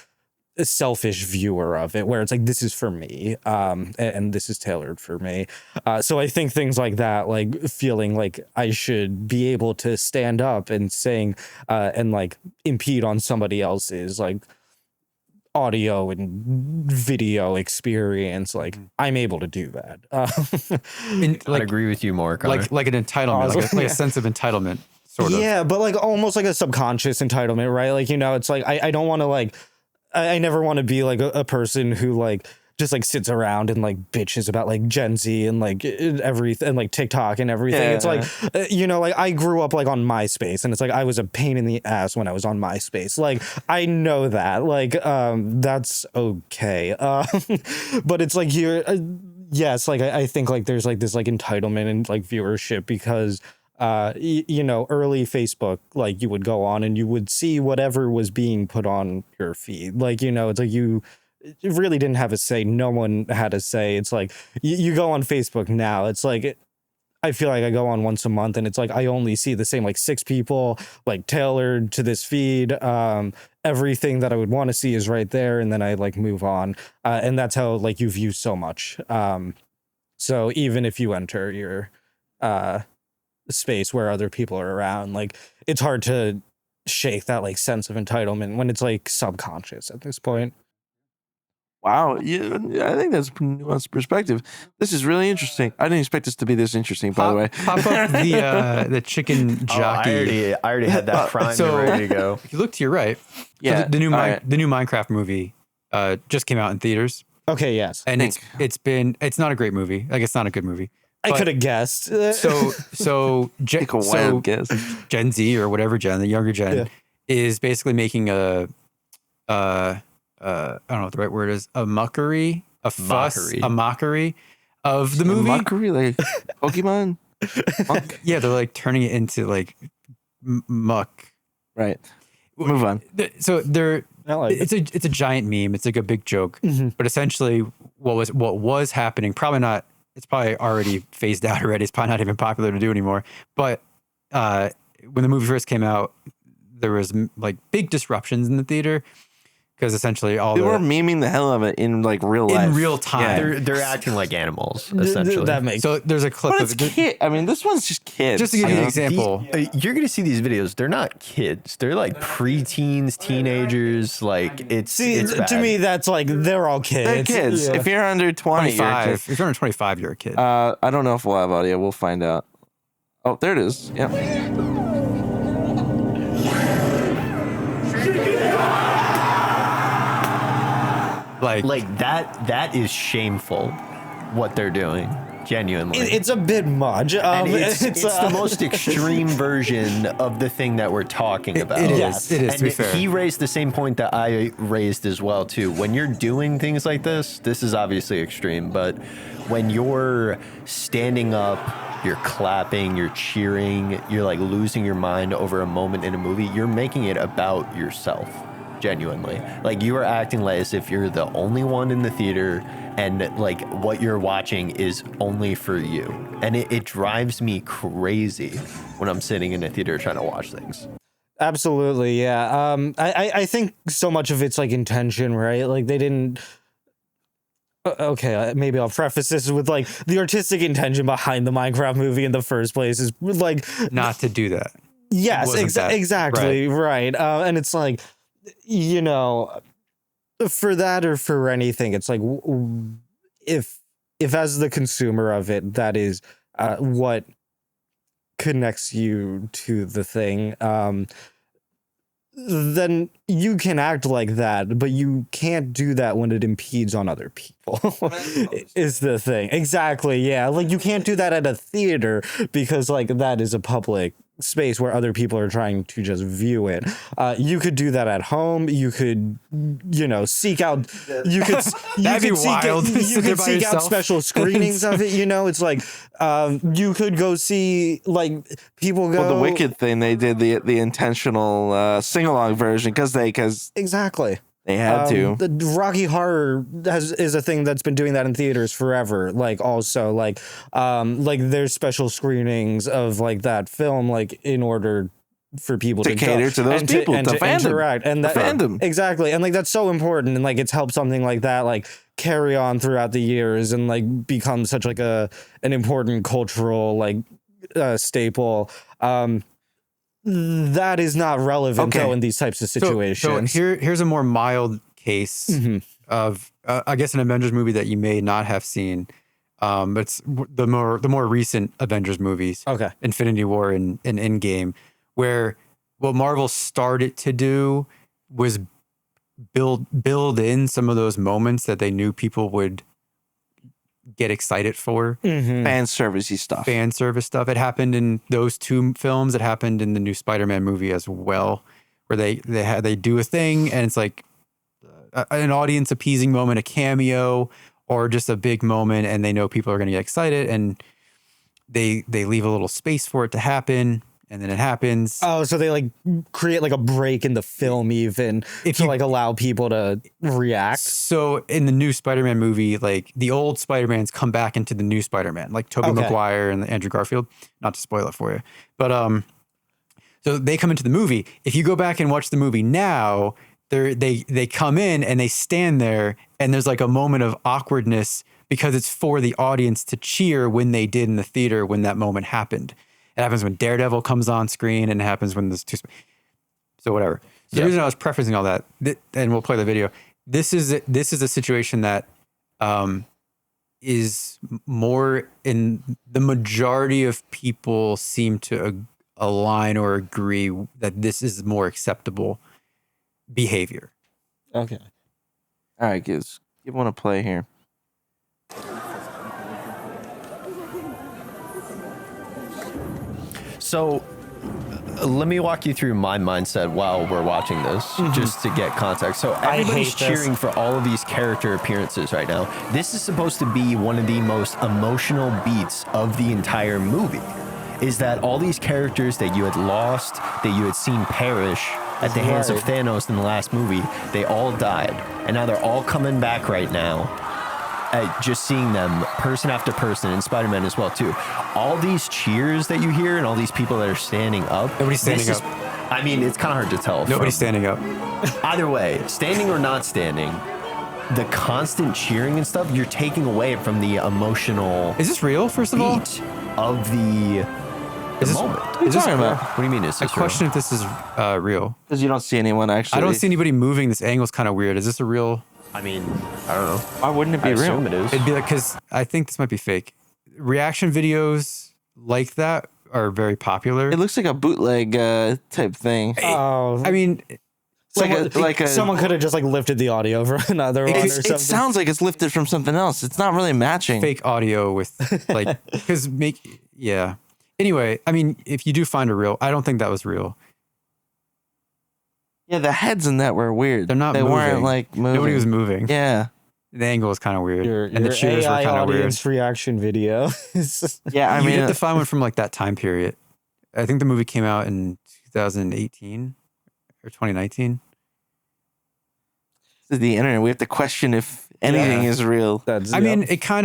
a selfish viewer of it, where it's like, this is for me, and this is tailored for me. So I think things like that, like feeling like I should be able to stand up and sing and like impede on somebody else's like audio and video experience, like I'm able to do that.
I agree with you more, Connor.
like an entitlement, like a sense of entitlement, sort of.
Yeah, but like almost like a subconscious entitlement, right? Like, you know, it's like I don't want to like, I never want to be like a person who like just like sits around and like bitches about like Gen Z and like everything and like TikTok and everything.
Yeah.
It's like, you know, like I grew up like on MySpace, and it's like I was a pain in the ass when I was on MySpace. Like I know that, like that's okay. But it's like you're yes, like I think like there's like this like entitlement and like viewership because you know, early Facebook, like you would go on and you would see whatever was being put on your feed. Like, you know, it's like you really didn't have a say. No one had a say. It's like you go on Facebook now. It's like I feel like I go on once a month and it's like I only see the same like 6 people like tailored to this feed. Everything that I would want to see is right there, and then I like move on. And that's how like you view so much. So even if you enter your space where other people are around, like it's hard to shake that like sense of entitlement when it's like subconscious at this point.
Wow, yeah, I think that's a nuanced perspective. This is really interesting. I didn't expect this to be this interesting, by the way.
Pop up the chicken jockey.
I already had that primed and ready to go.
If you look to your right,
Yeah,
so the new Minecraft movie just came out in theaters,
Okay, yes.
and it's not a great movie. Like, it's not a good movie.
I could have guessed.
So
Take a wild guess.
Gen Z or whatever gen, the younger gen,
Yeah.
is basically making I don't know what the right word is, a mockery, a fuss, a mockery of the movie.
Mockery, like Pokemon? Muck?
Yeah, they're like turning it into like muck.
Right. Move on.
So
I like it.
it's a giant meme. It's like a big joke.
Mhm.
But essentially what was happening, probably not, it's probably already phased out already. It's probably not even popular to do anymore. But when the movie first came out, there was like big disruptions in the theater because essentially all
They
the
were memeing the hell of it in like real life.
in real time.
They're acting like animals, essentially.
That makes
So there's a clip
But
of
it's kid. I mean, this one's just kids.
just to give you an
know?
example.
You're gonna see these videos. They're not kids. They're like preteens, teenagers. Like it's
to
bad.
me that's like they're all kids.
They're kids.
Yeah.
If you're under 20, you're a
25.
kid.
If you're under 25, you're a kid.
I don't know if we'll have audio. We'll find out. Oh, there it is. Yep.
like that is shameful. What they're doing, genuinely.
It's a bit much.
And it's the most extreme version of the thing that we're talking about.
It is.
Yes.
It is.
And
To be fair,
he raised the same point that I raised as well too. When you're doing things like this is obviously extreme, but when you're standing up, you're clapping, you're cheering, you're like losing your mind over a moment in a movie, you're making it about yourself. Genuinely, like you are acting like as if you're the only one in the theater, and like what you're watching is only for you, and it drives me crazy when I'm sitting in a theater trying to watch things.
Absolutely, yeah. I think so much of it's like intention, right? Like they didn't. Okay, maybe I'll preface this with like the artistic intention behind the Minecraft movie in the first place is like
not to do that.
yes,
Wasn't that-
exactly right. And it's like, you know, for that or for anything, it's like if as the consumer of it, that is what connects you to the thing, then you can act like that, but you can't do that when it impedes on other people. Is the thing. Exactly, yeah. Like you can't do that at a theater because like that is a public space where other people are trying to just view it. You could do that at home. You could, you know, seek out. You could.
That'd be
seek
wild.
You
Sit there
could
by
seek out
yourself.
special screenings of it. You know, it's like you could go see like people go.
Well, the Wicked thing, they did the intentional sing along version because
Exactly.
they had to.
The Rocky Horror is a thing that's been doing that in theaters forever. Like also like there's special screenings of like that film like in order for people
To
to
cater
go,
to those
and
people,
and
to fandom.
interact and that
Fandom.
exactly, and like that's so important, and like it's helped something like that like carry on throughout the years and like become such like an important cultural like staple. That is not relevant though in these types of situations.
So here's a more mild case of I guess an Avengers movie that you may not have seen. But it's the more recent Avengers movies.
Okay.
Infinity War and Endgame, where what Marvel started to do was build in some of those moments that they knew people would get excited for.
Fan servicey stuff.
Fan service stuff. It happened in those two films. It happened in the new Spider-Man movie as well, where they do a thing and it's like an audience appeasing moment, a cameo, or just a big moment, and they know people are going to get excited, and they leave a little space for it to happen, and then it happens.
Oh, so they like create like a break in the film even to like allow people to react.
So in the new Spider-Man movie, like the old Spider-Mans come back into the new Spider-Man, like Tobey Maguire and Andrew Garfield. Not to spoil it for you, but so they come into the movie. If you go back and watch the movie now, they come in and they stand there, and there's like a moment of awkwardness because it's for the audience to cheer when they did in the theater when that moment happened. It happens when Daredevil comes on screen, and it happens when there's two. So whatever. So the reason I was prefacing all that, and we'll play the video. This is a situation that is more in the majority of people seem to align or agree that this is more acceptable behavior.
Okay.
All right, give one a play here.
So let me walk you through my mindset while we're watching this, just to get context. So everybody's
hate this.
cheering for all of these character appearances right now. This is supposed to be one of the most emotional beats of the entire movie, is that all these characters that you had lost, that you had seen perish at the hands of Thanos in the last movie, they all died. And now they're all coming back right now. Just seeing them person after person, and Spider-Man as well too. All these cheers that you hear and all these people that are standing up.
Everybody's standing up.
I mean, it's kind of hard to tell.
Nobody's standing up.
Either way, standing or not standing, the constant cheering and stuff, you're taking away from the emotional
Is this real, first of all?
beat of the
Is this,
moment.
What are you
is this
talking about?
What do you mean? Is
I
this
question if this is real.
Because you don't see anyone actually.
I don't see anybody moving. This angle's kind of weird. Is this a real?
real? I mean, I don't know.
Why wouldn't it be
I
real?
assume it is.
It'd be like, because I think this might be fake. Reaction videos like that are very popular.
It looks like a bootleg type thing.
Oh,
I mean,
someone could have just like lifted the audio from another one or something.
It sounds like it's lifted from something else. It's not really matching.
fake audio with like, because yeah. Anyway, I mean, if you do find a real, I don't think that was real.
Yeah, the heads in that were weird.
They're not
They
moving.
weren't like moving.
Nobody was moving.
Yeah.
The angle was kind of weird, and
Your
the cheers
AI
were kind of weird.
audience reaction video.
Yeah, I
You
mean,
have to find one from like that time period. I think the movie came out in 2018 or 2019.
this is the internet. We have to question if anything
Yeah.
is real.
I mean, it got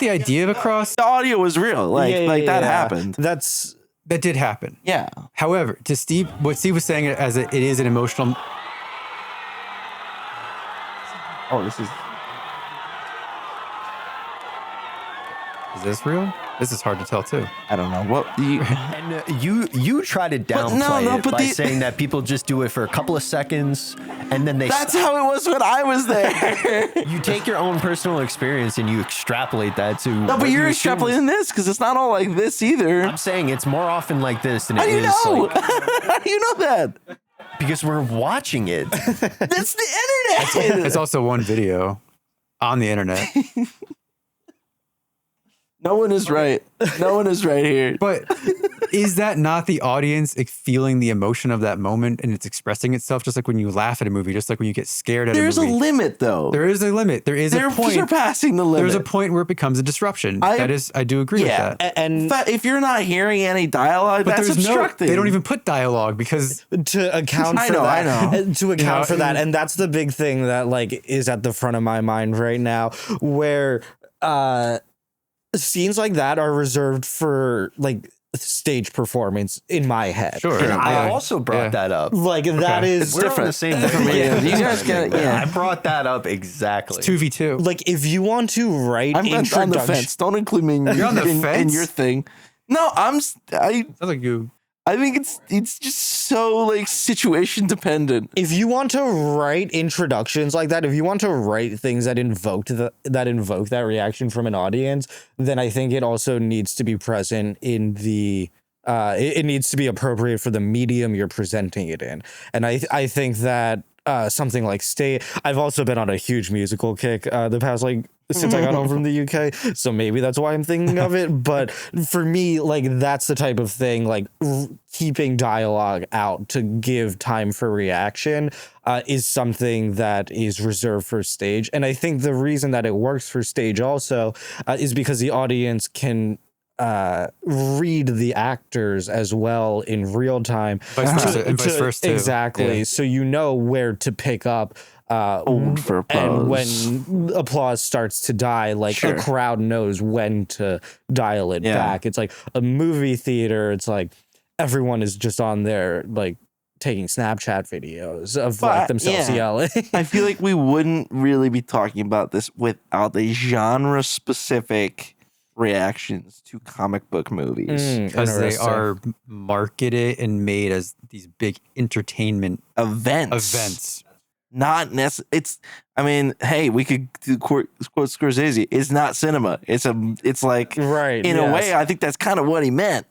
the idea across.
The audio was real. That happened.
That's
That did happen.
Yeah.
However, to Steve, what Steve was saying as it is an emotional.
Oh, this is.
Is this real? This is hard to tell too.
I don't know what you.
And you try to downplay
no,
it
but
by saying that people just do it for a couple of seconds and then they
That's
stop.
how it was when I was there.
You take your own personal experience and you extrapolate that to.
No, but you're extrapolating this because it's not all like this either.
I'm saying it's more often like this than
How
it
do you
is
know?
like,
How do you know that?
because we're watching it.
That's the internet.
It's also one video on the internet.
No one is right. No one is right here.
But is that not the audience feeling the emotion of that moment and it's expressing itself just like when you laugh at a movie, just like when you get scared at
There's
a
a
movie?
limit, though.
There is a limit. There is
They're
a point.
surpassing the limit.
There's a point where it becomes a disruption. I do agree with that.
and
But if you're not hearing any dialogue,
But
that's
there's
obstructing.
they don't even put dialogue because
to account
I
for
know,
that,
I know.
to account
know,
for that, and that's the big thing that like is at the front of my mind right now, where scenes like that are reserved for like stage performance in my head.
sure.
I
yeah,
also brought
yeah.
that up.
Like that
Okay.
is
It's
We're
different.
on the same
Different
wavelength.
mediums. You guys get it, yeah.
I brought that up exactly.
2v2.
like if you want to write
I'm on the
introduction.
fence. Don't include me in,
You're on the
in
fence?
your thing. No, I
Sounds like you.
think it's just so like situation dependent.
If you want to write introductions like that, if you want to write things that invoke that reaction from an audience, then I think it also needs to be present in the it needs to be appropriate for the medium you're presenting it in. And I think that something like I've also been on a huge musical kick the past like since I got home from the UK, so maybe that's why I'm thinking of it. But for me, like that's the type of thing, like keeping dialogue out to give time for reaction is something that is reserved for stage. And I think the reason that it works for stage also is because the audience can read the actors as well in real time.
Vice versa, and vice versa too.
Exactly.
Yeah.
So you know where to pick up
For
and
applause.
when applause starts to die, like
Sure.
a crowd knows when to dial it
Yeah.
back. It's like a movie theater. It's like everyone is just on there like taking Snapchat videos of like
But,
themselves
yeah.
yelling.
I feel like we wouldn't really be talking about this without the genre specific reactions to comic book movies.
Because they are marketed and made as these big entertainment events.
Not necessarily. It's. I mean, hey, we could quote Scorsese. It's not cinema. It's like
Right.
in a
yes.
way. I think that's kind of what he meant.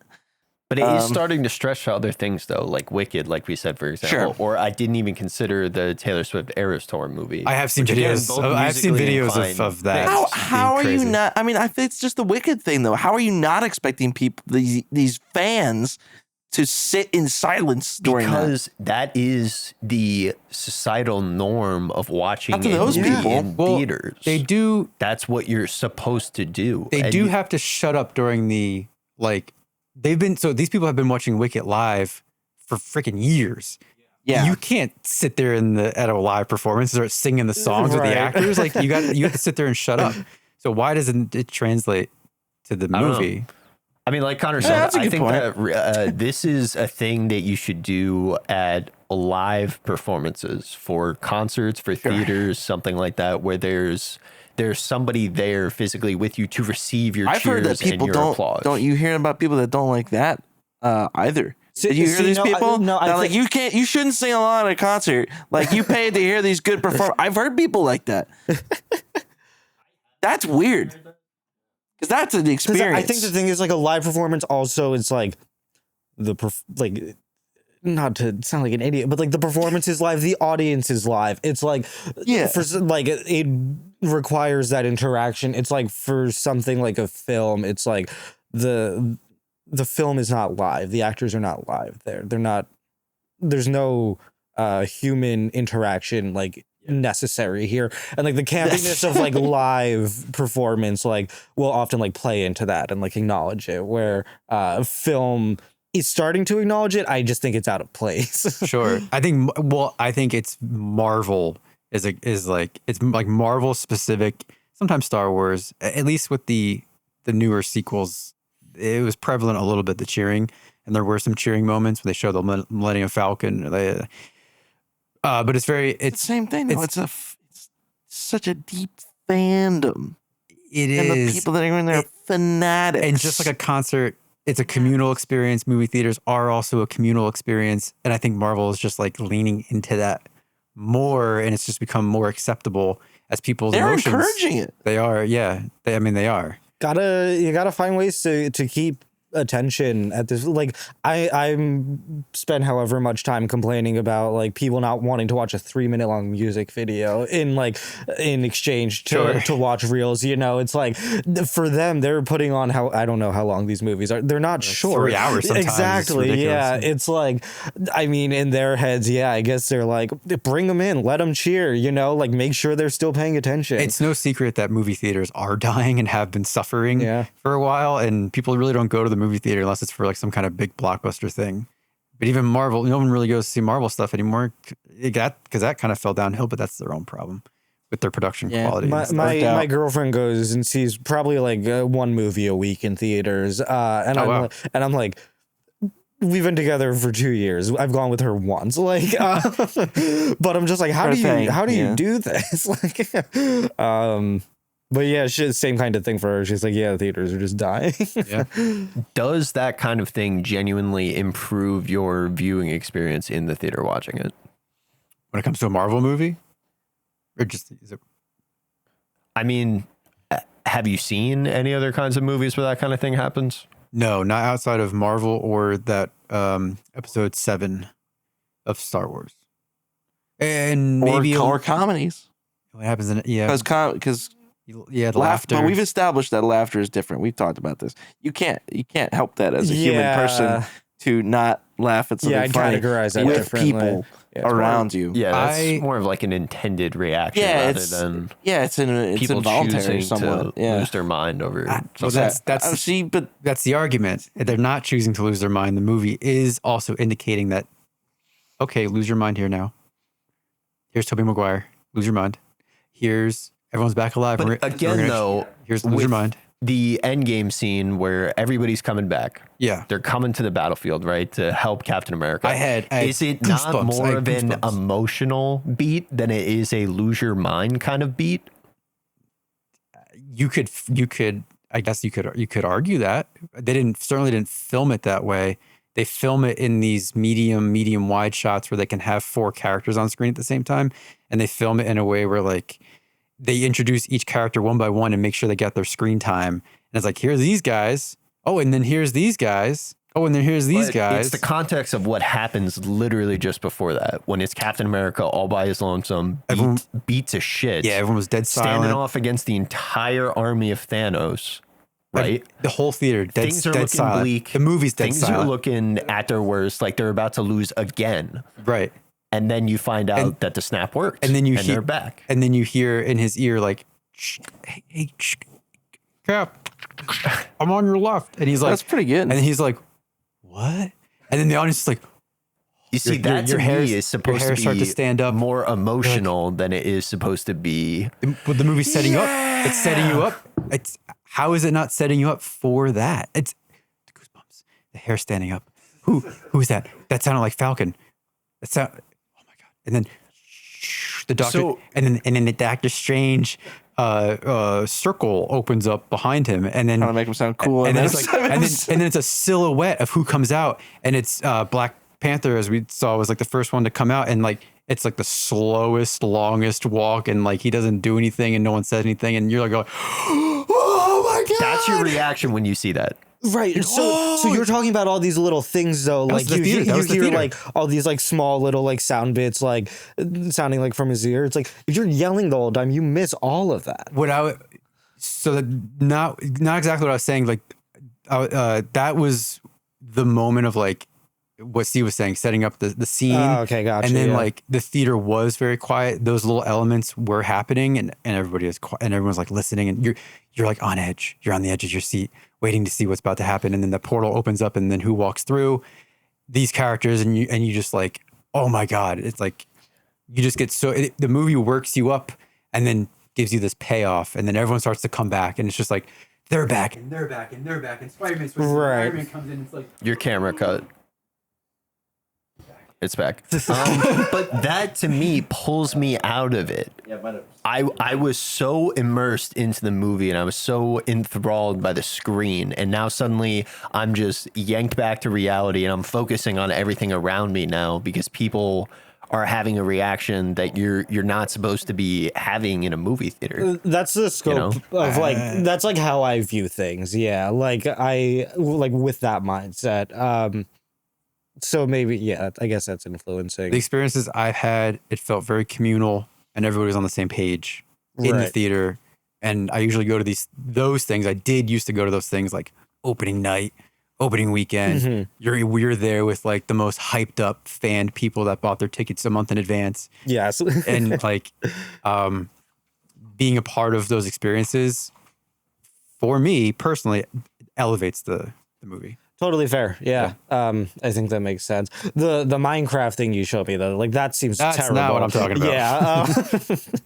But it is starting to stretch to other things, though, like Wicked, like we said, for example.
Sure.
Or I didn't even consider the Taylor Swift Eras Tour movie.
I have seen
which, again,
videos.
both
I've seen
musically
videos
inclined
of that.
things.
How are you
crazy.
not? I mean, it's just the Wicked thing, though. How are you not expecting people, these fans, to sit in silence during that?
Because that is the societal norm of watching
Not to those
movie
people.
in
Well,
theaters.
They do.
That's what you're supposed to do.
They
And
do
you-
have to shut up during the like. These people have been watching Wicked live for freaking years.
Yeah.
You can't sit there at a live performance and start singing the songs with
Right.
the actors. Like you have to sit there and shut up. So why doesn't it translate to the
I don't know.
movie?
I mean, like Connor
Yeah,
said,
that's a
I
good
think
point.
that this is a thing that you should do at live performances for concerts, for theaters, something like that, where there's somebody there physically with you to receive your
I've heard that
cheers and
people
your applause.
don't you hear about people that don't like that either? Did you hear these
no,
people?
no, I
They're like,
think-
you shouldn't sing along at a concert. Like, you paid to hear these good performers. I've heard people like that. That's weird. Because that's an
'Cause
experience.
I think the thing is, like, a live performance also, it's like like, not to sound like an idiot, but like the performance is live, the audience is live. It's like,
Yeah.
like it requires that interaction. It's like for something like a film, it's like the film is not live. The actors are not live there. They're not, there's no human interaction like necessary here. And like the campiness of like live performance like will often like play into that and like acknowledge it, where film is starting to acknowledge it. I just think it's out of place.
Sure. I think it's Marvel is like, it's like Marvel specific, sometimes Star Wars, at least with the newer sequels, it was prevalent a little bit, the cheering, and there were some cheering moments when they showed the Millennium Falcon. But it's
the same thing, though. It's such a deep fandom.
It
and
is.
the people that are in there are fanatics.
And just like a concert, it's a communal experience. Movie theaters are also a communal experience. And I think Marvel is just like leaning into that more, and it's just become more acceptable as people's
they're
emotions.
encouraging it.
They are, yeah. They are.
You gotta find ways to keep attention at this. Like I'm spent however much time complaining about like people not wanting to watch a 3-minute long music video in exchange to watch reels. You know, it's like for them, they're putting on I don't know how long these movies are. They're not short.
3 hours sometimes.
Exactly.
It's
yeah.
ridiculous.
It's like, I mean, in their heads, yeah, I guess they're like, bring them in, let them cheer, you know, like make sure they're still paying attention.
It's no secret that movie theaters are dying and have been suffering for a while, and people really don't go to the movie theater unless it's for like some kind of big blockbuster thing. But even Marvel, no one really goes to see Marvel stuff anymore because that kind of fell downhill, but that's their own problem with their production quality.
My girlfriend goes and sees probably like one movie a week in theaters. I'm like, we've been together for 2 years. I've gone with her once, like, but I'm just like, how do you do this? Like, but yeah, same kind of thing for her. She's like, yeah, theaters are just dying.
Yeah.
Does that kind of thing genuinely improve your viewing experience in the theater watching it?
When it comes to a Marvel movie? Or just, is it?
I mean, have you seen any other kinds of movies where that kind of thing happens?
No, not outside of Marvel or that episode 7 of Star Wars. And maybe
or comedies.
What happens in it? Yeah.
Because
the laughter.
But we've established that laughter is different. We've talked about this. You can't help that as a human person to not laugh at something
I'd
funny
categorize that
with
differently.
people around you.
Yeah, that's more of like an intended reaction rather than
it's
people
involuntary
choosing
somewhat.
to lose their mind over.
Well, that's the argument. They're not choosing to lose their mind. The movie is also indicating that, okay, lose your mind here now. Here's Tobey Maguire. Lose your mind. Here's everyone's back alive.
But
here's lose your mind.
The end game scene where everybody's coming back.
Yeah.
They're coming to the battlefield, right? To help Captain America. Is it not more of an emotional beat than it is a lose your mind kind of beat?
You could I guess you could argue that. They certainly didn't film it that way. They film it in these medium wide shots where they can have 4 characters on screen at the same time. And they film it in a way where like they introduce each character one by one and make sure they get their screen time. And it's like, here's these guys. Oh, and then here's these guys. Oh, and then here's these guys.
It's the context of what happens literally just before that. When it's Captain America all by his lonesome, beats a shit.
Yeah, everyone was dead silent.
Standing off against the entire army of Thanos. Right?
Like, the whole theater,
things are
dead
looking
silent.
bleak.
The movie's dead silent.
Things are looking at their worst, like they're about to lose again.
Right.
And then you find out that the snap worked.
And then
they're back.
And then you hear in his ear like, hey, Cap, I'm on your left. And he's like,
that's pretty good.
And he's like, what? And then the audience is like,
you see, that to me is supposed to be stand up more emotional than it is supposed to be.
But the movie's setting you up. It's setting you up. How is it not setting you up for that? the hair standing up. Who's that? That sounded like Falcon. Oh my God. And then the doctor, and then the Doctor Strange circle opens up behind him, and then
Trying to make him sound cool.
and then it's like, and then it's a silhouette of who comes out, and it's Black Panther, as we saw, was like the first one to come out, and like it's like the slowest, longest walk, and like he doesn't do anything, and no one says anything, and you're like going, oh my God.
That's your reaction when you see that.
Right. So you're talking about all these little things though, like you hear like all these like small little like sound bits like sounding like from his ear. It's like if you're yelling the whole time, you miss all of that.
Not exactly what I was saying. Like that was the moment of like what Steve was saying, setting up the scene.
Oh, okay, gotcha.
And then like the theater was very quiet. Those little elements were happening, and everybody is quiet, and everyone's like listening, and you're like on edge. You're on the edge of your seat, waiting to see what's about to happen. And then the portal opens up, and then who walks through? These characters, and you just like, oh my God! It's like you just get the movie works you up, and then gives you this payoff, and then everyone starts to come back, and it's just like they're back, and they're back, and they're back, and Spider-Man comes in. It's like
Your camera cut. It's back. But that to me pulls me out of it. I was so immersed into the movie, and I was so enthralled by the screen, and now suddenly I'm just yanked back to reality, and I'm focusing on everything around me now because people are having a reaction that you're not supposed to be having in a movie theater.
That's the scope of like that's like how I view things. Yeah, like I like with that mindset. So maybe, yeah, I guess that's influencing.
The experiences I've had, it felt very communal, and everybody was on the same page in the theater. And I usually go to those things. I did used to go to those things like opening night, opening weekend.
Mm-hmm.
We're there with like the most hyped up fan people that bought their tickets a month in advance.
Yes.
And like being a part of those experiences, for me personally, elevates the movie.
Totally fair. Yeah. I think that makes sense. The Minecraft thing you showed me though, like that seems
That's
terrible.
not what I'm talking about.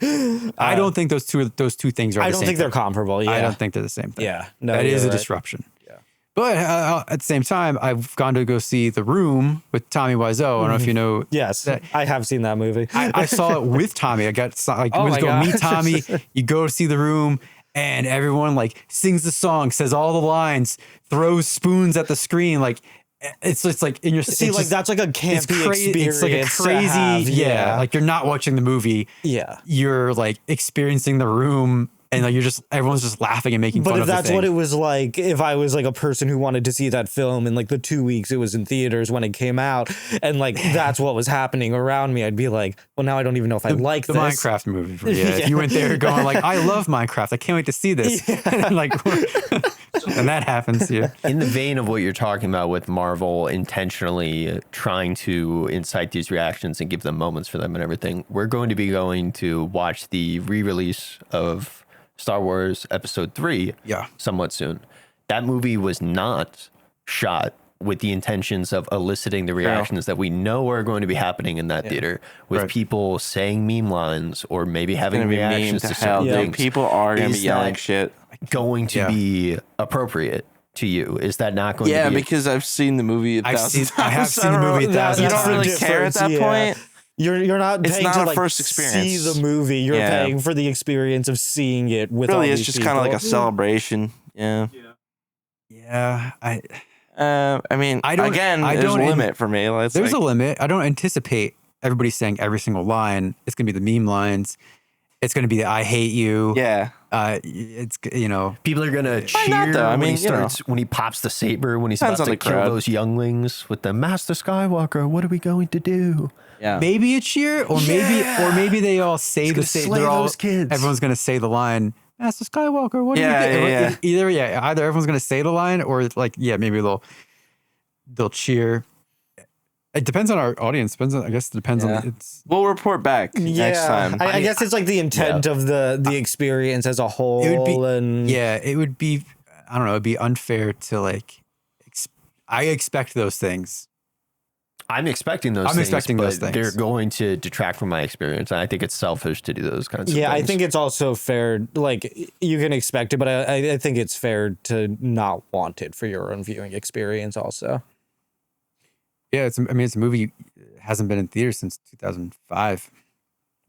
Yeah.
I don't think those two things are.
I don't think they're comparable. Yeah.
I don't think they're the same thing.
Yeah. No,
that is a
right.
disruption.
Yeah.
But at the same time, I've gone to go see The Room with Tommy Wiseau. I don't know if you know.
Yes,
that.
I have seen that movie.
I saw it with Tommy. I got like
Oh
went
my
to go
God.
meet Tommy. You go to see The Room, and everyone like sings the song, says all the lines, throws spoons at the screen. Like it's like in your
See, like that's like a campy experience.
It's like a crazy,
to have,
yeah. Like you're not watching the movie.
Yeah.
You're like experiencing The Room, and like everyone's just laughing and making fun
But
of
if
the
that's
thing.
what it was like, if I was like a person who wanted to see that film in like the 2 weeks it was in theaters when it came out, and like that's what was happening around me, I'd be like, well, now I don't even know if I like
the
this.
Minecraft movie. Yeah. If you went there going like, I love Minecraft, I can't wait to see this. And like, and that happens to you.
In the vein of what you're talking about with Marvel intentionally trying to incite these reactions and give them moments for them and everything, we're going to be going to watch the re-release of Star Wars Episode 3 somewhat soon. That movie was not shot with the intentions of eliciting the reactions that we know are going to be happening in that theater, with people saying meme lines or maybe having reactions to certain things.
People are going to be yelling shit.
Going to be appropriate to you? Is that not going to be?
Yeah, because I've seen the movie
I have seen the movie 1,000 times.
You don't really care at that point.
You're not
It's
paying
not
to
a
like
first experience.
see the movie. You're paying for the experience of seeing it with all
Really,
these
it's just
people.
kind of like a celebration. Yeah.
Yeah.
I mean,
I don't-
again,
I
there's a
don't-
limit for me. Like,
There's a limit. I don't anticipate everybody saying every single line. It's going to be the meme lines. It's going to be the I hate you.
yeah.
It's, you know.
People are gonna cheer
not, though? I
when
mean,
he
you know.
starts when he pops the saber, when he's
Depends
about
on
to
the
kill
crowd.
those younglings with the Master Skywalker. What are we going to do?
Yeah.
Maybe a cheer, or maybe they all say the same.
slay
They're all
those kids.
Everyone's going to say the line, Master Skywalker. What do you
Yeah,
get?
yeah.
Either everyone's going to say the line, or like maybe they'll cheer. It depends on our audience. I guess it depends on it's.
We'll report back next time.
I guess it's like the intent of the experience as a whole.
It would be,
and
it would be. I don't know. It'd be unfair to like. I expect those things.
I'm expecting those
I'm
things,
expecting
but
those things.
they're going to detract from my experience. And I think it's selfish to do those kinds of things.
Yeah, I think it's also fair. Like, you can expect it, but I think it's fair to not want it for your own viewing experience also.
Yeah, it's a movie hasn't been in theaters since 2005.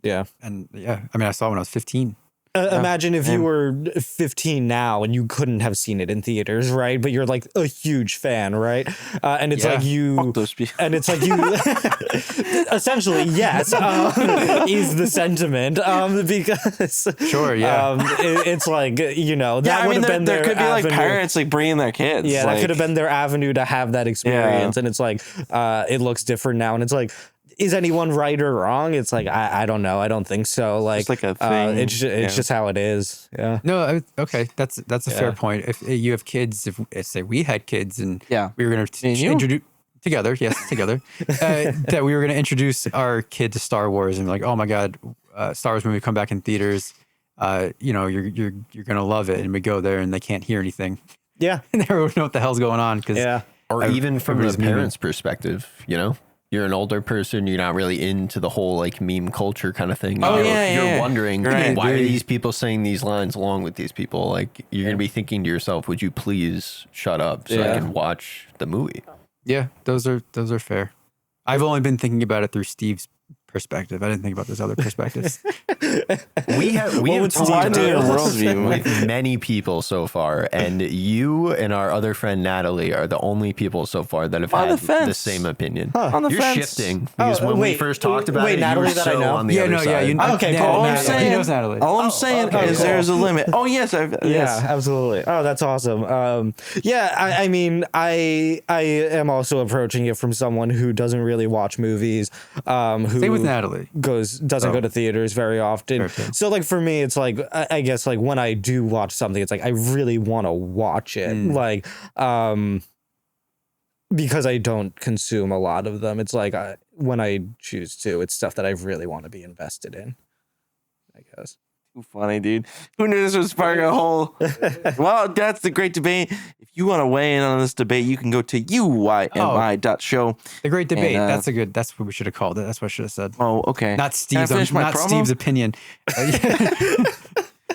Yeah.
And yeah, I mean, I saw it when I was 15.
Imagine if you were 15 now and you couldn't have seen it in theaters, right? But you're like a huge fan, right? And it's
Yeah.
like you,
Fuck those people.
and it's like you, essentially, yes, is the sentiment, because
Sure, yeah.
it's like, you know, that
Yeah, I
would
mean,
have been
there
their
could be like
avenue.
parents like bringing their kids.
Yeah, that
like,
could have been their avenue to have that experience, and it's like, it looks different now, and it's like, is anyone right or wrong? It's like, I don't know. I don't think so. Like,
just like a thing.
it's just how it is. Yeah.
No, okay, that's a fair point. If you have kids, if say we had kids and
Yeah.
we were going
Me and
to
you?
introduce together, that we were going to introduce our kid to Star Wars and like, oh my God, Star Wars movie come back in theaters. You know, you're gonna love it, and we go there and they can't hear anything,
Yeah.
and they don't know what the hell's going on because
Yeah.
Or even from the
everybody's memeing.
parents' perspective, you know? You're an older person, you're not really into the whole like meme culture kind of thing.
Oh,
you're,
yeah,
you're
yeah.
wondering,
Right.
why are these people saying these lines along with these people? Like, you're going to be thinking to yourself, would you please shut up so I
Yeah.
can watch the movie?
Yeah, those are fair. I've only been thinking about it through Steve's perspective. I didn't think about those other perspectives.
We have
would
talked
Steve
about
do?
this
Worldview.
with many people so far, and you and our other friend Natalie are the only people so far that have
On the
had the
fence.
same opinion.
On the
You're
fence.
shifting because when we
wait,
first talked about
wait,
it, you
Natalie
were
that I
so
know?
on the other side.
Okay, cool.
All I'm
Natalie.
saying,
He knows Natalie.
all I'm saying
okay,
is
cool.
there's a limit. Oh yes,
Yeah,
yes.
absolutely. Oh, that's awesome. Yeah, I mean, I am also approaching it from someone who doesn't really watch movies. Who
Same with Natalie.
doesn't go to theaters very often.
Fair.
So like for me, it's like I guess like when I do watch something, it's like I really want to watch it. Like because I don't consume a lot of them. It's like when I choose to, it's stuff that I really want to be invested in, I guess.
Too funny, dude. Who knew this would spark a whole? Well, that's the great debate. If you want to weigh in on this debate, you can go to uymi.show.
The great debate.
And,
that's what we should have called it. That's what I should have said.
Oh, okay.
Not
Can I
Steve's.
finish my
Not
promo?
Steve's opinion.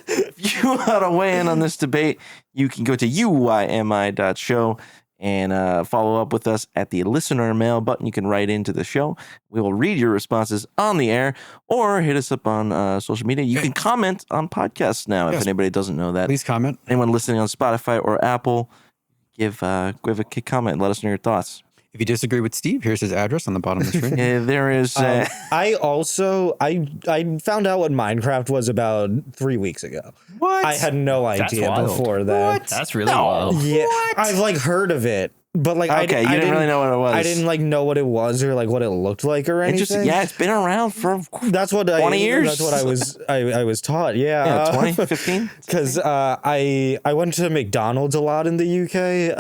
If you want to weigh in on this debate, you can go to uymi.show and follow up with us at the listener mail button. You can write into the show. We will read your responses on the air or hit us up on social media. You can comment on podcasts now if
Yes.
anybody doesn't know that.
Please comment.
Anyone listening on Spotify or Apple, give a comment and let us know your thoughts.
If you disagree with Steve, here's his address on the bottom of the screen.
There is.
I also I found out what Minecraft was about 3 weeks ago.
What?
I had no
That's
idea
wild.
before that.
That's really wild.
Yeah, I've like heard of it, but like I
Okay, you didn't really know what it was.
I didn't like know what it was or like what it looked like or
It
anything.
just, yeah, it's been around for
That's what
20 years.
That's what I was taught. Yeah,
20, 15.
Because I went to McDonald's a lot in the UK.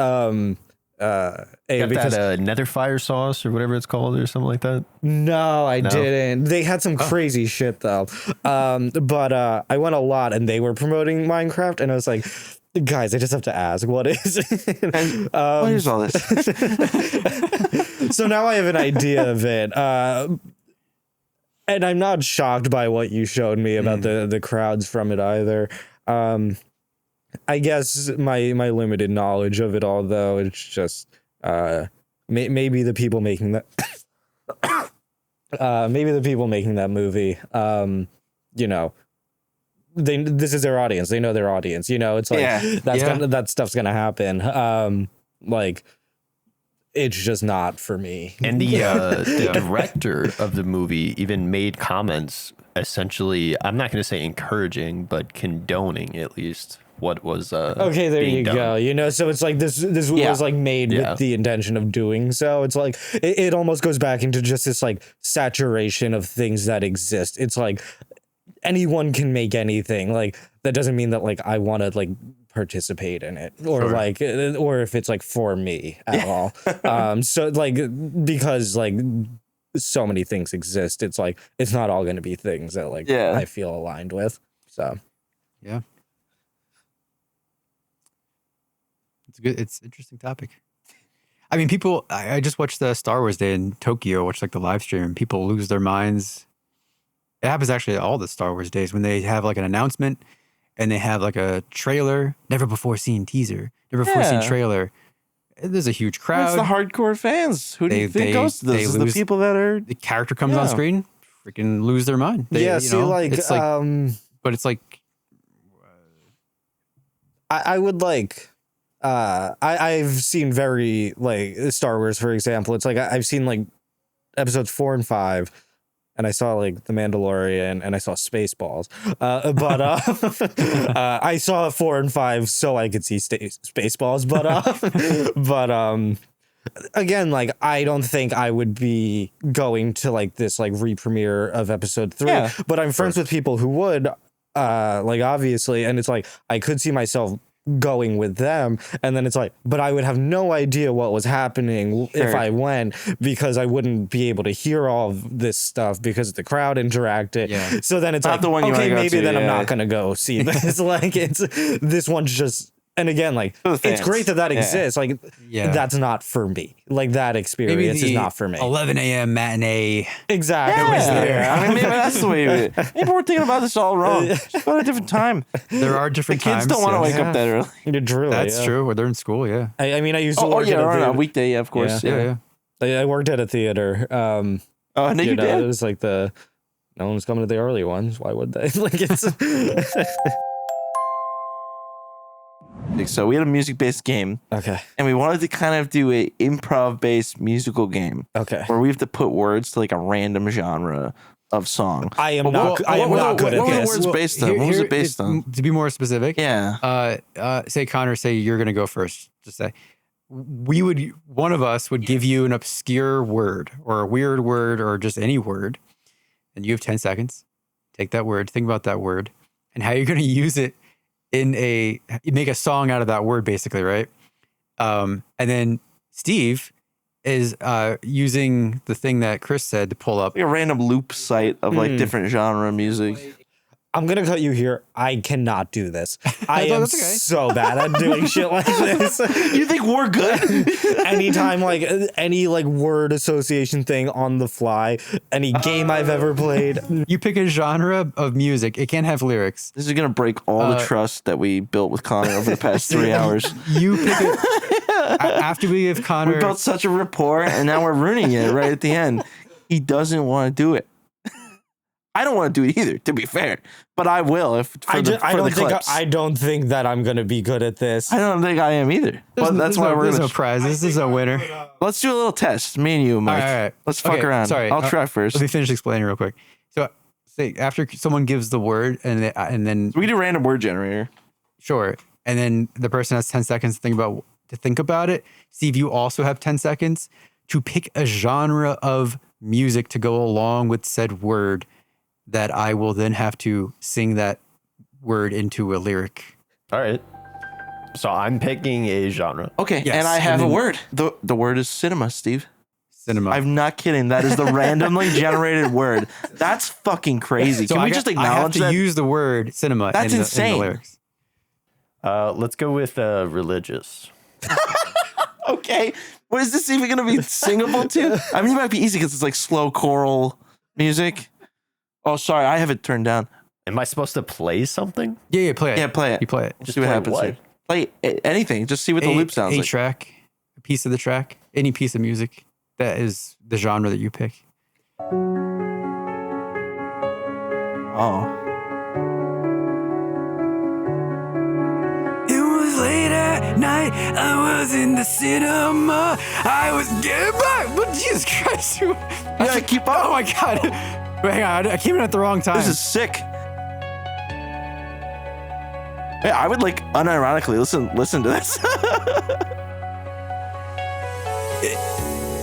Got
because
that nether fire sauce or whatever it's called or something like that.
no, I
No?
didn't. They had some crazy shit though. But I went a lot and they were promoting Minecraft and I was like, guys, I just have to ask, what is it?
What is all this?
So now I have an idea of it. And I'm not shocked by what you showed me about the crowds from it either. I guess my limited knowledge of it all, though, it's just maybe the people making that movie, you know, this is their audience. They know their audience. You know, it's like that stuff's gonna happen. Like it's just not for me.
And the director of the movie even made comments, essentially, I'm not going to say encouraging, but condoning at least what was
Okay, there
being
you
done.
go. You know, so it's like this was like made with the intention of doing so. It's like it almost goes back into just this like saturation of things that exist. It's like anyone can make anything. Like that doesn't mean that like I want to like participate in it or like or if it's like for me at all. So like because like so many things exist, it's like it's not all going to be things that like I feel aligned with. So
Yeah. It's good. It's an interesting topic. I mean, people. I just watched the Star Wars Day in Tokyo, watched like the live stream, and people lose their minds. It happens actually at all the Star Wars days when they have like an announcement and they have like a trailer, never before seen teaser, never before seen trailer. There's a huge crowd.
It's the hardcore fans. Who do you think goes to this? Is the people that are
the character comes on screen, freaking lose their mind. They,
yeah,
you
see,
know,
like,
it's like, but it's like,
I would like. I've seen very like Star Wars, for example. It's like I've seen like episodes 4 and 5, and I saw like The Mandalorian, and I saw Spaceballs. But I saw 4 and 5 so I could see Spaceballs. But again, like I don't think I would be going to like this like re-premiere of episode 3.
Yeah,
but I'm friends with people who would, like obviously, and it's like I could see myself going with them, and then it's like, but I would have no idea what was happening if I went, because I wouldn't be able to hear all of this stuff because the crowd interacted.
Yeah.
So then it's
Not
like,
the one you
okay,
wanna go
maybe
to,
then I'm
yeah.
not gonna go see this. Like it's this one's just. And again, like,
For the
it's
fans.
great that
Yeah.
exists. Like, that's not for me. Like, that experience is not for me.
11 a.m. matinee.
Exactly.
I mean, maybe that's the way. Maybe we're thinking about this all wrong. Just go at a different time.
There are different
Kids
times.
don't want to wake
Yeah.
up that early.
Truly,
That's
yeah.
true. Or they're in school. Yeah.
I mean, I used to
Oh,
work
yeah,
at a
on a
theater.
weekday, yeah, of course.
Yeah.
I worked at a theater.
Oh, no, you
It
did?
was like no one's coming to the early ones. Why would they? Like it's.
So we had a music-based game,
Okay.
and we wanted to kind of do a improv-based musical game
Okay.
where we have to put words to like a random genre of song.
I am not good at
what were the
this.
words based on? What was it based on?
To be more specific,
Yeah.
say Connor, say you're going to go first. Just say one of us would give you an obscure word or a weird word or just any word, and you have 10 seconds. Take that word, think about that word, and how you're going to use it you make a song out of that word, basically, right? And then Steve is using the thing that Chris said to pull up.
Like a random loop site of like different genre music.
I'm gonna cut you here. I cannot do this. I am
That's okay.
so bad at doing shit like this.
You think we're good?
Anytime, like any like word association thing on the fly, any game I've ever played.
You pick a genre of music. It can't have lyrics.
This is gonna break all the trust that we built with Connor over the past 3 hours.
You pick it after we give Connor.
We built such a rapport, and now we're ruining it right at the end. He doesn't want to do it. I don't want to do it either, to be fair, but I will if for the clips.
I don't think that I'm gonna be good at this.
I don't think I am either. But that's why we're
There's
gonna.
no prize. This is a winner.
Let's do a little test, me and you, Mike.
All right.
Let's fuck
Okay,
around.
sorry.
I'll try first.
Let me finish explaining real quick. So, say after someone gives the word, and then
We can do random word generator.
sure, and then the person has 10 seconds to think about it. Steve, you also have 10 seconds to pick a genre of music to go along with said word that I will then have to sing that word into a lyric.
All right. So I'm picking a genre.
Okay,
Yes,
and I have
and
a
then-
word. The word is cinema, Steve.
Cinema.
I'm not kidding. That is the randomly generated word. That's fucking crazy.
so
Can we
I
just
have
acknowledge
to
that?
use the word cinema
That's
in the
insane.
lyrics.
Let's go with religious.
Okay. What is this even going to be singable to? I mean, it might be easy because it's like slow choral music. Oh, sorry. I have it turned down.
Am I supposed to play something?
Yeah, play it.
Yeah, play it.
You play it.
We'll see what
play
happens
what?
here. Play anything. Just see what the loop sounds
a
like.
track, a piece of the track, any piece of music that is the genre that you pick.
Oh.
It was late at night. I was in the cinema. I was getting back. But Jesus Christ.
Yeah, keep up.
Oh my God. Wait, hang on. I came in at the wrong time.
This is sick. Yeah, I would like unironically listen to this.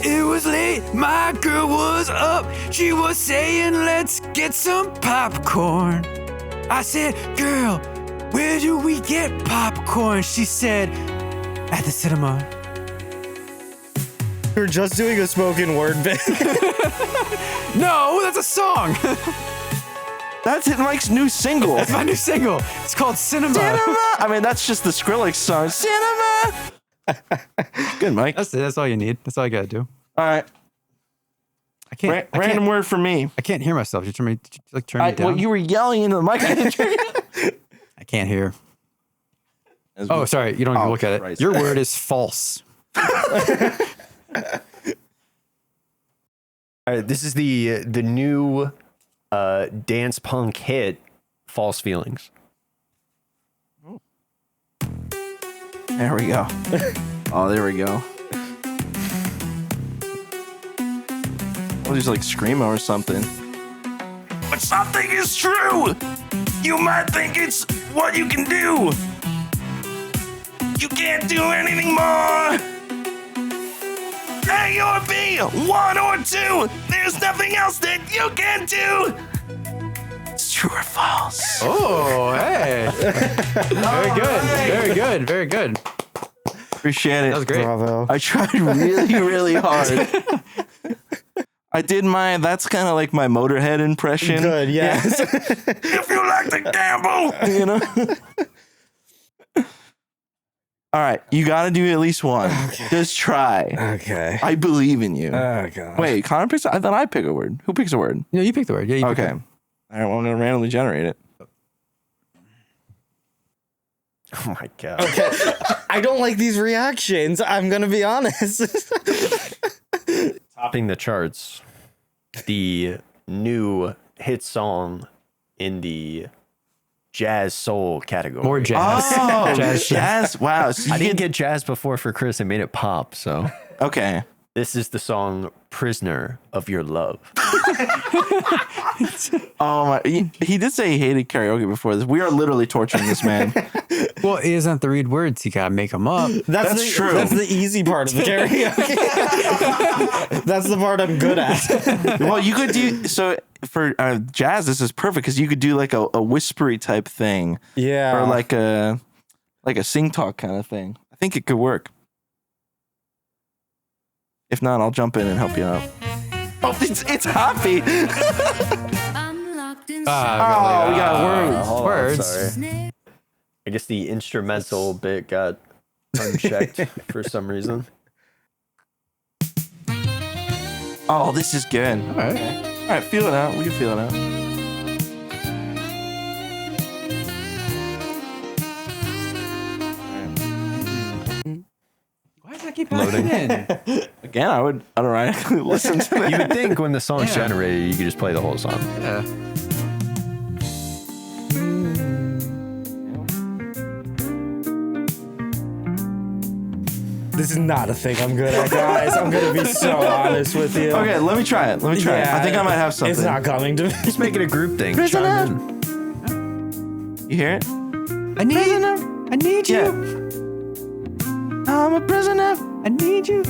It was late, my girl was up. She was saying, let's get some popcorn. I said, girl, where do we get popcorn? She said, at the cinema.
We're just doing a spoken word bit.
No, that's a song.
That's Mike's new single.
That's my new single. It's called Cinema.
Cinema. I mean, that's just the Skrillex song. Cinema. Good, Mike.
That's all you need. That's all I gotta do.
All right.
I can't.
Random word for me.
I can't hear myself. You turn me down.
Well, you were yelling into the mic.
I can't hear. Oh, sorry. You don't even look at
Christ.
it. Your word is false.
All right, this is the new dance punk hit, False Feelings.
There we go. Oh, there we go. We'll just like scream or something. But something is true. You might think it's what you can do. You can't do anything more. A or B, 1 or 2. There's nothing else that you can do. It's true or false.
Oh, hey. Very good. Very good. Very good.
Appreciate it.
That was great.
Bravo.
I tried really, really hard. I did that's kind of like my Motorhead impression.
Good, yes.
If you like to gamble, you know. All right, you got to do at least one.
Okay.
Just try.
Okay.
I believe in you.
Oh, God.
Wait, Connor picks. I thought I pick a word. Who picks a word?
Yeah, you pick the word. Yeah, you pick
Okay.
it.
All right, well, I'm gonna randomly generate it.
Oh my God.
Okay. I don't like these reactions. I'm going to be honest.
Topping the charts, the new hit song in the jazz soul category.
More jazz.
Oh,
Jazz.
jazz. Wow. So
I
you
didn't get jazz before for Chris. I made it pop. So
okay.
this is the song "Prisoner of Your Love."
Oh my! He did say he hated karaoke before this. We are literally torturing this man.
Well, he doesn't have to read words. You gotta make them up.
That's true.
That's the easy part of the karaoke. That's the part I'm good at.
Well, you could do so for jazz. This is perfect because you could do like a whispery type thing,
Yeah.
or like a sing talk kind of thing. I think it could work. If not, I'll jump in and help you out. Oh, it's happy.
We
we got words.
Hold on,
Words.
sorry. I guess the instrumental bit got unchecked for some reason.
Oh, this is good.
All right.
All right, feel it out. We can feel it out.
Why does that keep
Loading.
happening?
Again, I would automatically listen to that.
You would think when the song's
Yeah.
generated, you could just play the whole song.
Yeah.
This is not a thing I'm good at, guys. I'm going to be so honest with you.
Okay, let me try it. Let me try it. I think I might have something.
It's not coming to me.
Just make it a group thing.
Prisoner.
Chime in.
You hear it?
I need you.
Yeah. I'm a prisoner.
I need you.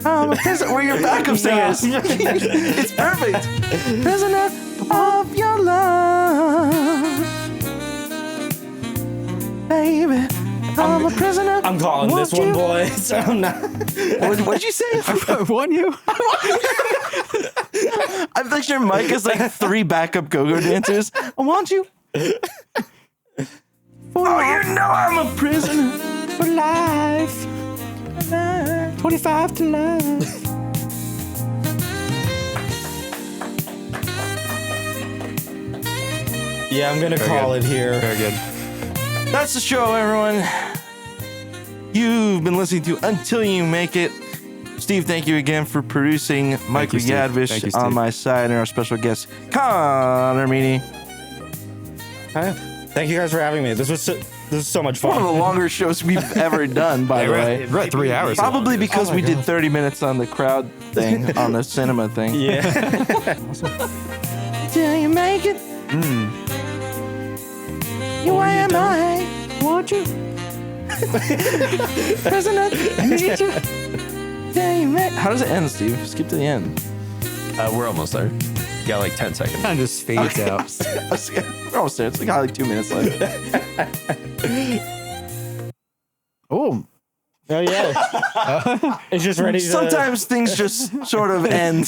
I'm a prisoner. We're your backup singers. It's perfect. Prisoner of your love, baby. I'm a prisoner.
I'm calling
Want
this one,
you.
boys. I'm not.
What'd you say?
I won you.
I picture Mike as like 3 backup go-go dancers. I want you. Oh, you know I'm a prisoner
For life. 25 to life.
Yeah, I'm going to call
good.
it here.
Very good.
That's the show, everyone. You've been listening to Until You Make It. Steve, thank you again for producing Michael
you, Steve. Thank you,
Yadvish
Steve.
on my side and our special guest, Connor Meany.
Hi. Thank you guys for having me. This was so much
One of
fun.
the longer shows we've ever done, by the way.
We're at 3 hours.
Probably because
Oh my
we did
God.
30 minutes on the crowd thing, on the cinema thing.
Yeah.
Till you make it. You am I. Want you? Prisoner. I need you. Till you make. How does it end, Steve? Skip to the end.
We're almost there. You got like 10 seconds.
Kind of just fades out.
We're almost there. It's like 2 minutes left.
Oh,
Oh, yeah. It's just ready to...
Sometimes things just sort of end.